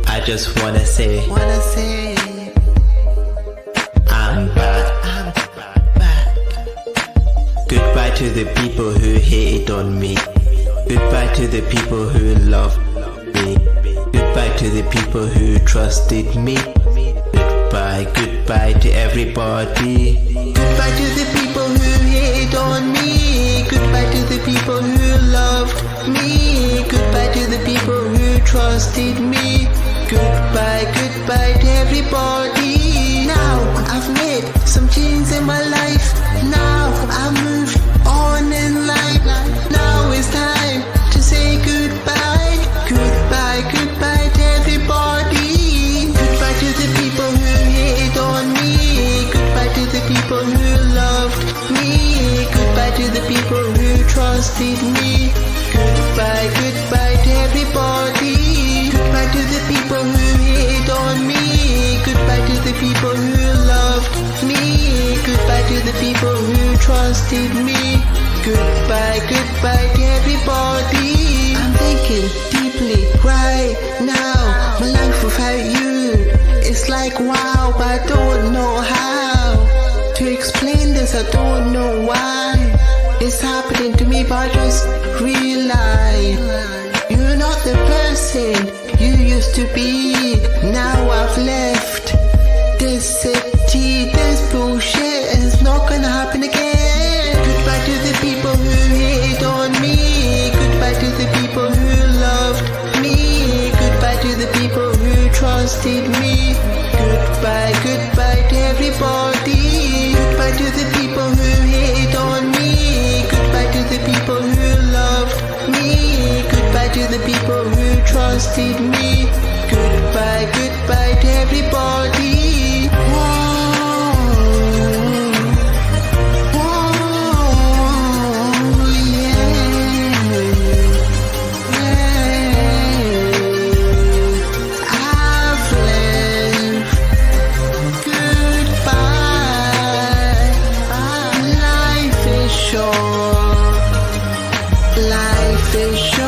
I just wanna say, I'm back. Goodbye to the people who hated on me. Goodbye to the people who love me. Goodbye to the people who trusted me. Goodbye, goodbye to everybody. Goodbye to the people who hate on me. Goodbye to the people who loved me. Goodbye to the people who trusted me. Goodbye, goodbye to everybody. Now I've made some change in my life. Now I've moved on in life. Now it's time to say goodbye. Goodbye, goodbye to everybody. Goodbye to the people who hate on me. Goodbye to the people who loved me. Goodbye to the people who trusted me. Goodbye, goodbye to everybody. Goodbye to the people who hate on me. Goodbye to the people who loved me. Goodbye to the people who trusted me. Goodbye, goodbye to everybody. I'm thinking deeply right now. My life without you, it's like wow, but I don't know how to explain this. I don't know why it's happening to me, but I just realize you're not the person you used to be. Now I've left this city. This bullshit is not gonna happen again. Goodbye to the people who hate on me. Goodbye to the people who loved me. Goodbye to the people who trusted me. Goodbye, goodbye to everybody. Goodbye to the people who hate on me. Goodbye to the people who loved me. Goodbye to the people who trusted me. Goodbye, goodbye to everybody. Life is short.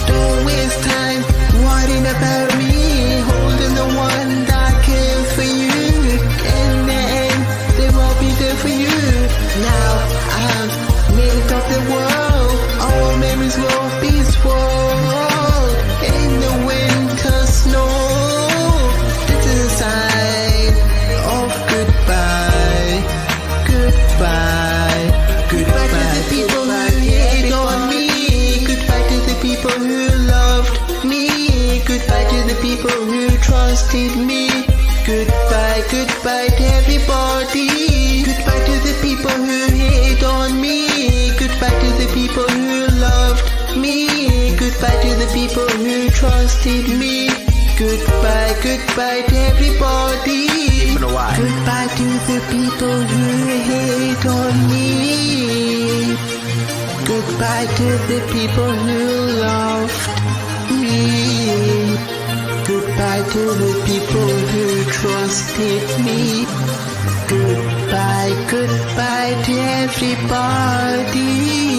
Don't waste time worrying about me, holding the one that cares for you. In the end, they won't be there for you. Now I've made it of the world. Our memories will be spoiled in the winter snow. This is a sign of goodbye. Goodbye. Goodbye to the people who hate on me. Goodbye to the people who loved me. Goodbye to the people who trusted me. Goodbye, goodbye to everybody. Goodbye to the people who hate on me. Goodbye to the people who loved me. Goodbye to the people who trusted me. Goodbye, goodbye to everybody. Goodbye to the people who hate on me. Goodbye to the people who loved me. Goodbye to the people who trusted me. Goodbye, goodbye to everybody.